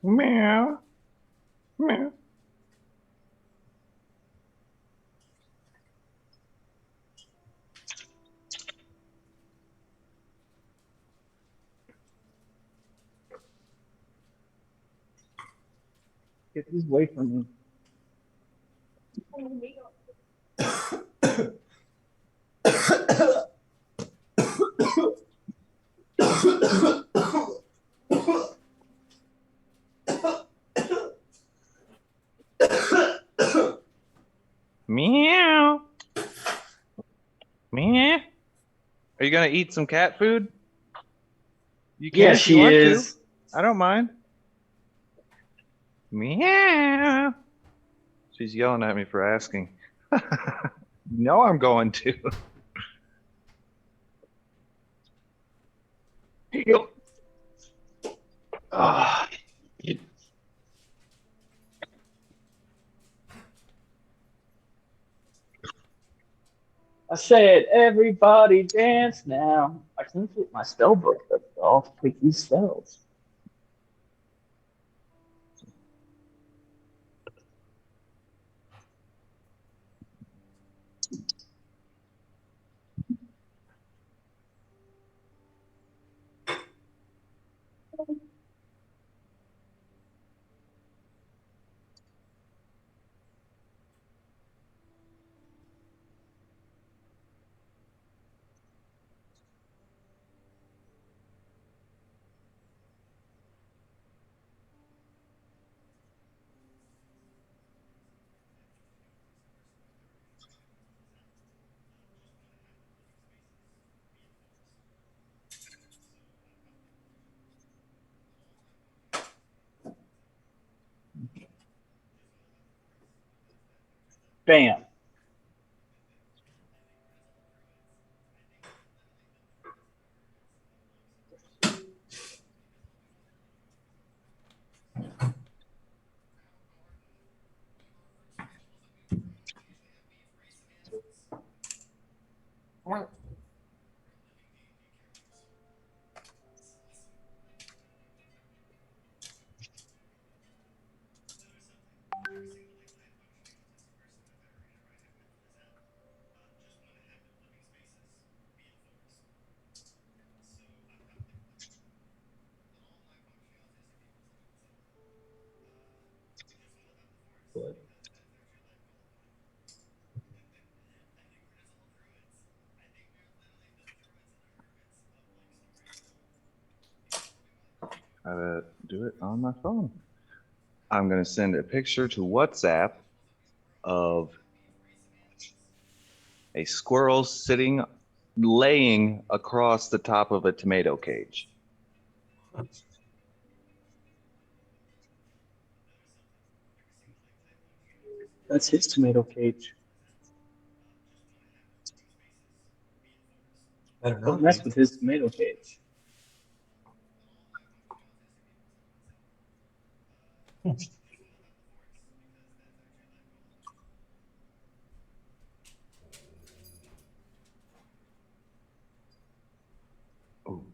Meow. Meow. Get this away from me. Meow. Meow. Are you gonna eat some cat food? You can Yeah, if you she want is. to. I don't mind. Meow. She's yelling at me for asking. No, I'm going to. Here you go. Ah, you- I said, everybody dance now. I can't get my spell book off with these spells. Bam. What? How to do it on my phone. I'm going to send a picture to WhatsApp of a squirrel laying across the top of a tomato cage. That's his tomato cage. Better Don't not mess be. with his tomato cage. Ooh.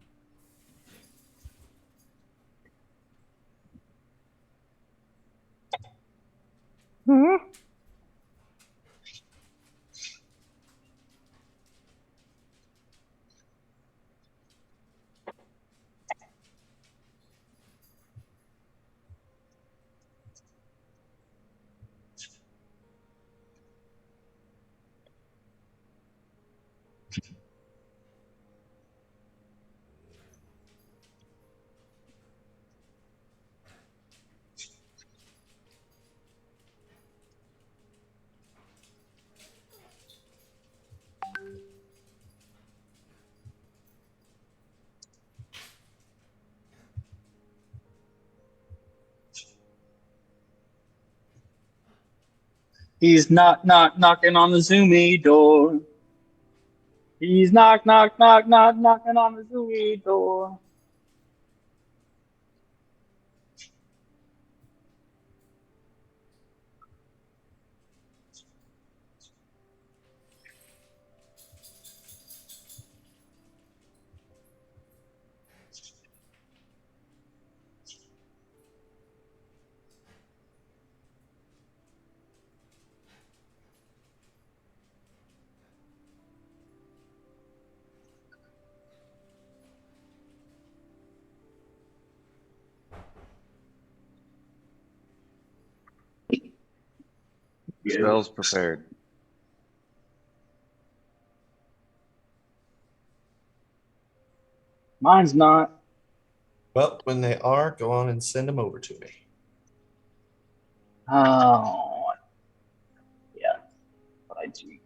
He's knocking on the zoomy door. He's knocking on the zoomy door. Spells prepared. Mine's not. Well, when they are, go on and send them over to me. Oh, yeah. I do.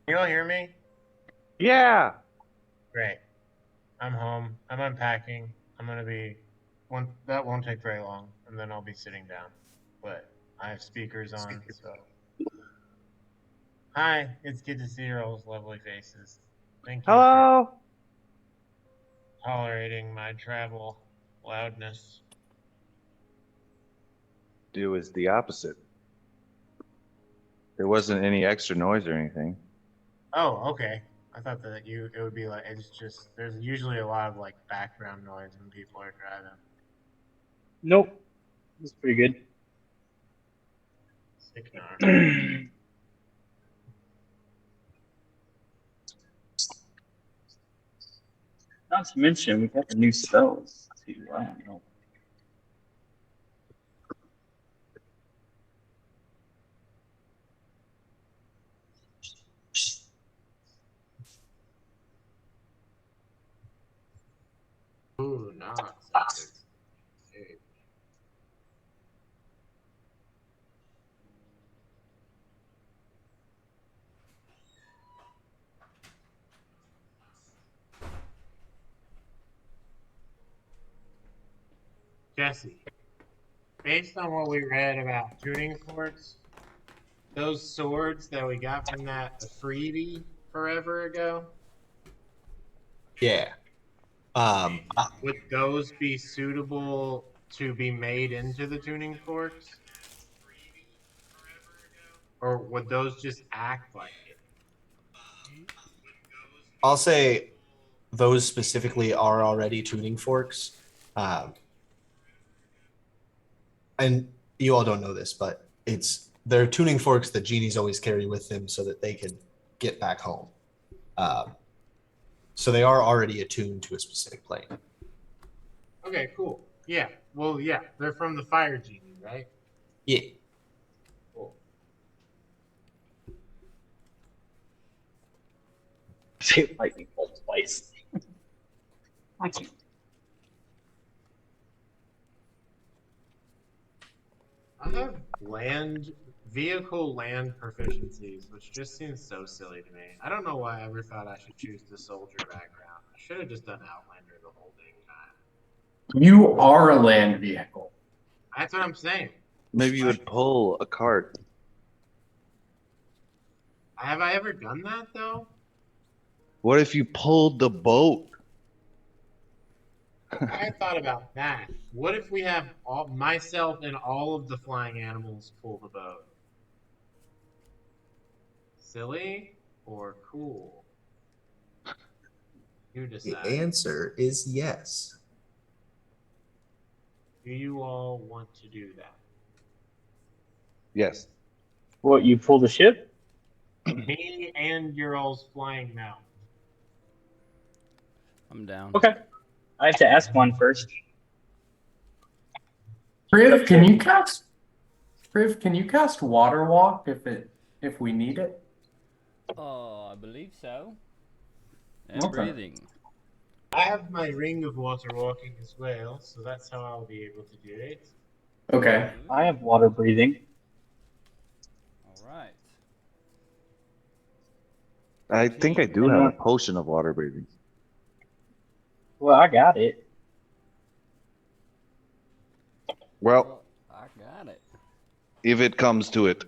You all hear me? Yeah. Great. I'm home. I'm unpacking. I'm gonna be That won't take very long, and then I'll be sitting down. But I have speakers on, so. Hi, it's good to see your all's lovely faces. Thank you for Hello. tolerating my travel loudness. Do is the opposite. There wasn't any extra noise or anything. Oh, okay. I thought that it would be like it's just there's usually a lot of like background noise when people are driving. Nope. That's pretty good. Sicknar. Not to mention, we got the new spells too. I don't know. Ooh, not something. Hey. Jesse, based on what we read about tuning forks, those swords that we got from that freebie forever ago, Yeah. would those be suitable to be made into the tuning forks? Or would those just act like it? I'll say those specifically are already tuning forks. And you all don't know this, but they're tuning forks that genies always carry with them so that they can get back home. So they are already attuned to a specific plane. Okay, cool. Yeah. Well, yeah, they're from the fire genie, right? Yeah. Cool. Say lightning bolt twice. I can't. I have vehicle land proficiencies, which just seems so silly to me. I don't know why I ever thought I should choose the soldier background. I should have just done Outlander the whole dang time. You are a land vehicle. That's what I'm saying. Maybe you would pull a cart. Have I ever done that though? What if you pulled the boat? I had thought about that. What if we have myself and all of the flying animals pull the boat? Silly or cool? You The decide. answer is yes. Do you all want to do that? Yes. What, you pull the ship? Me and your all's flying mount. I'm down. Okay. I have to ask one first. Priv, can you cast water walk if we need it? Oh, I believe so. And Okay. breathing. I have my ring of water walking as well, so that's how I'll be able to do it. Okay. I have water breathing. All right. I think I do have a potion of water breathing. Well, I got it. Well, I got it. if it comes to it,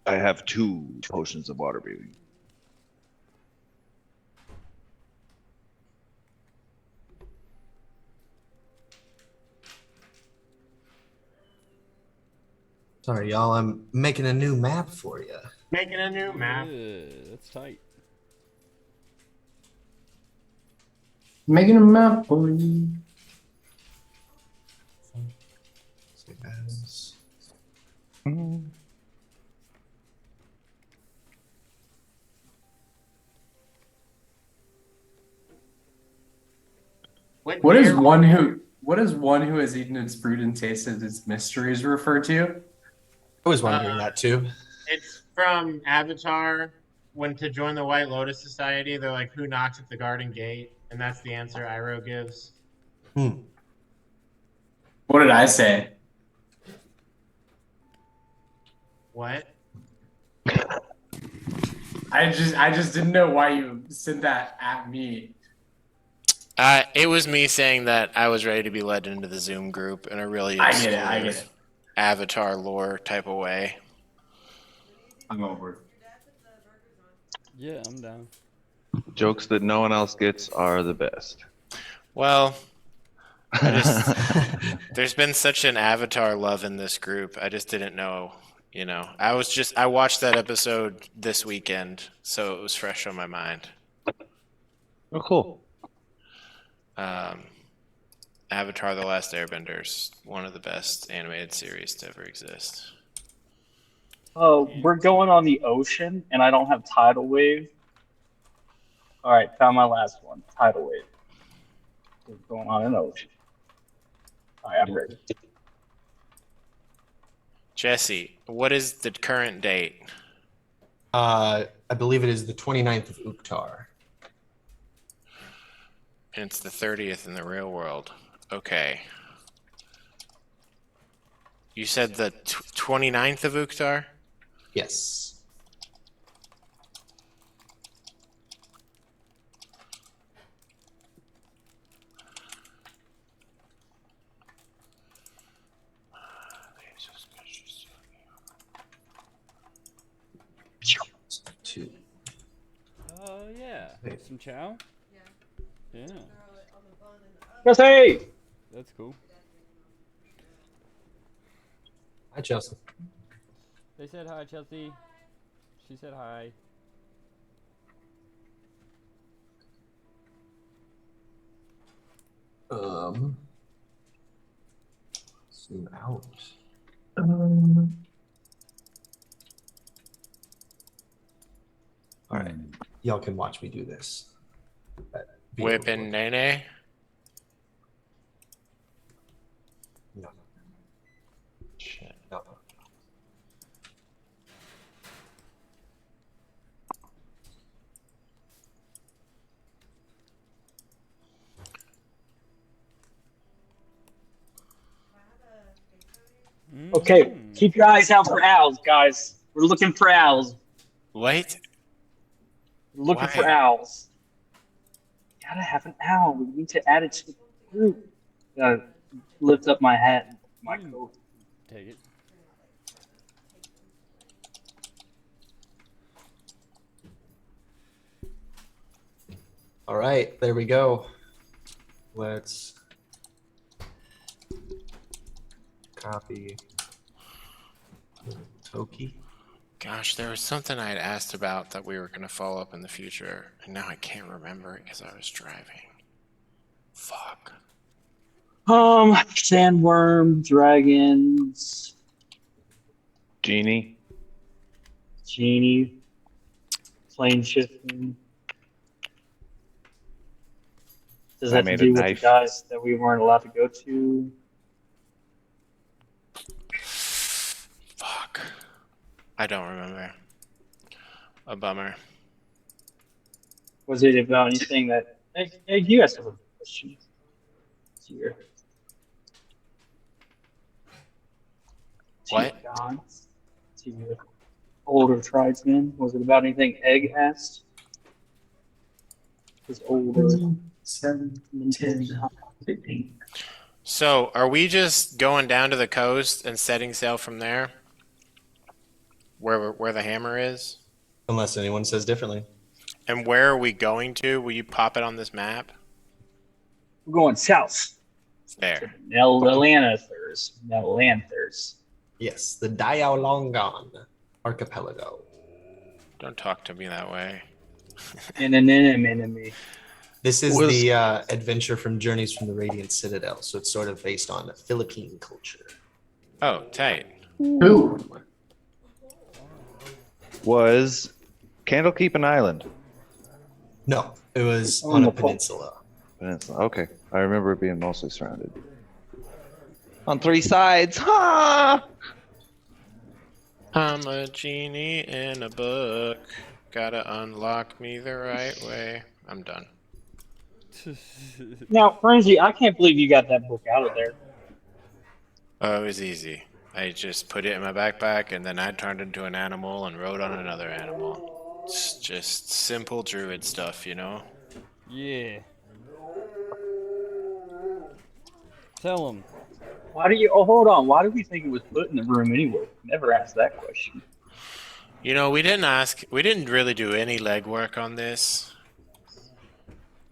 I have 2 potions of water breathing. Sorry, y'all. I'm making a new map for you. Making a new map. That's tight. Making a map for you. Save as. What is one who has eaten its fruit and tasted its mysteries referred to? I was wondering that too. It's from Avatar. When to join the White Lotus Society, they're like, "Who knocks at the garden gate?" And that's the answer Iroh gives. What did I say? What? I just didn't know why you said that at me. It was me saying that I was ready to be led into the Zoom group in a really I obscure get it. Avatar lore type of way. I'm over it. Yeah, I'm down. Jokes that no one else gets are the best. Well, there's been such an Avatar love in this group. I just didn't know, I watched that episode this weekend, so it was fresh on my mind. Oh, cool. Avatar: The Last Airbenders, one of the best animated series to ever exist. We're going on the ocean, and I don't have tidal wave. All right, found my last one. Tidal wave. We're going on an ocean. All right, I'm ready. Jesse, what is the current date? I believe it is the 29th of Uktar. And it's the 30th in the real world. Okay. You said the 29th of Uktar? Yes. Two. Oh yeah. Some chow? Yeah. Jesse! That's cool. Hi, Chelsea. They said hi, Chelsea. She said hi. Zoom out. All right, y'all can watch me do this. Whip and Nene? No. Shit. No. Okay, keep your eyes out for owls, guys. We're looking for owls. What? We're looking for Why? owls. Gotta have an owl. We need to add it to the group. Lift up my hat, my coat. Take it. All right, there we go. Let's copy Toki. Gosh, there was something I had asked about that we were going to follow up in the future, and now I can't remember it because I was driving. Fuck. Sandworm, dragons, Genie. genie, plane shifting. Does I that have to made a do with the knife. guys that we weren't allowed to go to? Fuck. I don't remember. A bummer. Was it about anything that? Hey, you guys have a question here. What? To your older tribesmen, was it about anything Egg asked? His older 7, 10, 15. So, are we just going down to the coast and setting sail from there? Where the hammer is? Unless anyone says differently. And where are we going to? Will you pop it on this map? We're going south. There. Nelanthers. Yes, the Diaolongon archipelago. Don't talk to me that way. Enemy. This is the adventure from Journeys from the Radiant Citadel, so it's sort of based on Philippine culture. Oh, tight. Who? Was Candlekeep an island? No, it was on a peninsula. Peninsula. Okay. I remember it being mostly surrounded. On 3 sides. Ha! I'm a genie in a book. Gotta unlock me the right way. I'm done. Now, Frenzy, I can't believe you got that book out of there. Oh, it was easy. I just put it in my backpack and then I turned into an animal and rode on another animal. It's just simple druid stuff, you know? Yeah. Tell him. Why do you? Oh, hold on. Why do we think it was put in the room anyway? Never asked that question. You know, we didn't really do any legwork on this.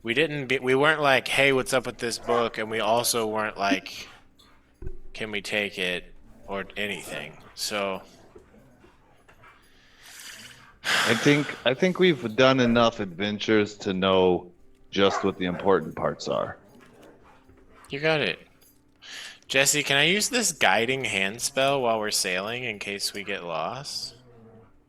We weren't like, hey, what's up with this book? And we also weren't like, can we take it or anything? So I think we've done enough adventures to know just what the important parts are. you got it. Jesse, can I use this guiding hand spell while we're sailing in case we get lost?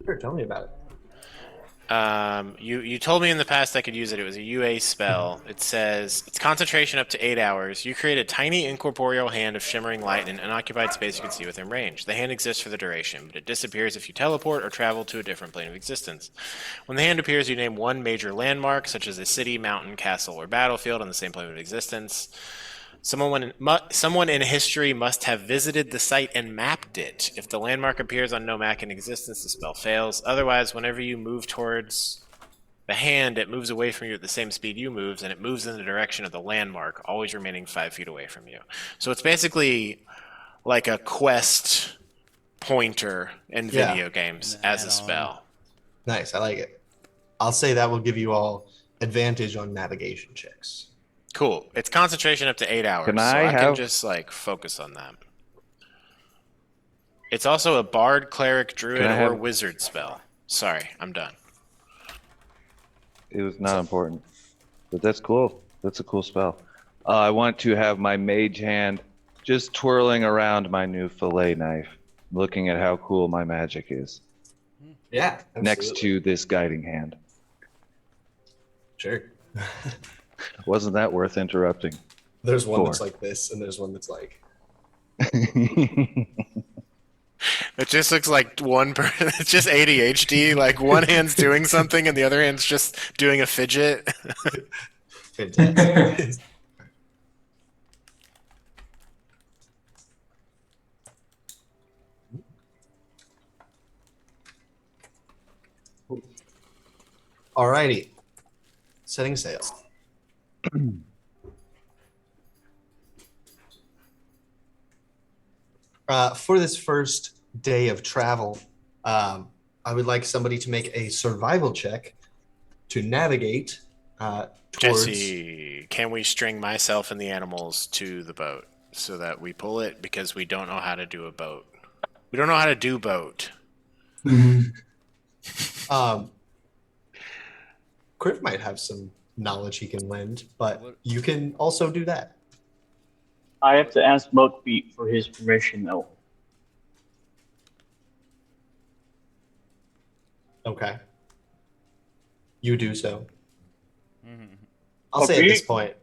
Sure, tell me about it. You told me in the past I could use it. It was a UA spell. It says it's concentration up to 8 hours. You create a tiny incorporeal hand of shimmering light in an unoccupied space you can see within range. The hand exists for the duration, but it disappears if you teleport or travel to a different plane of existence. When the hand appears, you name one major landmark, such as a city, mountain, castle, or battlefield on the same plane of existence. Someone in history must have visited the site and mapped it. If the landmark appears on no map in existence, the spell fails. Otherwise, whenever you move towards the hand, it moves away from you at the same speed you move, and it moves in the direction of the landmark, always remaining 5 feet away from you. So it's basically like a quest pointer in video games as a spell. Nice, I like it. I'll say that will give you all advantage on navigation checks. Cool. It's concentration up to 8 hours, Can so I I can have- just like focus on that. It's also a bard, cleric, druid, Can I or have- wizard spell. Sorry, I'm done. It was not important, but that's cool. That's a cool spell. I want to have my mage hand just twirling around my new fillet knife, looking at how cool my magic is. Yeah, Next to this guiding hand. Sure. Wasn't that worth interrupting? There's one For. that's like this, and there's one that's like. It just looks like one person. It's just ADHD. Like one hand's doing something and the other hand's just doing a fidget. Fantastic. Alrighty. Setting sail. For this first day of travel, I would like somebody to make a survival check to navigate towards. Jesse, can we string myself and the animals to the boat so that we pull it because we don't know how to do a boat? We don't know how to do boat. Criff might have some knowledge he can lend, but you can also do that. I have to ask Buckbeat for his permission, though. Okay. You do so. I'll say at this point.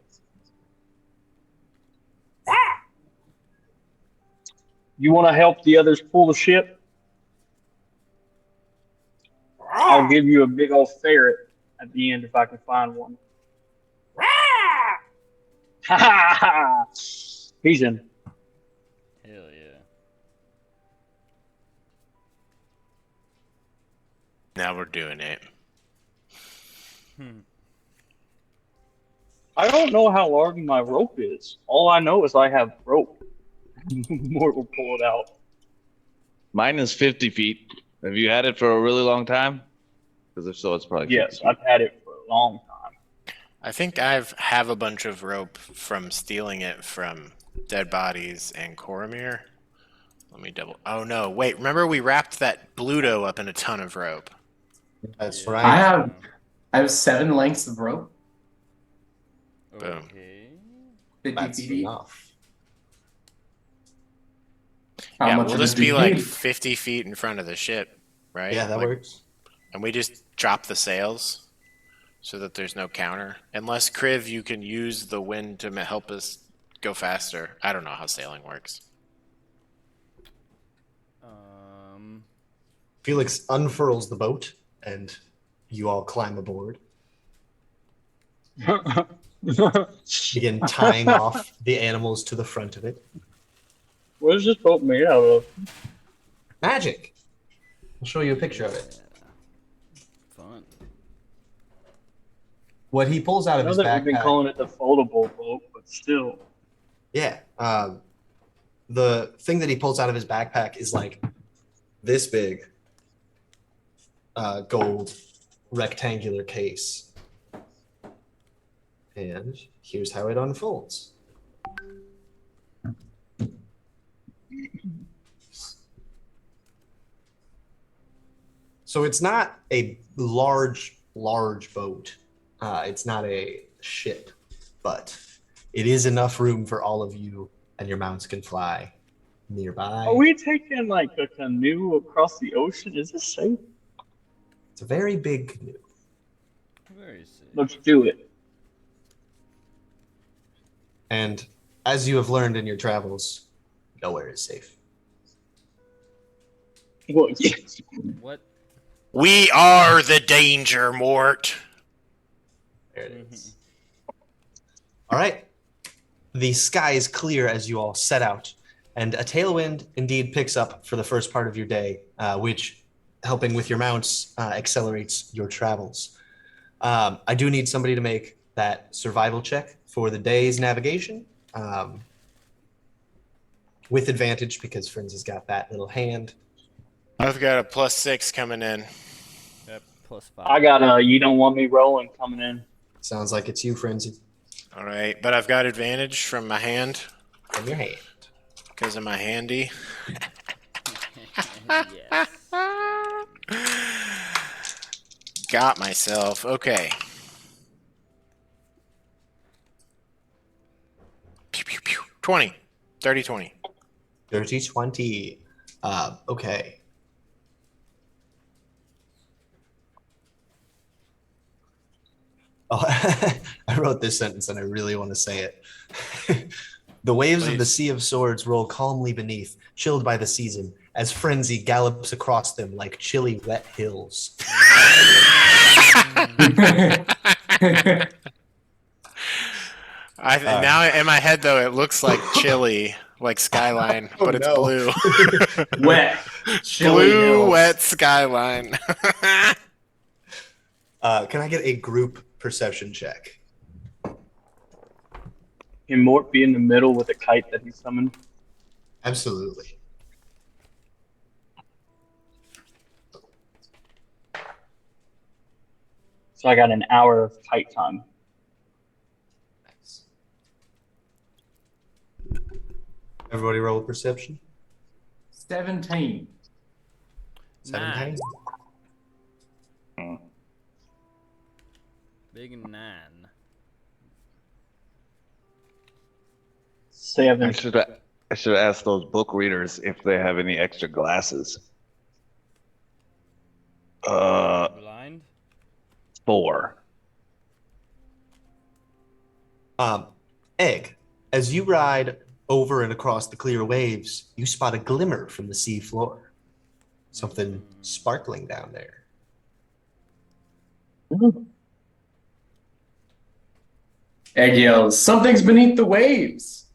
You want to help the others pull the ship? I'll give you a big old ferret at the end if I can find one. Ha ha ha! He's in. Hell yeah. Now we're doing it. I don't know how long my rope is. All I know is I have rope. Mort will pull it out. Mine is 50 feet. Have you had it for a really long time? Because if so, it's probably 50 Yes, feet. I've had it for a long time. I think have a bunch of rope from stealing it from Dead Bodies and Coromir. Let me double. Oh no! Wait, remember we wrapped that Bluto up in a ton of rope. That's I right. have 7 lengths of rope. Boom. Okay. 50 That's feet each. enough. How Yeah, much we'll of it just do be you like need? 50 feet in front of the ship, right? Yeah, that Like, works. And we just drop the sails so that there's no counter. Unless, Kriv, you can use the wind to help us go faster. I don't know how sailing works. Felix unfurls the boat, and you all climb aboard. Begin tying off the animals to the front of it. What is this boat made out of? Magic. I'll show you a picture of it. Fun. What he pulls out I of know his that we've been backpack. calling it the foldable boat, but still. Yeah. The thing that he pulls out of his backpack is like this big gold rectangular case. And here's how it unfolds. So it's not a large boat. It's not a ship, but it is enough room for all of you, and your mounts can fly nearby. Are we taking like a canoe across the ocean? Is this safe? It's a very big canoe. Very safe. Let's do it. And as you have learned in your travels, nowhere is safe. Well, yeah. What? We are the danger, Mort. There it is. All right. The sky is clear as you all set out, and a tailwind indeed picks up for the first part of your day, which, helping with your mounts, accelerates your travels. I do need somebody to make that survival check for the day's navigation, with advantage because Frenzy's got that little hand. I've got a +6 coming in. Yep, +5. I got a you don't want me rolling coming in. Sounds like it's you, Frenzy. All right, but I've got advantage from my hand From your hand. because of my handy. Yes. Got myself. Okay. Pew, pew, pew. 20. 30, 20. 30, 20. Okay. Oh, I wrote this sentence and I really want to say it. The waves of the Please. Sea of Swords roll calmly beneath, chilled by the season, as frenzy gallops across them like chilly, wet hills. Now in my head though it looks like chili, like skyline, Oh, but it's no. blue. Wet. Chilly Blue hills. wet skyline. Can I get a group perception check? Can Mort be in the middle with a kite that he summoned? Absolutely. So I got an hour of kite time. Everybody roll perception. 17. 17. Big 9. 7. I should ask those book readers if they have any extra glasses. Blind? 4. Egg, as you ride over and across the clear waves, you spot a glimmer from the sea floor. Something sparkling down there. Egg yells, something's beneath the waves.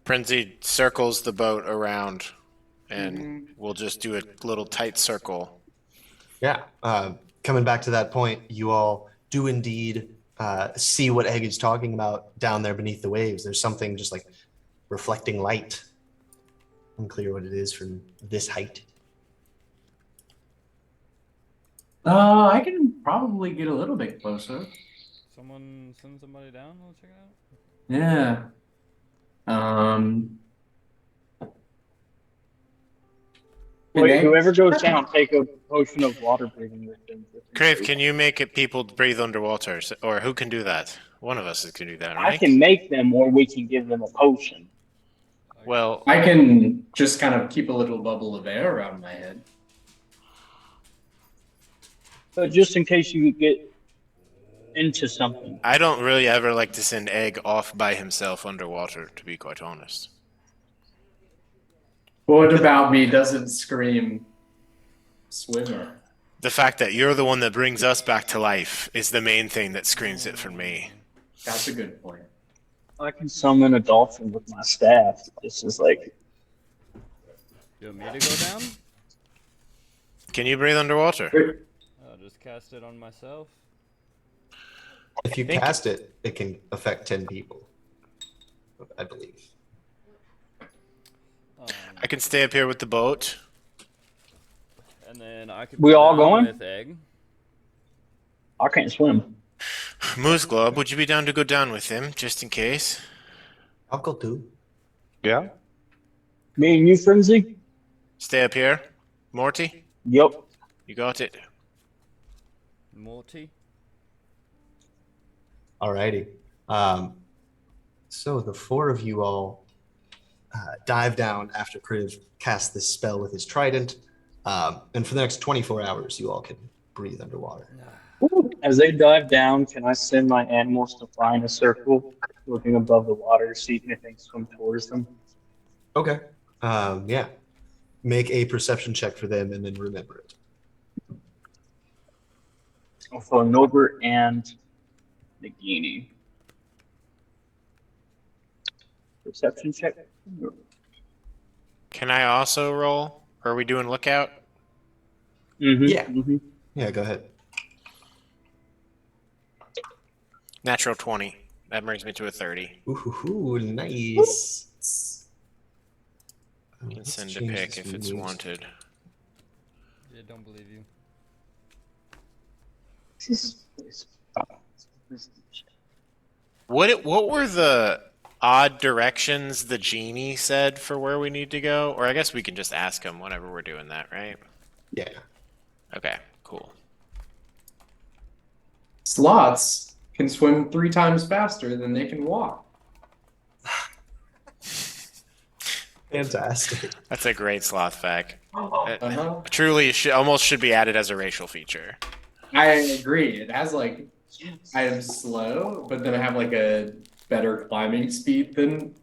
Frenzy circles the boat around and we'll just do a little tight circle. Yeah. Coming back to that point, you all do indeed see what Egg is talking about down there beneath the waves. There's something just like reflecting light. Unclear what it is from this height. I can probably get a little bit closer. Someone send somebody down? Let's check it out. Yeah. Wait, whoever goes down, take a potion of water breathing with them. Crave, can you make it people breathe underwater? Or who can do that? One of us can do that, right? I can make them, or we can give them a potion. Well, I can just kind of keep a little bubble of air around my head. But just in case you get into something. I don't really ever like to send Egg off by himself underwater, to be quite honest. What about me doesn't scream swimmer? The fact that you're the one that brings us back to life is the main thing that screams it for me. That's a good point. I can summon a dolphin with my staff. This is like, You want me to go down? Can you breathe underwater? I'll just cast it on myself. If you cast it, it can affect 10 people, I believe. I can stay up here with the boat. And then I could We go all down going? with Egg. I can't swim. Moose Globe, would you be down to go down with him, just in case? I'll go too. Yeah. Me and you, Frenzy? Stay up here. Morty, Yep. you got it. Multi. Alrighty. So the four of you all dive down after Kriv casts this spell with his trident. And for the next 24 hours, you all can breathe underwater. As they dive down, can I send my animals to fly in a circle, looking above the water to see if anything swim towards them? Okay. Yeah. Make a perception check for them and then remember it. For Norbert and Nagini. Perception check. Can I also roll? Or are we doing lookout? Mm-hmm. Yeah. Mm-hmm. Yeah, go ahead. Natural 20. That brings me to a 30. Ooh, nice. You can Let's send a change pick this if it's music. wanted. Yeah, don't believe you. What were the odd directions the genie said for where we need to go? Or I guess we can just ask him whenever we're doing that, right? Yeah. Okay, cool. Sloths can swim 3 times faster than they can walk. Fantastic. That's a great sloth fact. Uh-huh. Truly, almost should be added as a racial feature. I agree. It has like I am slow, but then I have like a better climbing speed than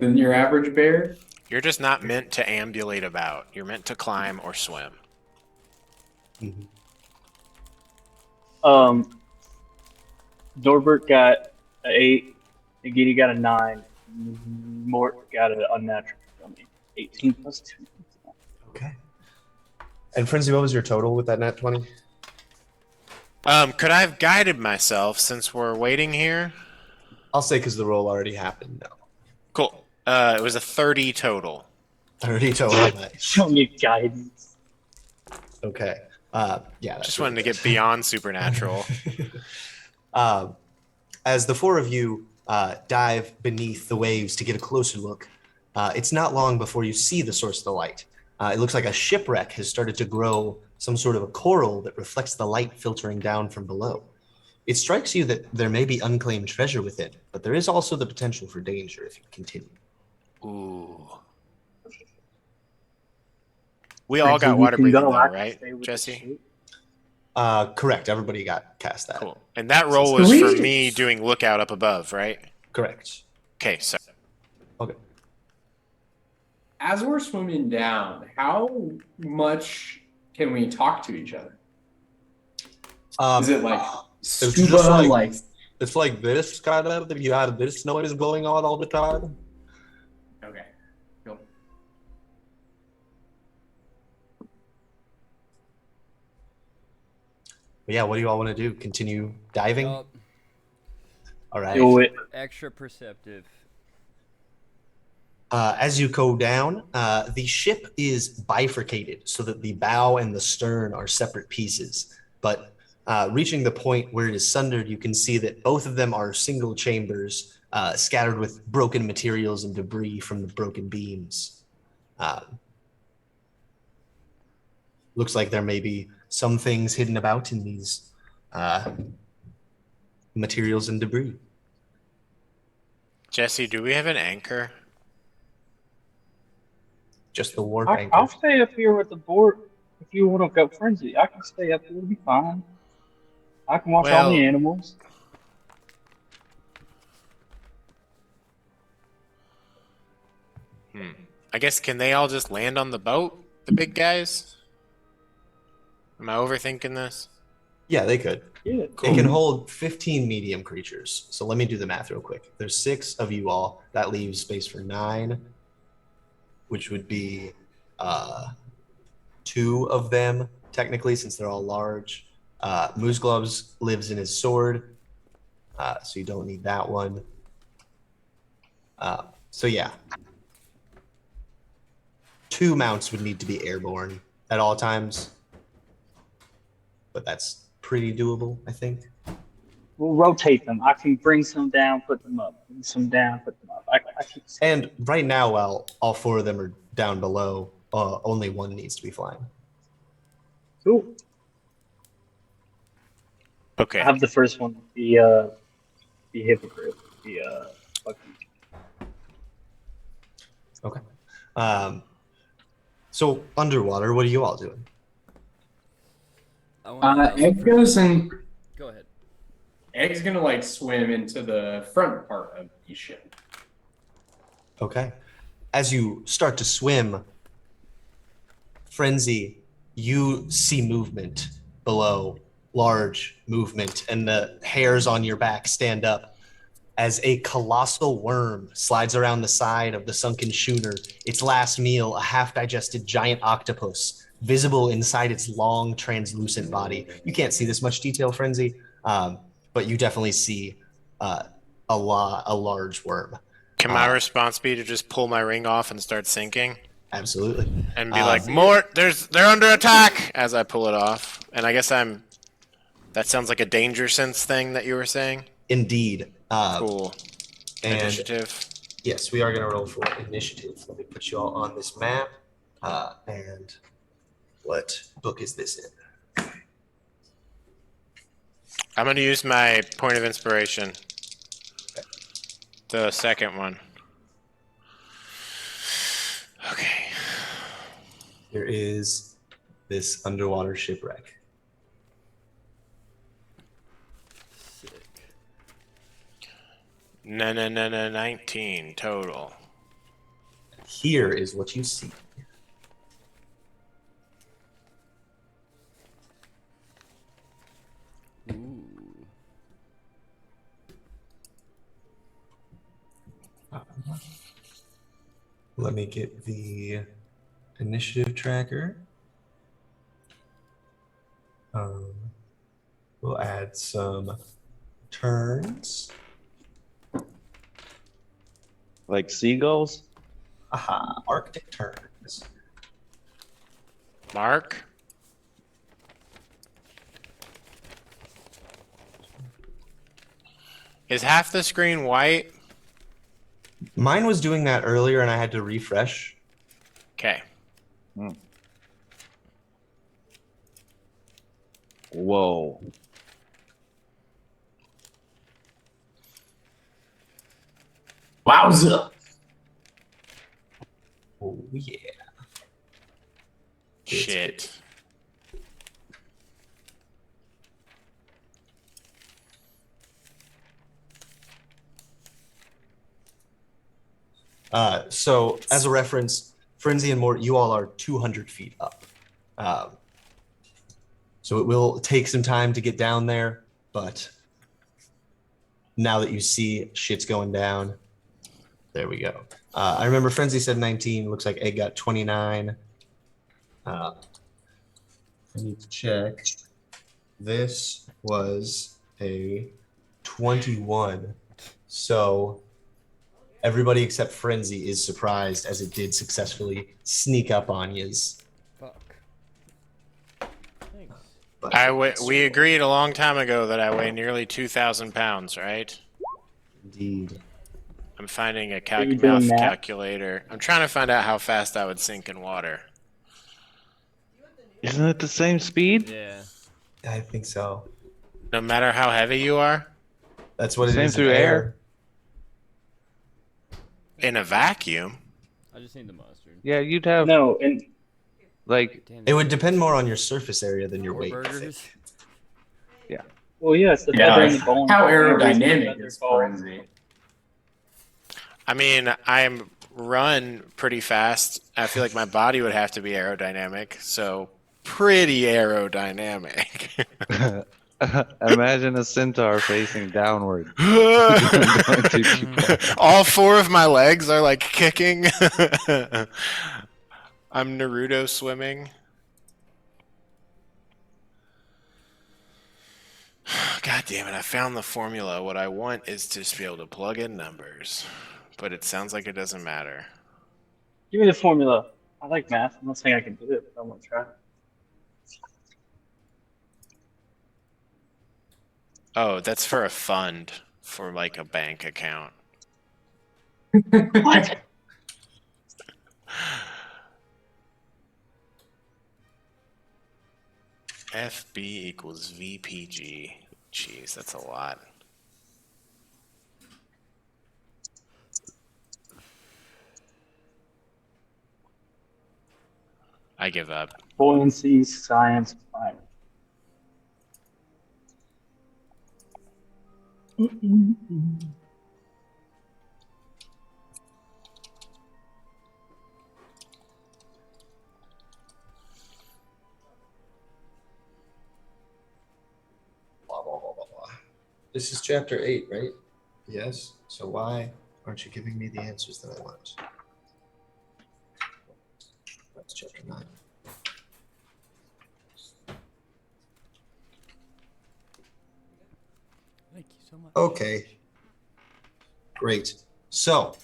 your average bear. You're just not meant to ambulate about. You're meant to climb or swim. Mhm. Norbert got an 8, Nagini got a 9, Mort got an unnatural 20. 18 plus 2. Okay. And Frenzy, what was your total with that nat 20? Could I have guided myself since we're waiting here? I'll say because the roll already happened. No. Cool. It was a 30 total. 30 total. Nice. Show me guidance. Okay. Yeah. That's Just really wanted to good. get beyond supernatural. As the four of you dive beneath the waves to get a closer look, it's not long before you see the source of the light. It looks like a shipwreck has started to grow some sort of a coral that reflects the light filtering down from below. It strikes you that there may be unclaimed treasure within, but there is also the potential for danger if you continue. Ooh. We all got water breathing though, right, Jesse? Correct. Everybody got cast that. Cool. And that roll was for me doing lookout up above, right? Correct. Okay, so Okay. As we're swimming down, how much can we talk to each other? Is it like just scuba, like it's like this kind of? If you have this noise going on all the time. okay, cool. But yeah, what do you all want to do? Continue diving? Yup. All right. Do it. Extra perceptive. As you go down, the ship is bifurcated so that the bow and the stern are separate pieces. But reaching the point where it is sundered, you can see that both of them are single chambers scattered with broken materials and debris from the broken beams. Looks like there may be some things hidden about in these materials and debris. Jesse, do we have an anchor? Just the warp I'll anchor. stay up here with the board. If you want to go Frenzy, I can stay up here. It'll be fine. I can watch all Well- the animals. I guess can they all just land on the boat? The big guys? Am I overthinking this? Yeah, they could. Yeah. It can hold 15 medium creatures. So let me do the math real quick. There's 6 of you all. That leaves space for 9, which would be 2 of them, technically, since they're all large. Moose Gloves lives in his sword, so you don't need that one. So yeah. 2 mounts would need to be airborne at all times, but that's pretty doable, I think. We'll rotate them. I can bring some down, put them up. Bring some down, put them up. I keep. And right now, while all 4 of them are down below, only 1 needs to be flying. Cool. Okay. I have the first one. The hypocrite. Fuck you. Okay. So underwater, what are you all doing? Egg goes and Go ahead. Egg's gonna like swim into the front part of the ship. Okay. As you start to swim, Frenzy, you see movement below, large movement, and the hairs on your back stand up as a colossal worm slides around the side of the sunken schooner. Its last meal, a half-digested giant octopus, visible inside its long, translucent body. You can't see this much detail, Frenzy, but you definitely see a large worm. Can my response be to just pull my ring off and start sinking? Absolutely. And be like, Mort, they're under attack as I pull it off. And I guess that sounds like a danger sense thing that you were saying? Indeed. Cool. And Initiative. yes, we are going to roll for initiative. Let me put you all on this map. And what book is this in? I'm going to use my point of inspiration. The second one. Okay. There is this underwater shipwreck. Sick. No, 19 total. Here is what you see. Ooh. Let me get the initiative tracker. We'll add some turns. Like seagulls? Aha, Arctic turns. Mark? Is half the screen white? Mine was doing that earlier and I had to refresh. Okay. Whoa. Wowza! Oh, yeah. Shit. So, as a reference, Frenzy and Mort, you all are 200 feet up. So it will take some time to get down there, but now that you see shit's going down, there we go. I remember Frenzy said 19. Looks like Egg got 29. I need to check. This was a 21. So everybody except Frenzy is surprised as it did successfully sneak up on yous. Fuck. Thanks. But We agreed a long time ago that I weigh nearly 2,000 pounds, right? Indeed. I'm finding a Are you doing math that? calculator. I'm trying to find out how fast I would sink in water. Isn't it the same speed? Yeah. I think so. No matter how heavy you are? That's what it Same is in through air. In a vacuum? I just need the mustard. Yeah, you'd have No, and like Damn It would depend more on your surface area than your Four weight. I think. burgers. well, yeah, it's the Yeah, feather and the bone. how For no reason aerodynamic feather is fall. Frenzy? I mean, I'm run pretty fast. I feel like my body would have to be aerodynamic, so pretty aerodynamic. imagine a centaur facing downward. All 4 of my legs are like kicking. I'm Naruto swimming. God damn it, I found the formula. What I want is to just be able to plug in numbers. But it sounds like it doesn't matter. Give me the formula. I like math. I'm not saying I can do it, but I want to try. Oh, that's for a fund for like a bank account. What? FB equals VPG. Jeez, that's a lot. I give up. Buoyancy, science, fire. Blah, blah, blah, blah, blah. This is chapter 8, right? Yes. So why aren't you giving me the answers that I want? That's chapter 9. Thank you so much. Okay. Great. So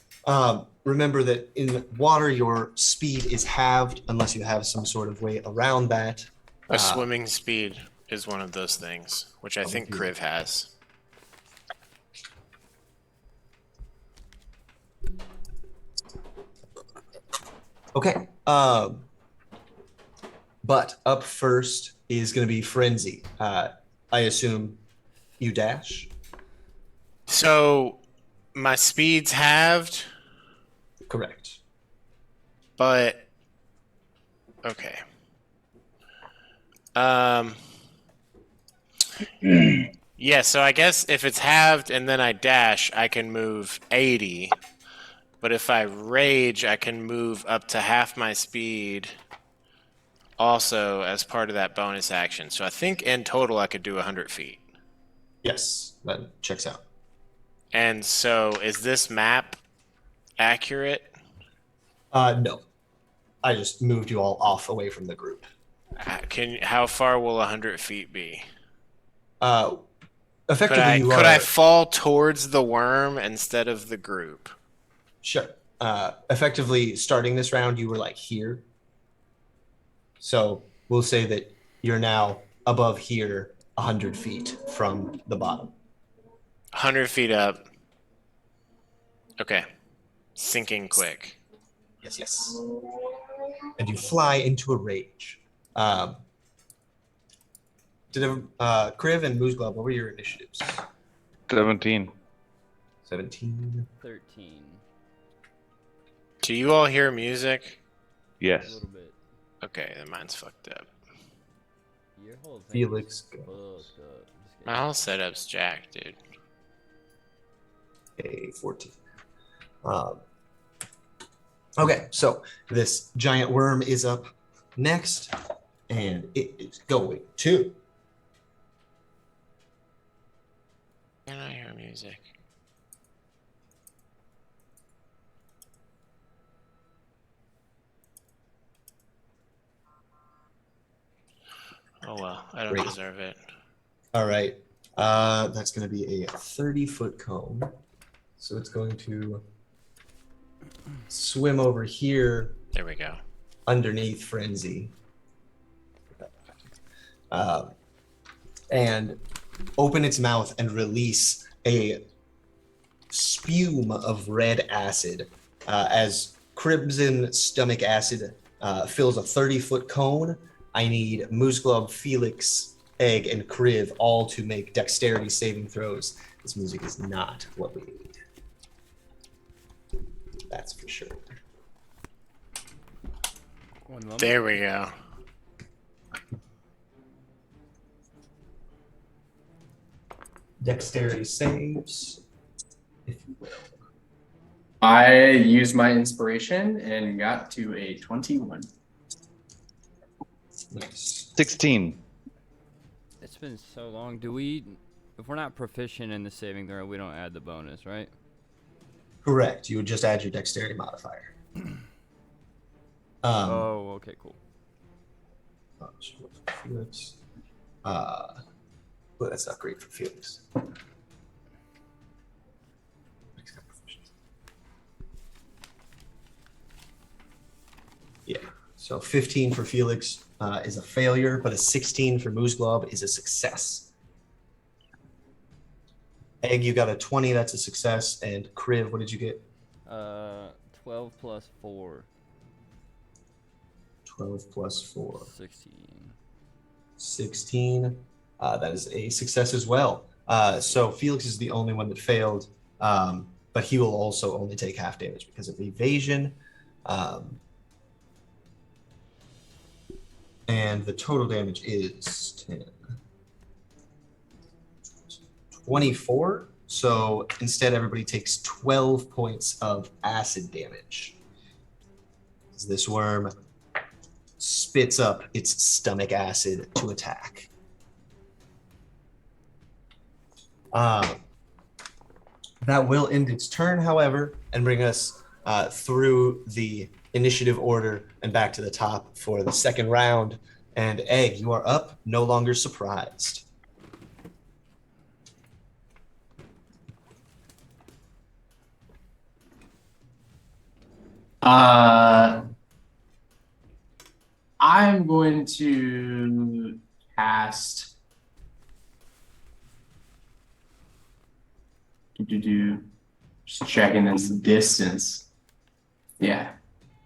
remember that in water, your speed is halved unless you have some sort of way around that. A swimming speed is one of those things, which I think Kriv has. Okay. But up first is going to be Frenzy. I assume you dash? So my speed's halved, Correct. but okay. Yeah, so I guess if it's halved and then I dash, I can move 80. But if I rage, I can move up to half my speed also as part of that bonus action. So I think in total I could do 100 feet. Yes, that checks out. And so is this map accurate? No. I just moved you all off away from the group. How far will 100 feet be? Effectively, Could I fall towards the worm instead of the group? Sure. Effectively, starting this round, you were like here. So we'll say that you're now above here, 100 feet from the bottom. 100 feet up. Okay. Sinking quick. Yes, yes. And you fly into a rage. Kriv and Moose Glove, what were your initiatives? 17. 17. 13. Do you all hear music? A Yes. little bit. Okay, then mine's fucked up. Your whole thing Felix is goes. fucked up. Just kidding. My whole setup's jacked, dude. A 14. Okay, so this giant worm is up next, and it is going to. Can I hear music? Oh well, I don't Great. deserve it. All right, that's going to be a 30-foot cone. So it's going to swim over here There we go. underneath Frenzy. And open its mouth and release a spume of red acid as crimson stomach acid fills a 30-foot cone. I need Moose Glove, Felix, Egg, and Kriv all to make dexterity saving throws. This music is not what we need. That's for sure. One moment. There we go. Dexterity saves, if you will. I used my inspiration and got to a 21. Nice. 16. It's been so long. Do we, if we're not proficient in the saving throw, we don't add the bonus, right? Correct. You would just add your dexterity modifier. Oh, okay, cool. Felix. But that's not great for Felix. Yeah. So 15 for Felix is a failure, but a 16 for Moose Glob is a success. Egg, you got a 20, that's a success. And Kriv, what did you get? 12 plus 4. 12 plus 4. 16. 16. That is a success as well. So Felix is the only one that failed, but he will also only take half damage because of evasion. And the total damage is 10. 24. So instead, everybody takes 12 points of acid damage. As this worm spits up its stomach acid to attack. That will end its turn, however, and bring us through the initiative order and back to the top for the second round. And Egg, you are up, no longer surprised. I'm going to cast. Just checking this distance. Yeah.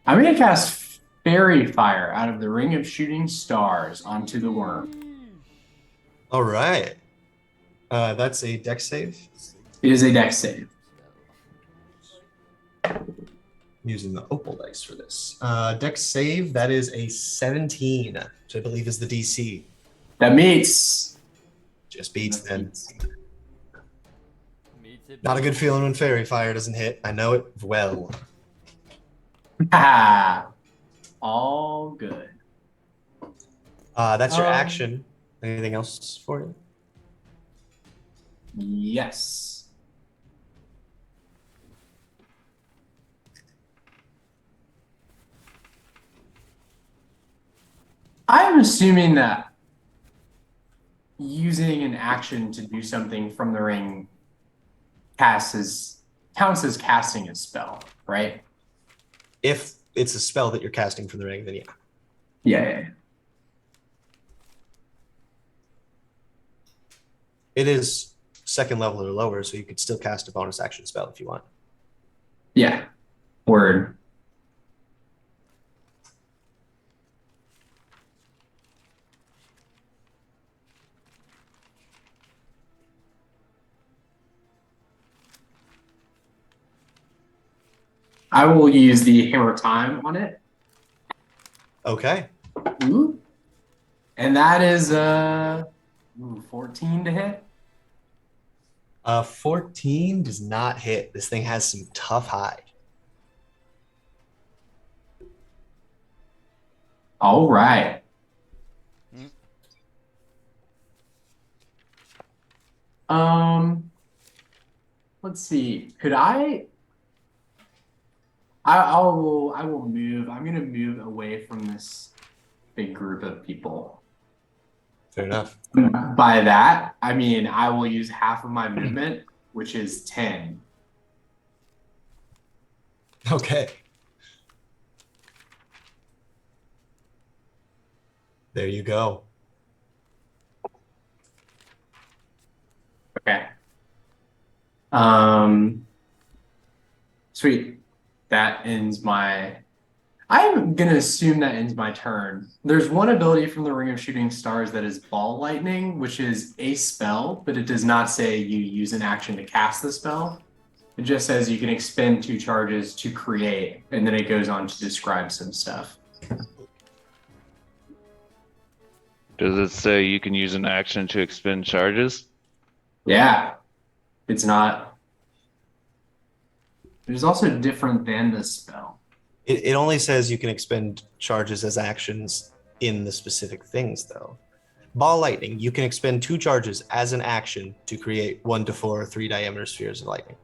I'm going to cast Fairy Fire out of the Ring of Shooting Stars onto the worm. All right. That's a dex save. It is a dex save. Using the opal dice for this. Dex save, that is a 17, which I believe is the DC. That meets. Just beats them. Meets it. Not a good feeling when Fairy Fire doesn't hit. I know it well. All good. That's your action. Anything else for you? Yes. I'm assuming that using an action to do something from the ring counts as casting a spell, right? If it's a spell that you're casting from the ring, then yeah. Yeah. It is second level or lower, so you could still cast a bonus action spell if you want. Yeah. Word. I will use the Hammer Time on it. Okay. Ooh. And that is 14 to hit. 14 does not hit. This thing has some tough hide. All right. Let's see. Could I will move. I'm gonna move away from this big group of people. Fair enough. By that, I mean I will use half of my movement, which is 10. Okay. There you go. Okay. Sweet. That ends my. I'm gonna assume that ends my turn. There's one ability from the Ring of Shooting Stars that is Ball Lightning, which is a spell, but it does not say you use an action to cast the spell. It just says you can expend 2 charges to create, and then it goes on to describe some stuff. Does it say you can use an action to expend charges? Yeah. It's not. It is also different than the spell. It only says you can expend charges as actions in the specific things, though. Ball lightning, you can expend 2 charges as an action to create 1 to 4 3-diameter spheres of lightning.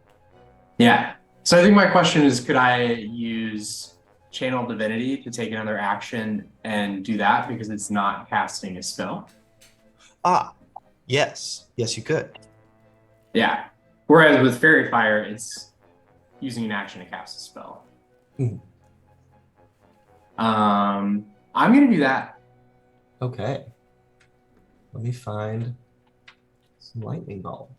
Yeah. So I think my question is, could I use Channel Divinity to take another action and do that because it's not casting a spell? Yes. Yes, you could. Yeah. Whereas with Fairy Fire, it's using an action to cast a spell. Mhm. I'm gonna do that. Okay. Let me find some lightning ball.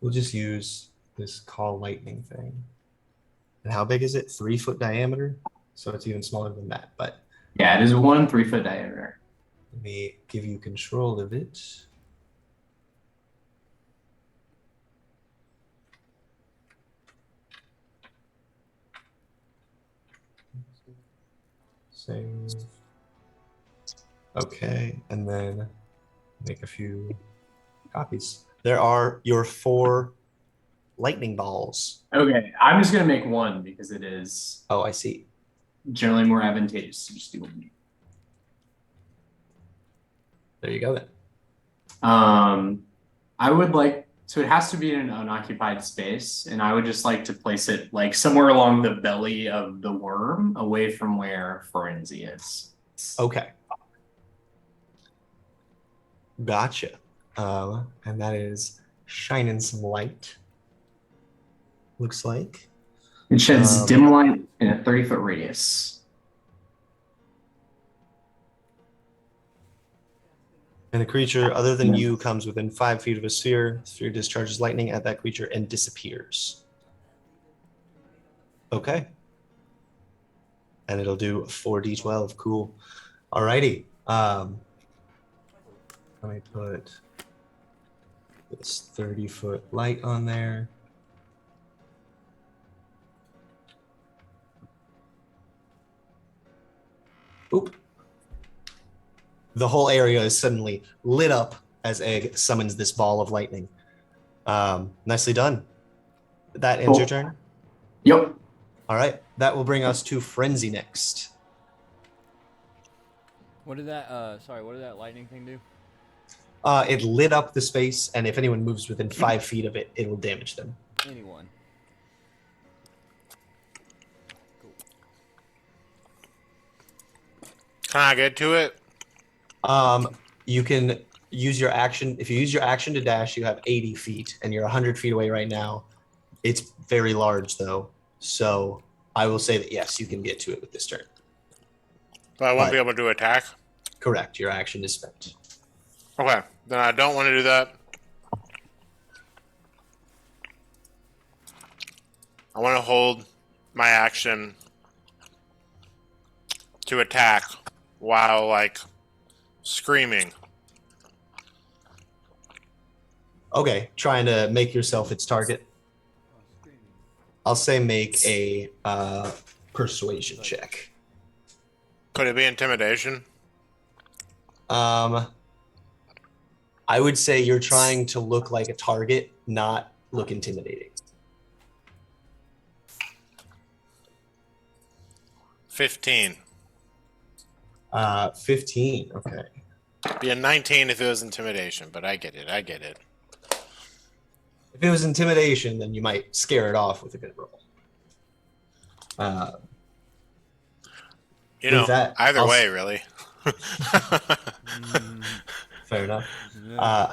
We'll just use this call lightning thing. And how big is it? 3-foot diameter? So it's even smaller than that. But Yeah, it is 1 3-foot diameter. let me give you control of it. Save. Okay, and then make a few copies. There are your 4 lightning balls. Okay, I'm just gonna make 1 because it is Oh, I see. generally more advantageous to just do 1. There you go then. I would like, so it has to be in an unoccupied space, and I would just like to place it like somewhere along the belly of the worm, away from where Forenzy is. Okay. Gotcha. And that is shining some light. Looks like. It sheds dim light in a 30-foot radius. And a creature other than you comes within 5 feet of a sphere. The sphere discharges lightning at that creature and disappears. Okay. And it'll do 4d12. Cool. Alrighty. Let me put this 30-foot light on there. Oop. The whole area is suddenly lit up as Egg summons this ball of lightning. Nicely done. That ends your turn? Yep. All right. That will bring us to Frenzy next. What did that, what did that lightning thing do? It lit up the space, and if anyone moves within 5 feet of it, it will damage them. Anyone. Can I get to it? You can use your action. If you use your action to dash, you have 80 feet, and you're 100 feet away right now. It's very large, though. So I will say that, yes, you can get to it with this turn. But I won't be able to attack? Correct. Your action is spent. Okay. Then I don't want to do that. I want to hold my action to attack while, like, screaming. Okay. Trying to make yourself its target. I'll say make a persuasion check. Could it be intimidation? I would say you're trying to look like a target, not look intimidating. 15. 15. Okay. Be a 19 if it was intimidation, but I get it. I get it. If it was intimidation, then you might scare it off with a good roll. You know, that, either way, really. Fair enough.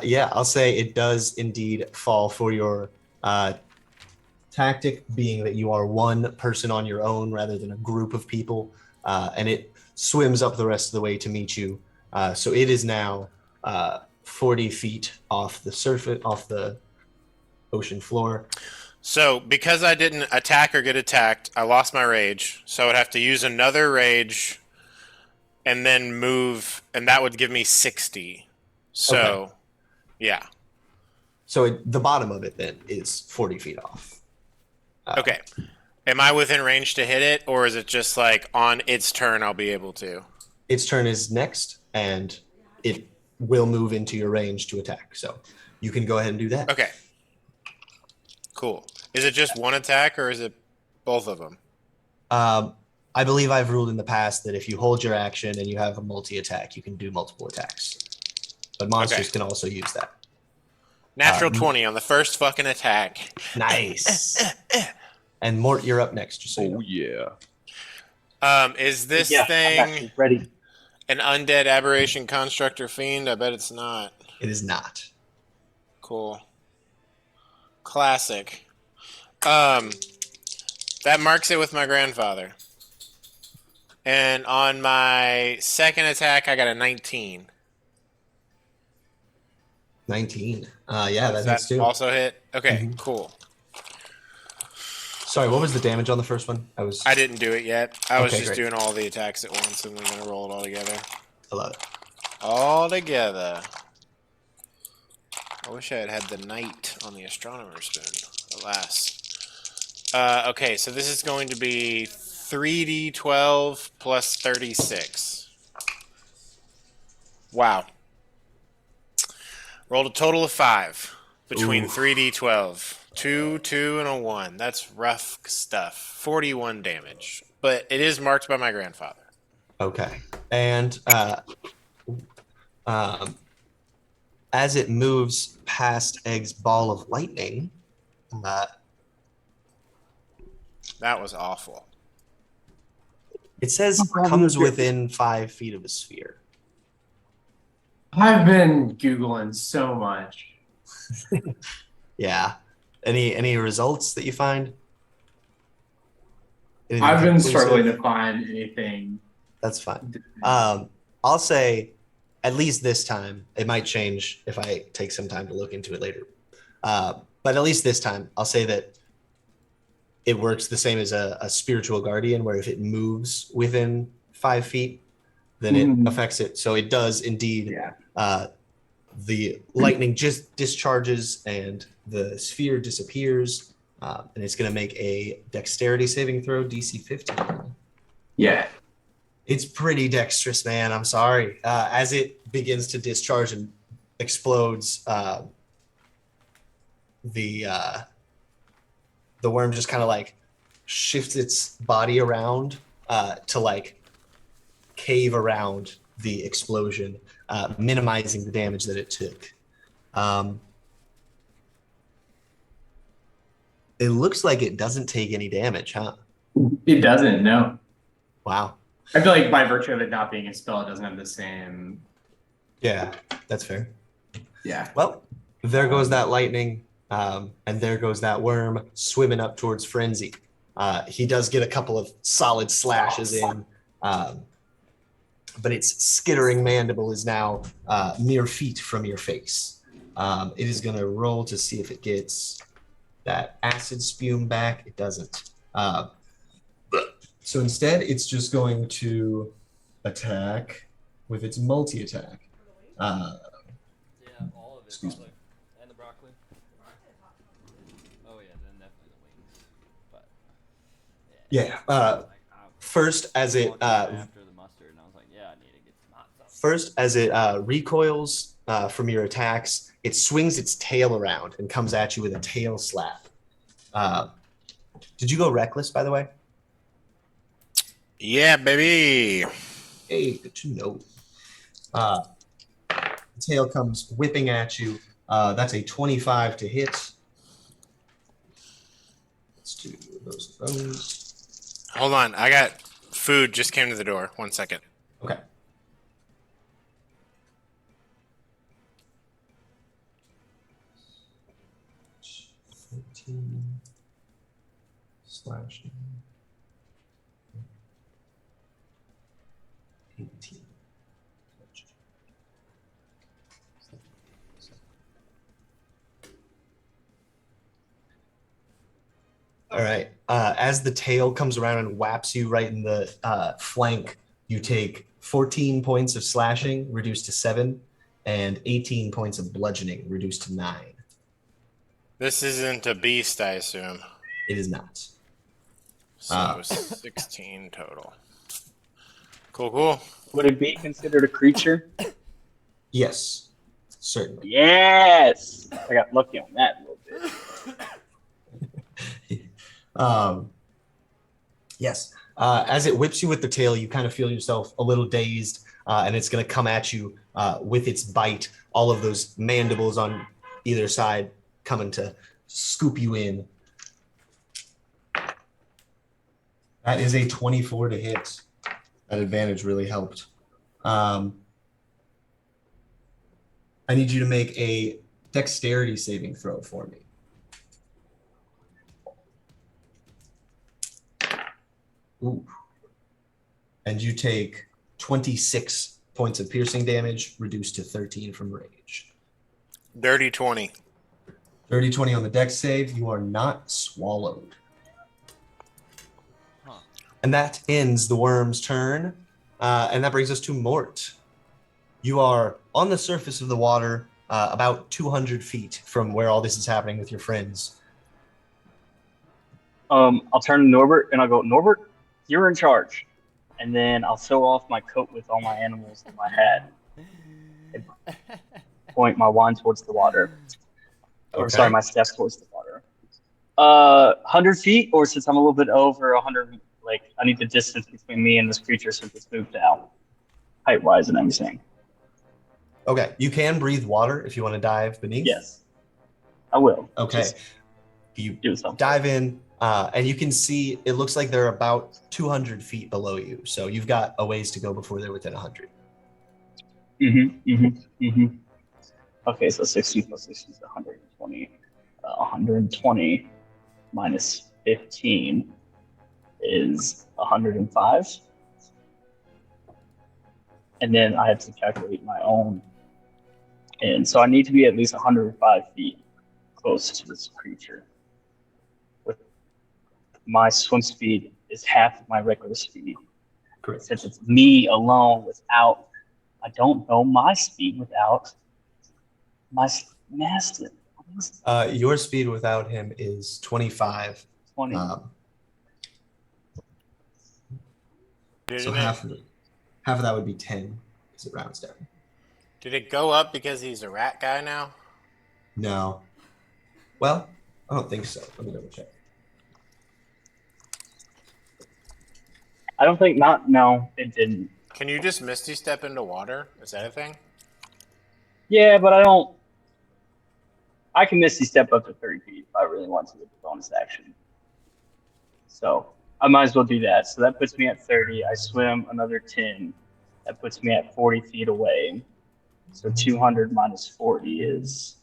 Yeah, I'll say it does indeed fall for your tactic, being that you are one person on your own rather than a group of people, and it swims up the rest of the way to meet you. So it is now 40 feet off the surface, off the ocean floor. So, because I didn't attack or get attacked, I lost my rage. So I'd have to use another rage and then move, and that would give me 60. So, Okay. Yeah. So the bottom of it then is 40 feet off. Okay. Am I within range to hit it, or is it just like on its turn I'll be able to? Its turn is next, and it will move into your range to attack. So you can go ahead and do that. Okay. Cool. Is it just one attack, or is it both of them? I believe I've ruled in the past that if you hold your action and you have a multi-attack, you can do multiple attacks. But monsters can also use that. Natural 20 on the first fucking attack. Nice. And Mort, you're up next. Just so you know. Yeah. Is this I'm thing actually ready. an undead aberration construct or fiend? I bet it's not. It is not. Cool. Classic. That marks it with my grandfather. And on my second attack, I got a 19. 19. Yeah, Does that that hits too. also hit? Okay, Mhm. cool. Sorry, what was the damage on the first one? I didn't do it yet. I was Okay, just great. doing all the attacks at once, and we're gonna roll it all together. I love it. All together. I wish I had the knight on the astronomer spoon. Alas. Okay, so this is going to be 3d12 plus 36. Wow. Rolled a total of 5 between Ooh. 3d12. 2, 2, and a 1. That's rough stuff. 41 damage. But it is marked by my grandfather. Okay. And as it moves past Egg's ball of lightning, That was awful. it says comes within 5 feet of a sphere. I've been Googling so much. Yeah. Any results that you find? Anything I've been conclusive? struggling to find anything. That's fine. I'll say at least this time, it might change if I take some time to look into it later. But at least this time, I'll say that it works the same as a spiritual guardian, where if it moves within 5 feet, then it affects it. So it does indeed. Yeah. The lightning just discharges and the sphere disappears, and it's going to make a dexterity saving throw, DC 15. Yeah. It's pretty dexterous, man. I'm sorry. As it begins to discharge and explodes, the worm just kind of like shifts its body around to like cave around the explosion, minimizing the damage that it took. It looks like it doesn't take any damage, huh? It doesn't, no. Wow. I feel like by virtue of it not being a spell, it doesn't have the same. Yeah, that's fair. Yeah. Well, there goes that lightning, and there goes that worm swimming up towards Frenzy. He does get a couple of solid slashes in, but its skittering mandible is now mere feet from your face. It is going to roll to see if it gets that acid spume back. It doesn't. So instead, it's just going to attack with its multi-attack. Yeah, all of it. Excuse me. And the broccoli. Oh yeah, then definitely the wings. But Yeah. First, as it after the mustard, and I was like, yeah, I need to get some hot sauce. first as it recoils from your attacks, it swings its tail around and comes at you with a tail slap. Did you go reckless, by the way? Yeah, baby. Hey, good to know. The tail comes whipping at you. That's a 25 to hit. Let's do those. Hold on. I got food just came to the door. 1 second. Okay. Slashing. 18. All right. As the tail comes around and whaps you right in the flank, you take 14 points of slashing, reduced to 7, and 18 points of bludgeoning, reduced to 9. This isn't a beast, I assume. It is not. So 16 total. Cool. Would it be considered a creature? Yes, certainly. Yes! I got lucky on that a little bit. Yes. As it whips you with the tail, you kind of feel yourself a little dazed, and it's going to come at you with its bite. All of those mandibles on either side coming to scoop you in. That is a 24 to hit. That advantage really helped. I need you to make a dexterity saving throw for me. Ooh. And you take 26 points of piercing damage, reduced to 13 from rage. Dirty 20. 30-20 on the dex save. You are not swallowed. Huh. And that ends the worm's turn. And that brings us to Mort. You are on the surface of the water, about 200 feet from where all this is happening with your friends. I'll turn to Norbert and I'll go, Norbert, you're in charge. And then I'll show off my coat with all my animals and my hat and point my wand towards the water. Or Okay. sorry, my staff towards the water. 100 feet, or since I'm a little bit over 100, like I need the distance between me and this creature since it's moved out, height wise and everything. Okay. You can breathe water if you want to dive beneath. Yes, I will. Okay. Just You do something. dive in, and you can see it looks like they're about 200 feet below you. So you've got a ways to go before they're within 100. Okay, so 60 plus 60 is 120. 120 minus 15 is 105. And then I have to calculate my own. And so I need to be at least 105 feet close to this creature. With my swim speed is half of my regular speed. Correct. Since it's me alone without, I don't know my speed without my master. Your speed without him is 25. 20. So half of that would be 10 because it rounds down. Did it go up because he's a rat guy now? No. Well, I don't think so. Let me double check. I don't think not. No, it didn't. Can you just Misty Step into water? Is that a thing? Yeah, but I don't. I can Misty Step up to 30 feet if I really want to with the bonus action. So I might as well do that. So that puts me at 30. I swim another 10. That puts me at 40 feet away. So 200 minus 40 is.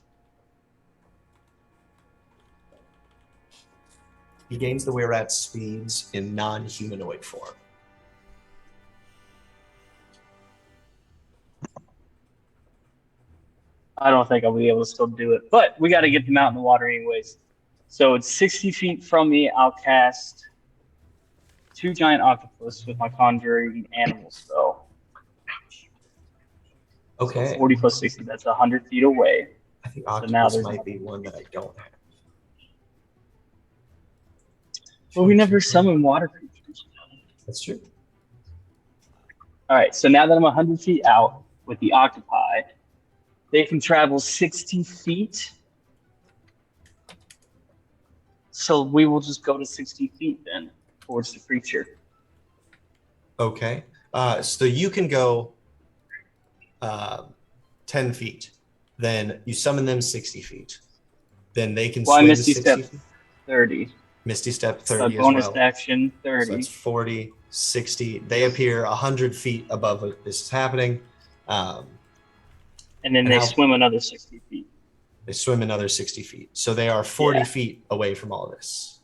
He gains the were-rat's speeds in non-humanoid form. I don't think I'll be able to still do it, but we got to get them out in the water anyways. So it's 60 feet from me. I'll cast 2 giant octopus with my conjuring animal spell. Okay. So 40 plus 60, that's 100 feet away. I think So now octopus there's might be one that I don't have. Well, we never summon water creatures. That's true. All right, so now that I'm 100 feet out with the octopi, they can travel 60 feet. So we will just go to 60 feet then towards the creature. Okay. So you can go 10 feet. Then you summon them 60 feet. Then they can Well, I swim Misty 60 Step feet. 30. Misty Step So 30 as bonus well. action So 30. that's 40, 60. They appear 100 feet above what this is happening. And then and they how- swim another 60 feet. They swim another 60 feet. So they are 40 Yeah. feet away from all this.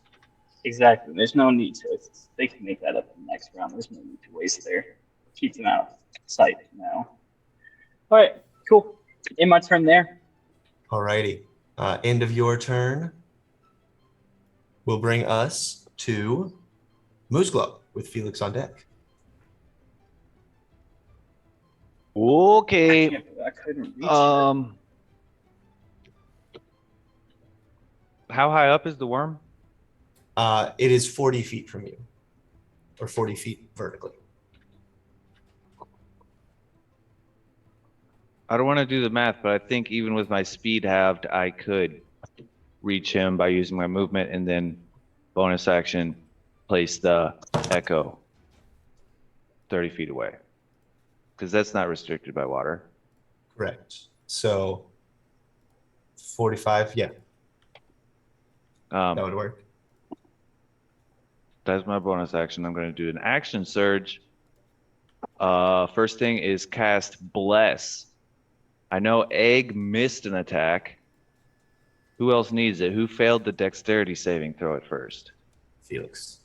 Exactly. There's no need to. They can make that up in the next round. There's no need to waste there. Keep them out of sight now. All right, cool. In my turn there. Alrighty. End of your turn will bring us to Moose Glow with Felix on deck. Okay. I couldn't reach How high up is the worm? It is 40 feet from you, or 40 feet vertically. I don't want to do the math, but I think even with my speed halved, I could reach him by using my movement and then bonus action place the echo 30 feet away. Because that's not restricted by water. Correct. So 45, yeah, that would work. That's my bonus action. I'm going to do an action surge. First thing is cast Bless. I know Egg missed an attack. Who else needs it? Who failed the dexterity saving throw at first? Felix.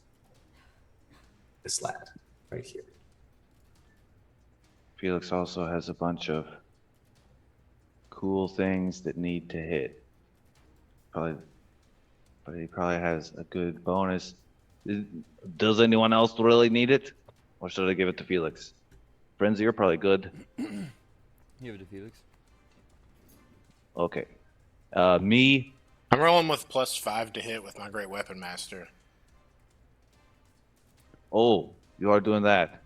this lad right here. Felix also has a bunch of cool things that need to hit. But he probably has a good bonus. Does anyone else really need it? Or should I give it to Felix? Frenzy, you're probably good. Give it to Felix. Okay. Me, I'm rolling with +5 to hit with my Great Weapon Master. oh, you are doing that.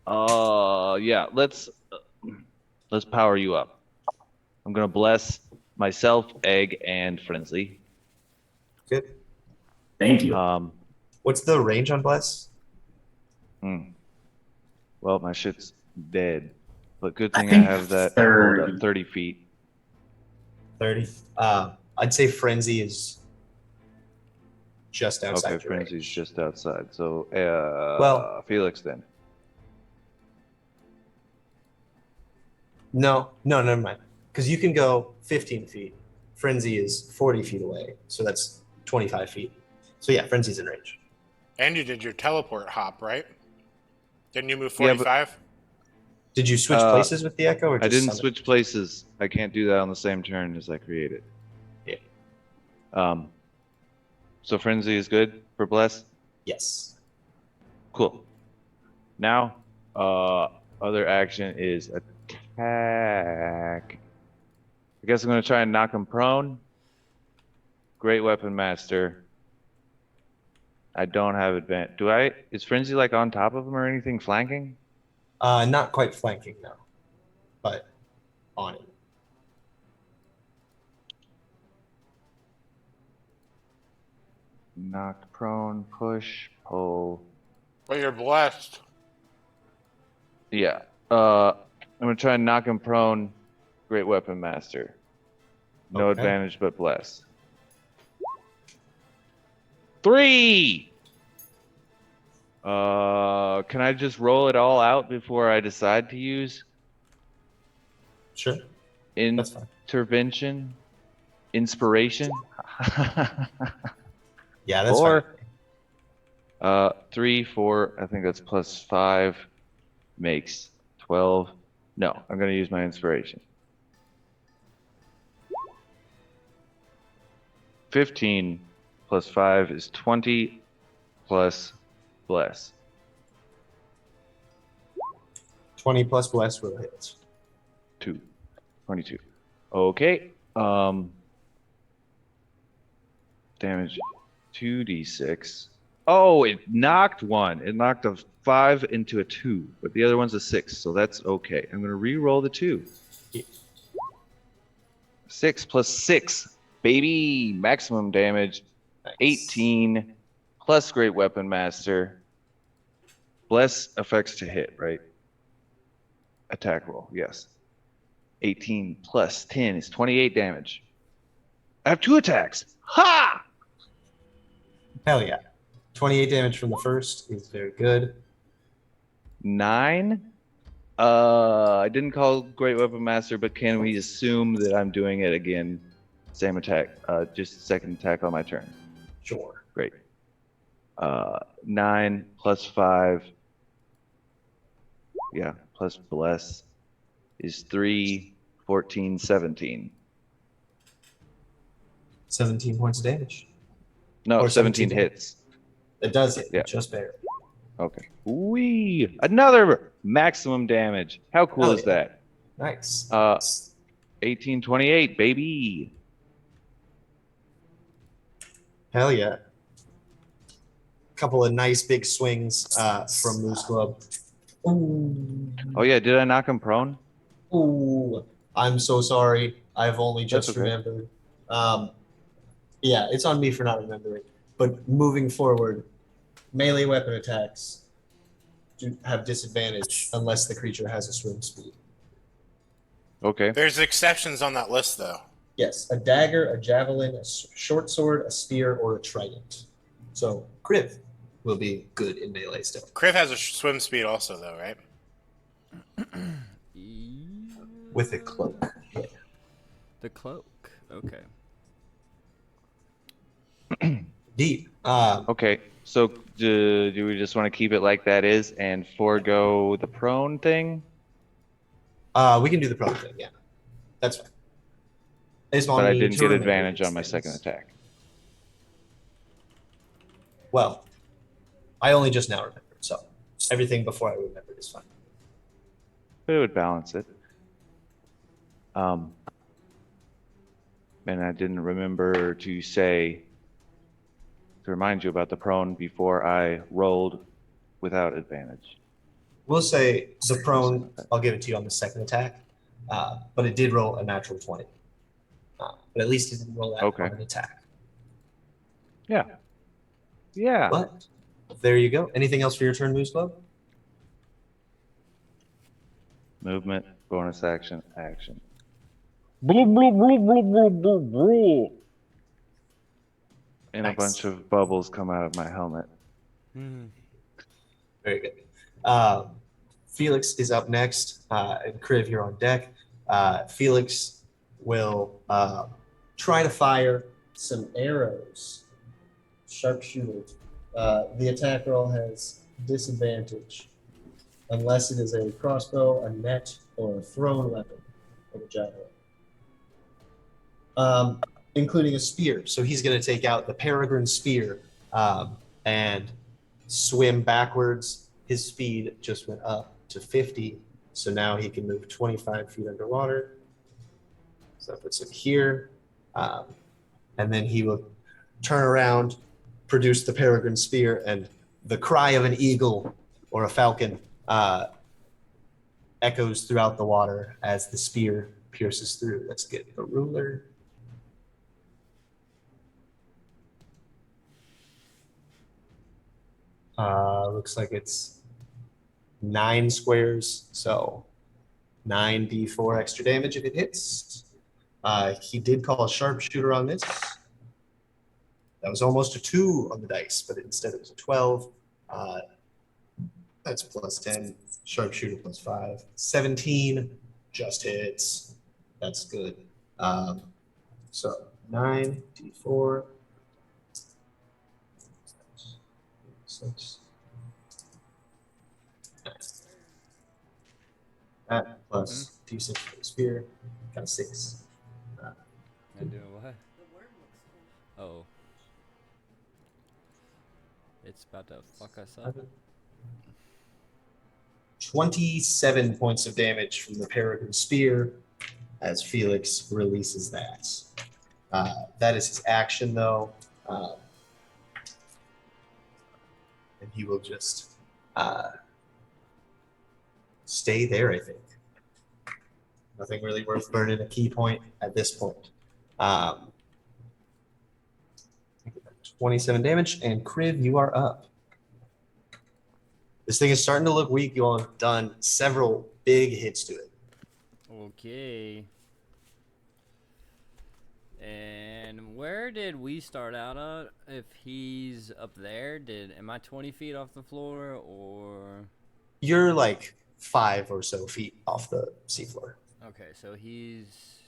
Yeah, let's power you up. I'm gonna bless myself, Egg, and Frenzy. Good. Thank you. What's the range on Bless? Well, my shit's dead. But good I thing I think have that 30. pulled up 30 feet. 30. I'd say Frenzy is just outside Okay, your Frenzy's range. just outside. So, Well- Felix then. No, never mind. Because you can go 15 feet. Frenzy is 40 feet away, so that's 25 feet. So yeah, Frenzy's in range. And you did your teleport hop, right? Didn't you move Yeah, but- 45? Did you switch places with the Echo, or just I didn't summon? switch places. I can't do that on the same turn as I create it. Yeah. So Frenzy is good for Bless? Yes. Cool. Now, other action is attack. I guess I'm going to try and knock him prone. Great Weapon Master. I don't have advantage. Is Frenzy like on top of him or anything flanking? Not quite flanking, no. But on it. Knocked prone, push, pull. Well, you're blessed. Yeah. I'm gonna try and knock him prone. Great Weapon Master. No Okay. advantage but bless. 3! Can I just roll it all out before I decide to use Sure. That's fine. intervention? Inspiration? Yeah, that's Or fine. 3, 4, I think that's +5 makes 12. No, I'm gonna use my inspiration. 15 plus 5 is 20 plus bless. 20 plus Bless will hit. 22. Okay. Damage 2d6. Oh, it knocked one. It knocked a 5 into a 2, but the other one's a 6, so that's okay. I'm going to re-roll the 2. 6 plus 6, baby. Maximum damage. Nice. 18 plus Great Weapon Master. Bless affects to hit, right? Attack roll, yes. 18 plus 10 is 28 damage. I have 2 attacks. Ha! Hell yeah. 28 damage from the first is very good. 9. I didn't call Great Weapon Master, but can we assume that I'm doing it again? Same attack, just second attack on my turn. Sure. Great. 9 plus 5. Yeah, plus bless is 3, 14, 17. 17 points of damage. No, Or 17 17 hits. It does hit, Yeah. just barely. Okay. Wee! Another maximum damage. How cool Hell is yeah. that? Nice. 1828, baby. Hell yeah. Couple of nice big swings from Moose Club. Ooh. Oh yeah, did I knock him prone? Ooh. I'm so sorry. I've only just okay. remembered. Yeah, it's on me for not remembering. But moving forward, melee weapon attacks do have disadvantage unless the creature has a swim speed. Okay. There's exceptions on that list, though. Yes, a dagger, a javelin, a short sword, a spear, or a trident. So Kriv will be good in melee still. Kriv has a swim speed also, though, right? With a cloak. Yeah. The cloak. Okay. Indeed. Okay, so do we just want to keep it like that is and forego the prone thing? We can do the prone thing. Yeah, that's fine. I just But want I you didn't to get remember advantage these on my second things. attack. Well, I only just now remembered, so everything before I remembered is fine. But it would balance it. And I didn't remember to remind you about the prone before I rolled without advantage. We'll say the prone, I'll give it to you on the second attack, but it did roll a natural 20. But at least it didn't roll that Okay. on an attack. Yeah. Yeah. But there you go. Anything else for your turn, Moose Club? Movement, bonus action, action. Blue, blue, blue, blue, blue, blue, blue. And Nice. a bunch of bubbles come out of my helmet. Very good. Felix is up next, and Kriv, you're on deck. Felix will try to fire some arrows. Sharpshooter. The attack roll has disadvantage unless it is a crossbow, a net, or a thrown weapon, or a javelin, including a spear. So he's going to take out the peregrine spear and swim backwards. His speed just went up to 50, so now he can move 25 feet underwater. So that puts him here, and then he will turn around, produce the peregrine spear, and the cry of an eagle or a falcon echoes throughout the water as the spear pierces through. Let's get the ruler. Looks like it's 9 squares, so 9d4 extra damage if it hits. He did call a sharpshooter on this. That was almost a 2 on the dice, but instead it was a 12. That's plus 10. Sharpshooter plus 5. 17 just hits. That's good. So 9d4. 6. That plus d6 for the spear. Got a 6. And doing what? Oh. It's about to fuck us up. 27 points of damage from the peregrine spear as Felix releases that. That is his action, though. And he will just stay there, I think. Nothing really worth burning a key point at this point. 27 damage, and Kriv, you are up. This thing is starting to look weak. You all have done several big hits to it. Okay. And where did we start out at? If he's up there, am I 20 feet off the floor or? You're like 5 or so feet off the seafloor. Okay, so he's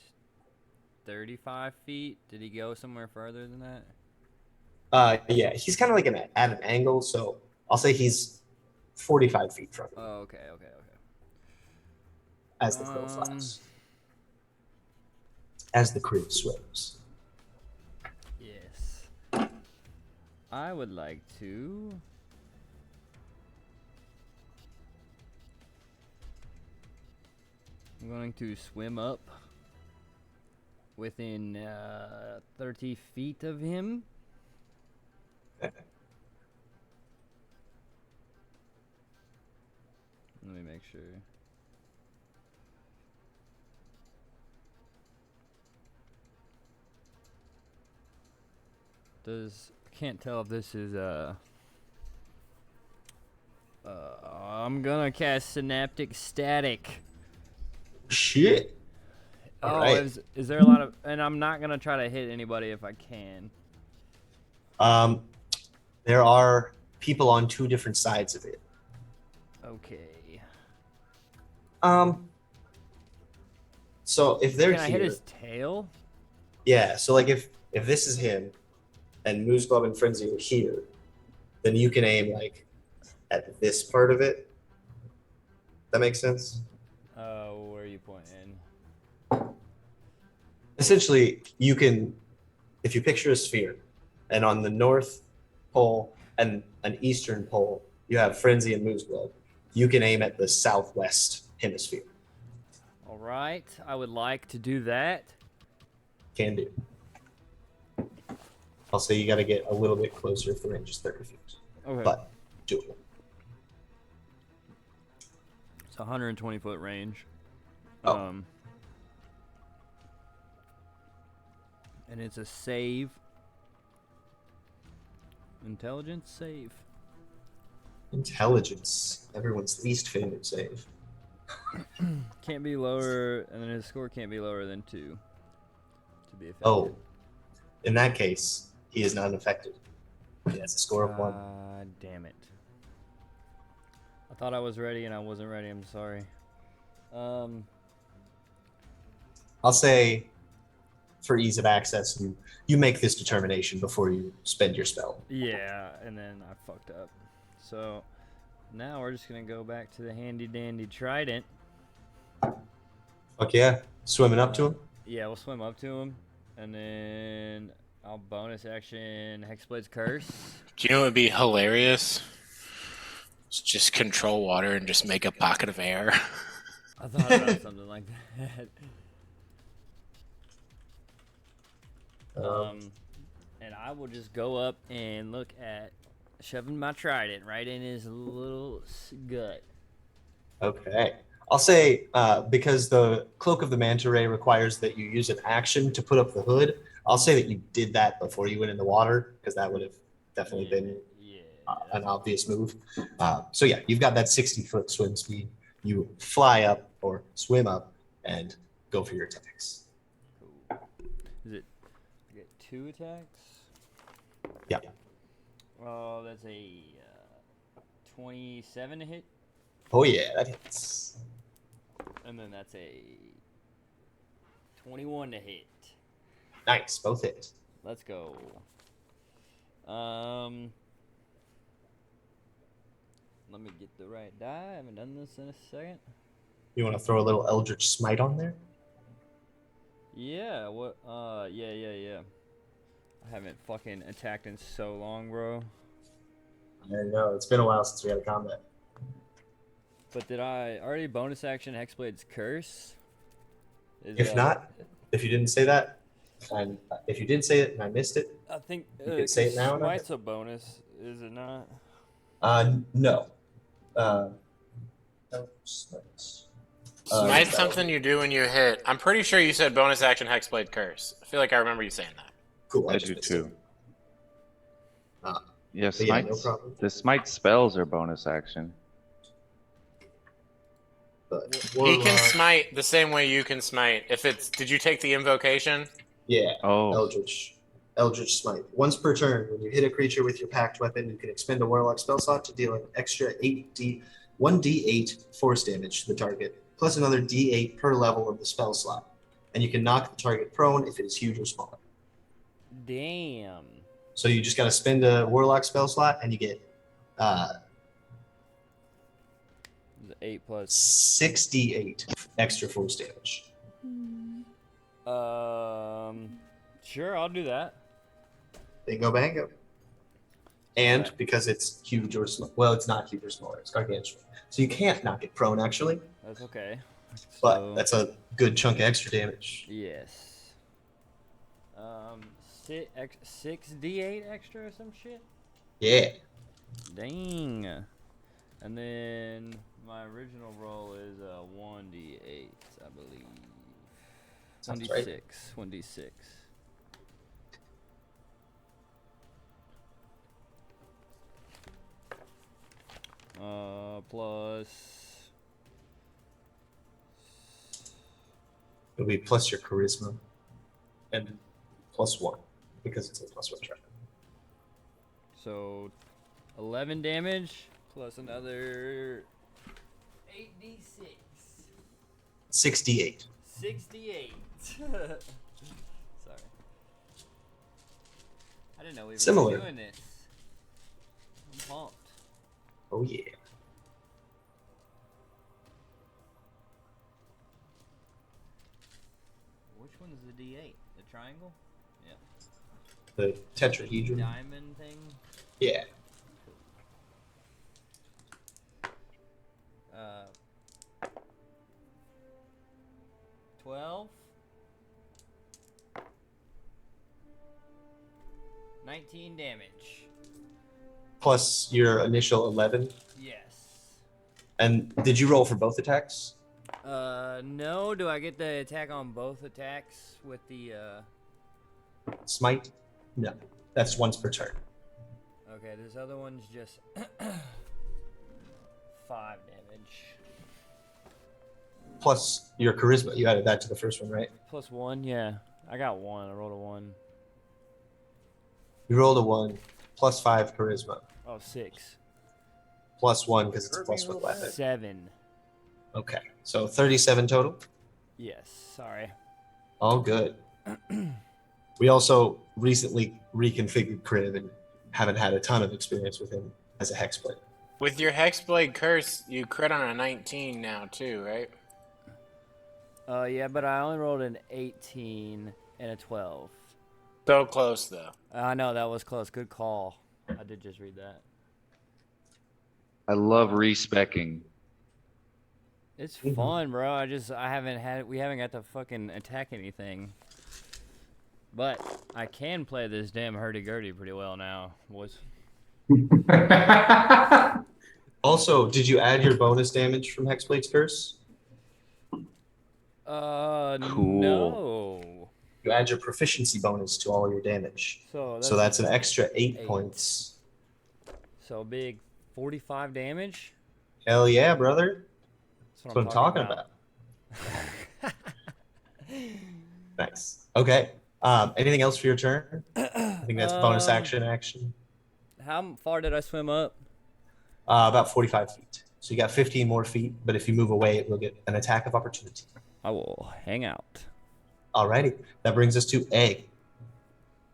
35 feet. Did he go somewhere further than that? Yeah, he's kind of like at an angle, so I'll say he's 45 feet from you. Oh, okay. As the crow flies. As the crew swims. Yes. I would like to. I'm going to swim up within 30 feet of him. Let me make sure. Can't tell if this is I'm gonna cast Synaptic Static. Shit. Oh, right. is there a lot of, and I'm not gonna try to hit anybody if I can. There are people on 2 different sides of it. Okay. So if they're Can I here, hit his tail? yeah. So like if this is him, and Moose Glove and Frenzy are here, then you can aim like at this part of it. That makes sense? Where are you pointing? Essentially, you can, if you picture a sphere, and on the north pole and an eastern pole, you have Frenzy and Moose Glove. You can aim at the southwest hemisphere. All right, I would like to do that. Can do. I'll say you got to get a little bit closer if the range is 30 feet. Okay. But doable. It's a 120-foot range. Oh. And it's a save. Intelligence save. Intelligence. Everyone's least favorite save. Can't be lower, and then his score can't be lower than 2 to be effective. Oh. In that case, he is not affected. He has a score of 1. Damn it. I thought I was ready and I wasn't ready. I'm sorry. I'll say, for ease of access, you make this determination before you spend your spell. Yeah, and then I fucked up. So now we're just gonna go back to the handy dandy trident. Fuck yeah. Swimming up to him? Yeah, we'll swim up to him, and then I'll bonus action Hexblade's Curse. Do you know what would be hilarious? Just control water and just make a pocket of air. I thought about something like that. And I will just go up and look at shoving my trident right in his little gut. Okay. I'll say, because the Cloak of the Manta Ray requires that you use an action to put up the hood, I'll say that you did that before you went in the water, because that would have definitely been an obvious move. So yeah, you've got that 60-foot swim speed. You fly up or swim up and go for your attacks. Cool. Is it? I get 2 attacks? Yeah. Oh, that's a 27 to hit. Oh yeah, that hits. And then that's a 21 to hit. Nice, both hit. Let's go. Let me get the right die. I haven't done this in a second. You want to throw a little Eldritch Smite on there? Yeah, what? Yeah. I haven't fucking attacked in so long, bro. I know, it's been a while since we had a combat. But did I already bonus action Hexblade's Curse? If not, if you didn't say that, and if you did say it and I missed it, I think you can say it now. Smite's a bonus, is it not? No. Smite's something you do when you hit. I'm pretty sure you said bonus action Hexblade Curse. I feel like I remember you saying that. Cool. I do too. Yeah, Yeah, no smite. problem. The smite spells are bonus action. But He can smite the same way you can smite. If it's, did you take the invocation? Yeah. Oh. Eldritch Smite. Once per turn, when you hit a creature with your packed weapon, you can expend a Warlock spell slot to deal an extra 1d8 force damage to the target, plus another d8 per level of the spell slot. And you can knock the target prone if it is huge or small. Damn. So you just got to spend a Warlock spell slot, and you get 8 plus 68 extra force damage. Sure, I'll do that. Bingo bango. And because it's huge or small, well, it's not huge or small, it's gargantuan. So you can't knock it prone, actually. That's okay. But that's a good chunk of extra damage. Yes. 6d8 extra or some shit? Yeah. Dang. And then my original roll is 1d8, I believe. Sounds 1d6. right. 1d6. Plus. It'll be plus your charisma and +1 because it's a +1 track. So 11 damage plus another 8d6. 68. 68. Sorry. I didn't know we were Similar. doing this. I'm pumped. Oh yeah. Which one's the D8? The triangle? Yeah. The tetrahedron. Diamond thing? Yeah. 12. 19 damage. Plus your initial 11. Yes. And did you roll for both attacks? No. Do I get the attack on both attacks with the, Smite? No. That's once per turn. Okay, this other one's just 5 damage. Plus your charisma. You added that to the first one, right? Plus 1, yeah. I got 1. I rolled a 1. You rolled a 1. Plus 5 charisma. Oh, 6. Plus 1 because it's a plus with weapon. 7. Okay. So 37 total? Yes, sorry. All good. We also recently reconfigured Kriv and haven't had a ton of experience with him as a Hexblade. With your Hexblade Curse, you crit on a 19 now too, right? Yeah, but I only rolled an 18 and a 12. So close though. I know, that was close. Good call. I did just read that. I love respecking. It's fun, bro. We haven't got to fucking attack anything. But I can play this damn hurdy-gurdy pretty well now, boys. Also, did you add your bonus damage from Hexblade's Curse? Cool. No. You add your proficiency bonus to all your damage. So that's an extra 8 8. points. So big 45 damage? Hell yeah, brother. That's what I'm talking about. Nice. Okay. Anything else for your turn? I think that's bonus action. How far did I swim up? About 45 feet. So you got 15 more feet, but if you move away, it will get an attack of opportunity. I will hang out. Alrighty. That brings us to A.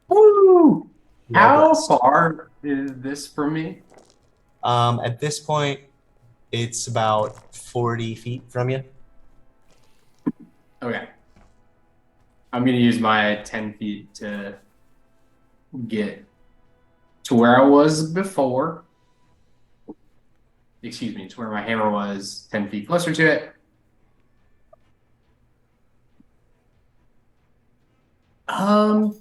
Woo! How blessed. far is this from me? At this point, it's about 40 feet from you. Okay. I'm going to use my 10 feet to get to where I was before. Excuse me, to where my hammer was 10 feet closer to it. I'm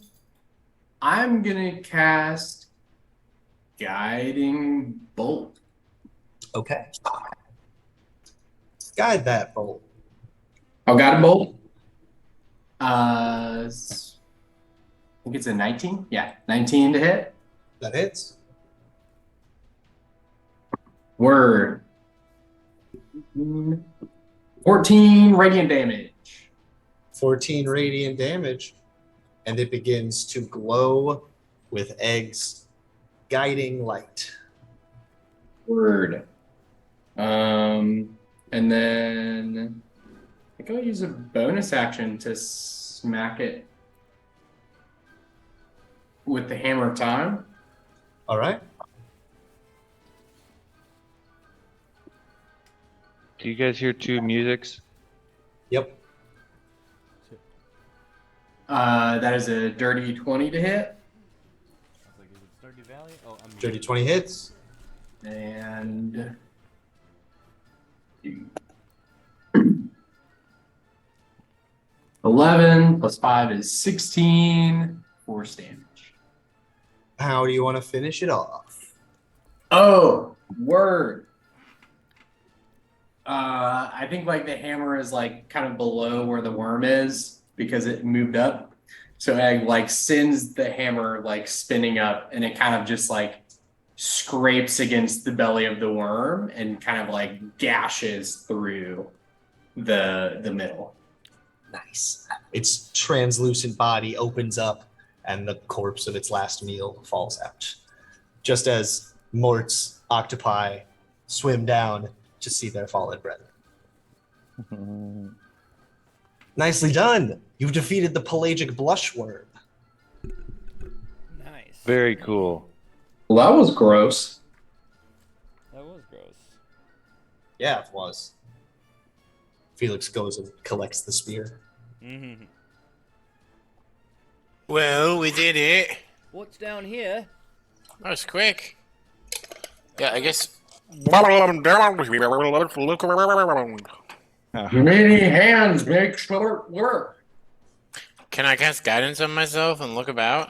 going to cast Guiding Bolt. Okay. Guide that bolt. Oh, Guiding Bolt? I think it's a 19. Yeah, 19 to hit. That hits. Word. 14 radiant damage. 14 radiant damage. And it begins to glow with Egg's guiding light. Word. And then I think I'll use a bonus action to smack it with the hammer of time. All right. Do you guys hear two musics? Yep. That is a dirty 20 to hit. Dirty 20 hits. And 11 plus 5 is 16 force damage. How do you want to finish it off? Oh, word. I think like the hammer is like kind of below where the worm is because it moved up. So Egg like sends the hammer like spinning up and it kind of just like scrapes against the belly of the worm and kind of like gashes through the middle. Nice. Its translucent body opens up and the corpse of its last meal falls out. Just as Mort's octopi swim down to see their fallen brethren. Nicely done. You've defeated the pelagic blushworm. Nice. Very cool. Well, that was gross. That was gross. Yeah, it was. Felix goes and collects the spear. Mm-hmm. Well, we did it. What's down here? That was quick. Yeah, I guess. Look around. Many hands make short work. Can I cast guidance on myself and look about?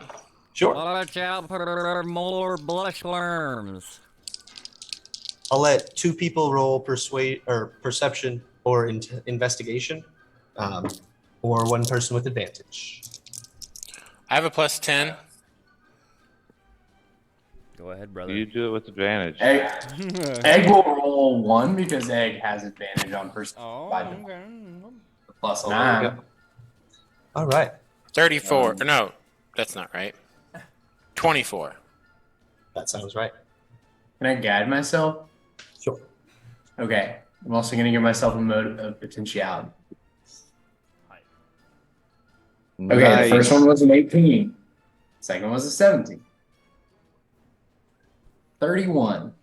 Sure. Watch out for more blush worms. I'll let 2 people roll persuade or perception or investigation, or 1 person with advantage. I have a +10. Go ahead, brother. You do it with advantage. Egg will roll 1 because Egg has advantage on person. Oh, by okay. plus Oh, there we 9. go. All right. 34. No, that's not right. 24. That sounds right. Can I guide myself? Sure. Okay. I'm also going to give myself a mode of potentiality. Okay, Nice. the first one was an 18. Second was a 17. 31.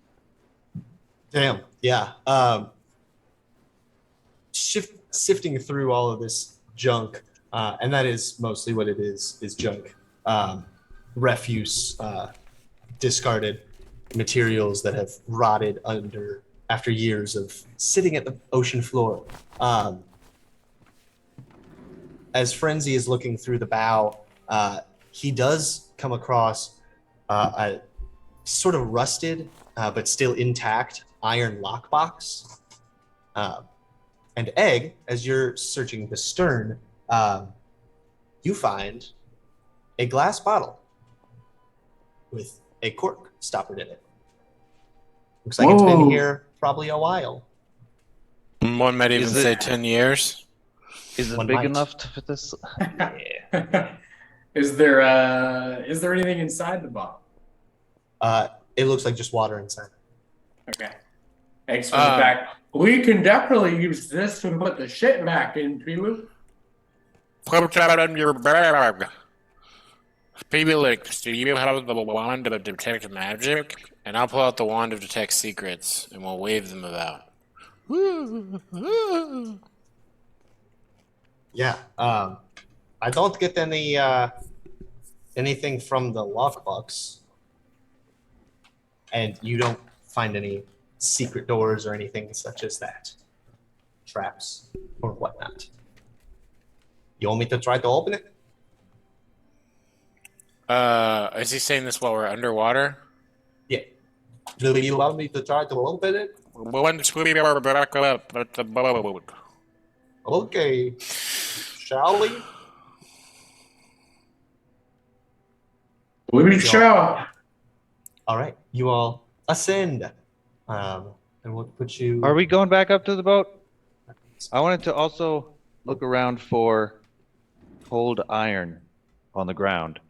Damn. Yeah. Sifting through all of this junk, and that is mostly what it is junk. Refuse, discarded materials that have rotted under after years of sitting at the ocean floor. As Frenzy is looking through the bow, he does come across a sort of rusted but still intact iron lockbox. And Egg, as you're searching the stern, you find a glass bottle with a cork stoppered in it. Looks like it's been Whoa. here probably a while. One might even Is it- say 10 years. Is it One big might. enough to fit this? Is there anything inside the bottle? It looks like just water inside. Okay. Eggs from the back. We can definitely use this to put the shit back into. Put that on your bag. Felix, do you have the wand of detect magic? And I'll pull out the wand of detect secrets, and we'll wave them about. Yeah. I don't get any anything from the lockbox, and you don't find any secret doors or anything such as that, traps or whatnot. You want me to try to open it? Is he saying this while we're underwater? Yeah. Do you want me to try to open it? Once we are back up at the boat. Okay. Shall we? We shall. All right. You all ascend. And we'll put you. Are we going back up to the boat? I wanted to also look around for cold iron on the ground.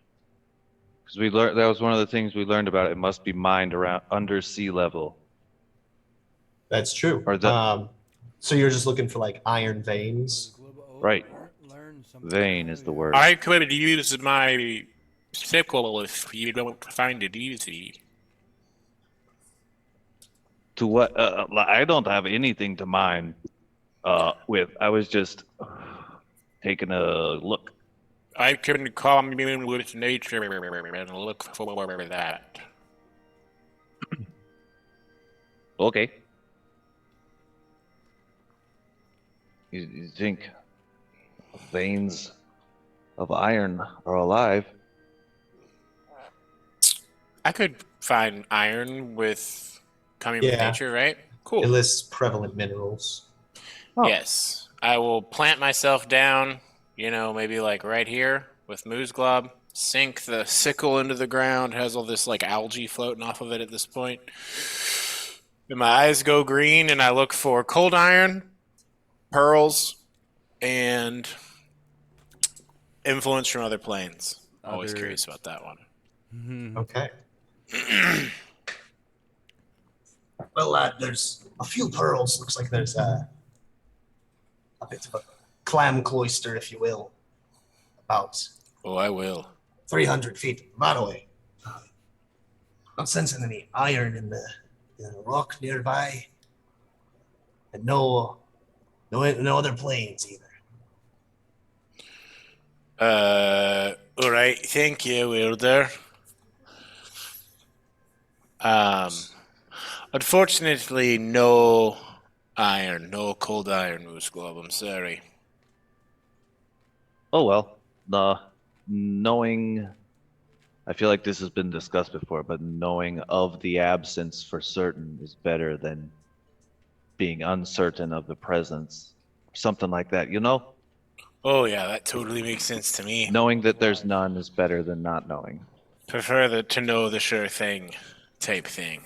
Because we learned that was one of the things we learned about it. It must be mined around under sea level. That's true. Or the- So you're just looking for like iron veins? Right. Vein is the word. I could use my sickle if you don't find it easy. To what? I don't have anything to mine with. I was just taking a look. I can commune with nature and look for that. Okay. You think veins of iron are alive? I could find iron with coming with Yeah. nature, right? Cool. It lists prevalent minerals. Oh. Yes. I will plant myself down, maybe like right here with Moose Glob, sink the sickle into the ground, has all this like algae floating off of it at this point. And my eyes go green and I look for cold iron, pearls, and influence from other planes. Always curious about that one. Okay. Well, there's a few pearls. Looks like there's a bit of a clam cloister, if you will, about Oh, I will. 300 feet that way. Not sensing any iron in the rock nearby, and no other planes either. All right. Thank you, Wilder. Unfortunately, no iron, no cold iron, Moose Globe. I'm sorry. Oh well. The knowing I feel like this has been discussed before, but knowing of the absence for certain is better than being uncertain of the presence. Something like that, you know? Oh yeah, that totally makes sense to me. Knowing that there's none is better than not knowing. Prefer to know the sure thing type thing.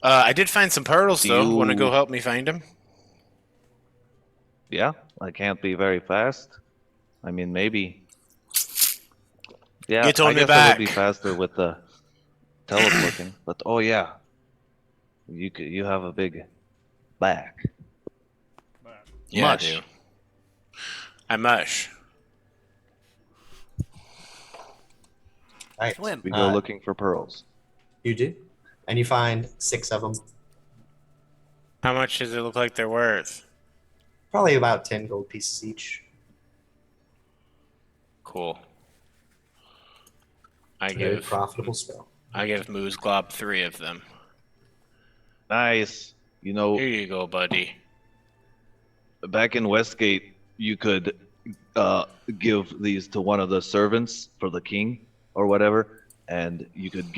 I did find some pearls Do though. Want to go you help me find them? Yeah, I can't be very fast. I mean, maybe. Yeah, Get I on me guess I would be back. faster with the teleporting. But oh yeah, you have a big back. Yeah, Mush. I do. I mush. Right. Swim. We go looking for pearls. You do, and you find 6 of them. How much does it look like they're worth? Probably about 10 gold pieces each. Cool. Very profitable spell. I give Moose Glob 3 of them. Nice. You know, Here you go, buddy. back in Westgate, you could give these to one of the servants for the king or whatever, and you could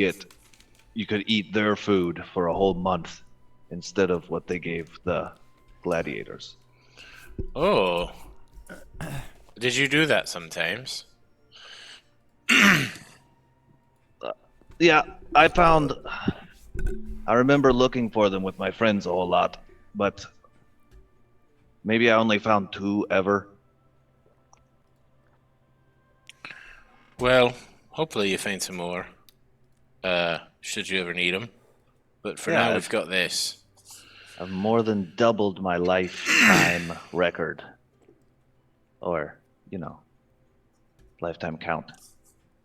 eat their food for a whole month instead of what they gave the gladiators. Oh. Did you do that sometimes? Yeah, I remember looking for them with my friends a whole lot, but maybe I only found 2 ever. Well, hopefully you find some more. Should you ever need them. But for Yeah, now, we've got this. I've more than doubled my lifetime record. Or, lifetime count.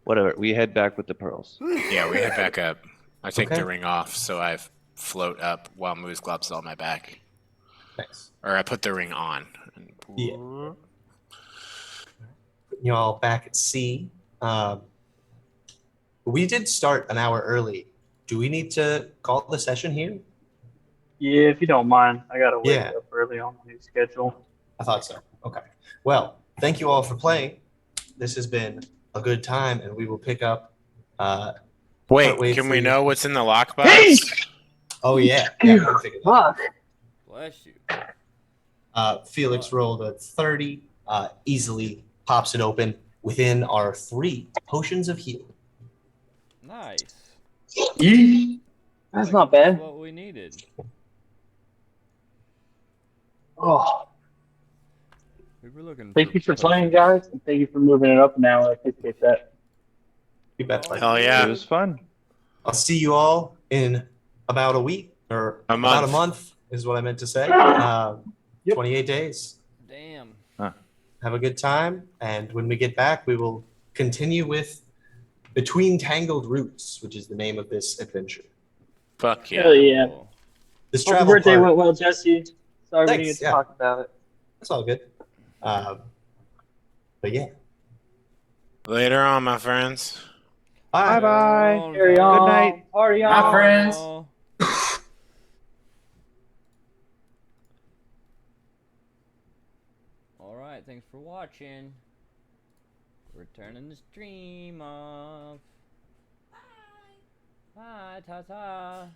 Whatever, we head back with the pearls. Yeah, we head back up. I take Okay. the ring off, so I float up while Moose Glob's on my back. Nice. Or I put the ring on. Yeah. Putting you all back at sea. We did start an hour early. Do we need to call the session here? Yeah, if you don't mind, I gotta wake Yeah. up early on the new schedule. I thought so. Okay. Well, thank you all for playing. This has been a good time, and we will pick up. Wait, partway can we through- know what's in the lockbox? Oh yeah. Yeah, we can figure that out. Fuck. Bless you. Felix rolled a 30. Easily pops it open. Within are 3 potions of healing. Nice. That's not bad. What we needed. Oh, We were looking. thank you for playing, guys, and thank you for moving it up an hour. I appreciate that. You bet. buddy. Hell yeah. It was fun. I'll see you all in about a week or A about a month. month is what I meant to say. Yep. 28 days. Damn. Have a good time, and when we get back, we will continue with Between Tangled Roots, which is the name of this adventure. Fuck yeah. Hell yeah. Cool. This Hope your travel birthday part, went well, Jesse. Sorry we Thanks, didn't get to yeah. talk about it. that's all good. But yeah, Later on, my friends. bye. Bye. Carry on. Good night. Party on. Bye, friends. Alright, thanks for watching. We're turning the stream off. Bye. Bye, ta-ta.